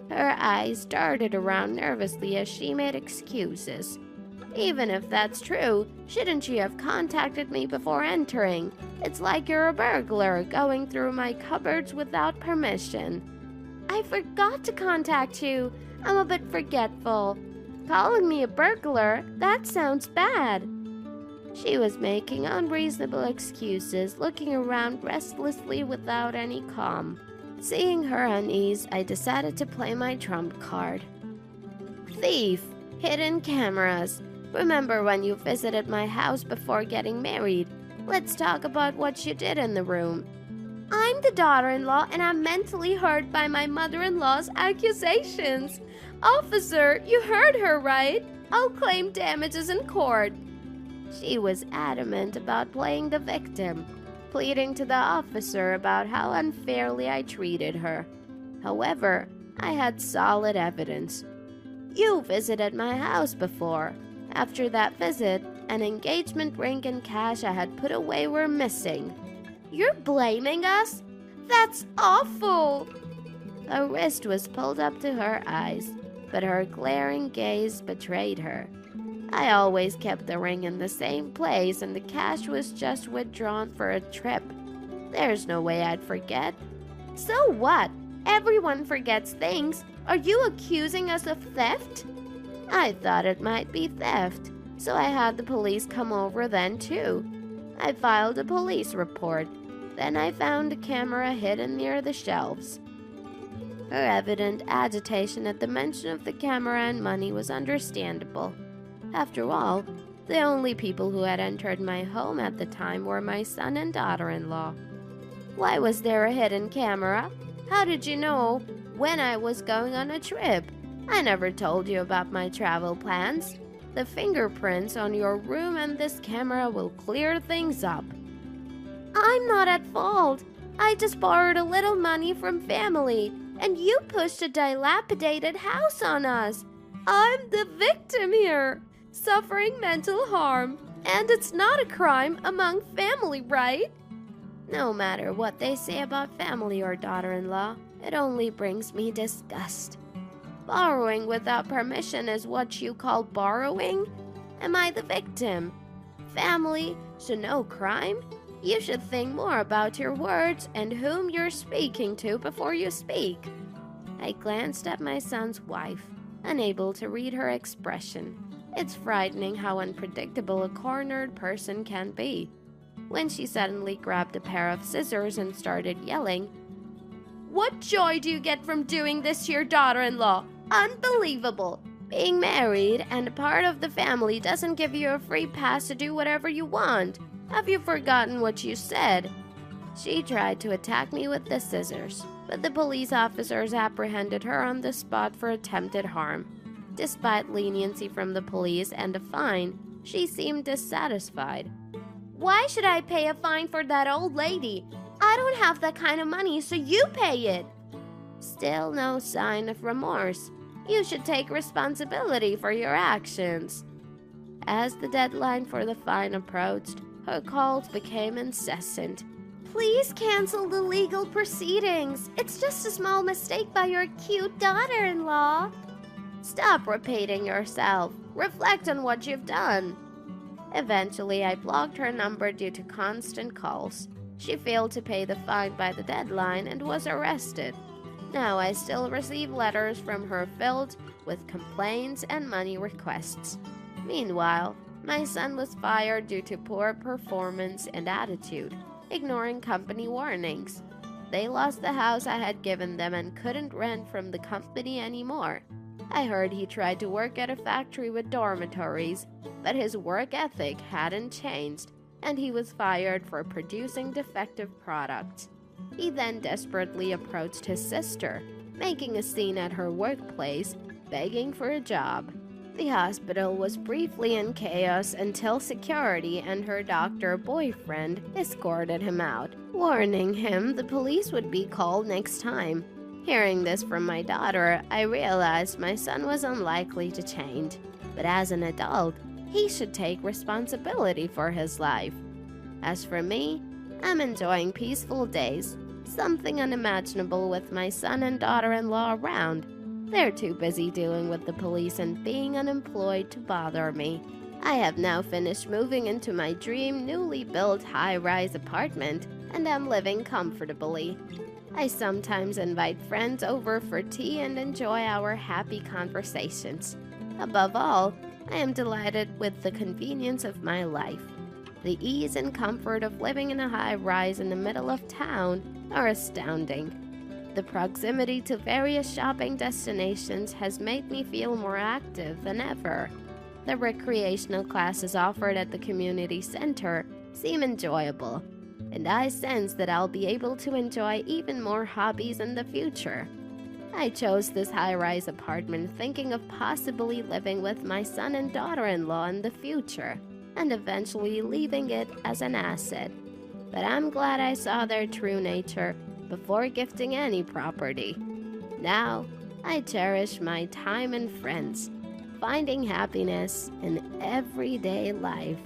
Her eyes darted around nervously as she made excuses. "Even if that's true, shouldn't you have contacted me before entering? It's like you're a burglar going through my cupboards without permission." "I forgot to contact you. I'm a bit forgetful. Calling me a burglar? That sounds bad." She was making unreasonable excuses, looking around restlessly without any calm. Seeing her unease, I decided to play my trump card. "Thief, hidden cameras. Remember when you visited my house before getting married? Let's talk about what you did in the room." "I'm the daughter-in-law and I'm mentally hurt by my mother-in-law's accusations." "Officer, you heard her, right? I'll claim damages in court." She was adamant about playing the victim, pleading to the officer about how unfairly I treated her. However, I had solid evidence. "You visited my house before. After that visit, an engagement ring and cash I had put away were missing." "You're blaming us? That's awful!" A wrist was pulled up to her eyes, but her glaring gaze betrayed her. "I always kept the ring in the same place and the cash was just withdrawn for a trip. There's no way I'd forget." "So what? Everyone forgets things. Are you accusing us of theft?" "I thought it might be theft, so I had the police come over then too. I filed a police report. Then I found a camera hidden near the shelves." Her evident agitation at the mention of the camera and money was understandable. After all, the only people who had entered my home at the time were my son and daughter-in-law. "Why was there a hidden camera? How did you know when I was going on a trip? I never told you about my travel plans. The fingerprints on your room and this camera will clear things up." "I'm not at fault. I just borrowed a little money from family, and you pushed a dilapidated house on us. I'm the victim here, suffering mental harm, and it's not a crime among family, right?" No matter what they say about family or daughter-in-law, it only brings me disgust. Borrowing without permission is what you call borrowing? Am I the victim? Family, so no crime? You should think more about your words and whom you're speaking to before you speak. I glanced at my son's wife, unable to read her expression. It's frightening how unpredictable a cornered person can be. When she suddenly grabbed a pair of scissors and started yelling, "What joy do you get from doing this to your daughter-in-law? Unbelievable! Being married and a part of the family doesn't give you a free pass to do whatever you want. Have you forgotten what you said?" She tried to attack me with the scissors, but the police officers apprehended her on the spot for attempted harm. Despite leniency from the police and a fine, she seemed dissatisfied. "Why should I pay a fine for that old lady? I don't have that kind of money, so you pay it." Still no sign of remorse. You should take responsibility for your actions. As the deadline for the fine approached, her calls became incessant. Please cancel the legal proceedings. It's just a small mistake by your cute daughter-in-law. Stop repeating yourself. Reflect on what you've done. Eventually, I blocked her number due to constant calls. She failed to pay the fine by the deadline and was arrested. Now I still receive letters from her filled with complaints and money requests. Meanwhile, my son was fired due to poor performance and attitude, ignoring company warnings. They lost the house I had given them and couldn't rent from the company anymore. I heard he tried to work at a factory with dormitories, but his work ethic hadn't changed, and he was fired for producing defective products. He then desperately approached his sister, making a scene at her workplace, begging for a job. The hospital was briefly in chaos until security and her doctor boyfriend escorted him out, warning him the police would be called next time. Hearing this from my daughter, I realized my son was unlikely to change, but as an adult, he should take responsibility for his life. As for me, I'm enjoying peaceful days, something unimaginable with my son and daughter-in-law around. They're too busy dealing with the police and being unemployed to bother me. I have now finished moving into my dream newly built high-rise apartment, and am living comfortably. I sometimes invite friends over for tea and enjoy our happy conversations. Above all, I am delighted with the convenience of my life. The ease and comfort of living in a high-rise in the middle of town are astounding. The proximity to various shopping destinations has made me feel more active than ever. The recreational classes offered at the community center seem enjoyable, and I sense that I'll be able to enjoy even more hobbies in the future. I chose this high-rise apartment thinking of possibly living with my son and daughter-in-law in the future, and eventually leaving it as an asset. But I'm glad I saw their true nature before gifting any property. Now, I cherish my time and friends, finding happiness in everyday life.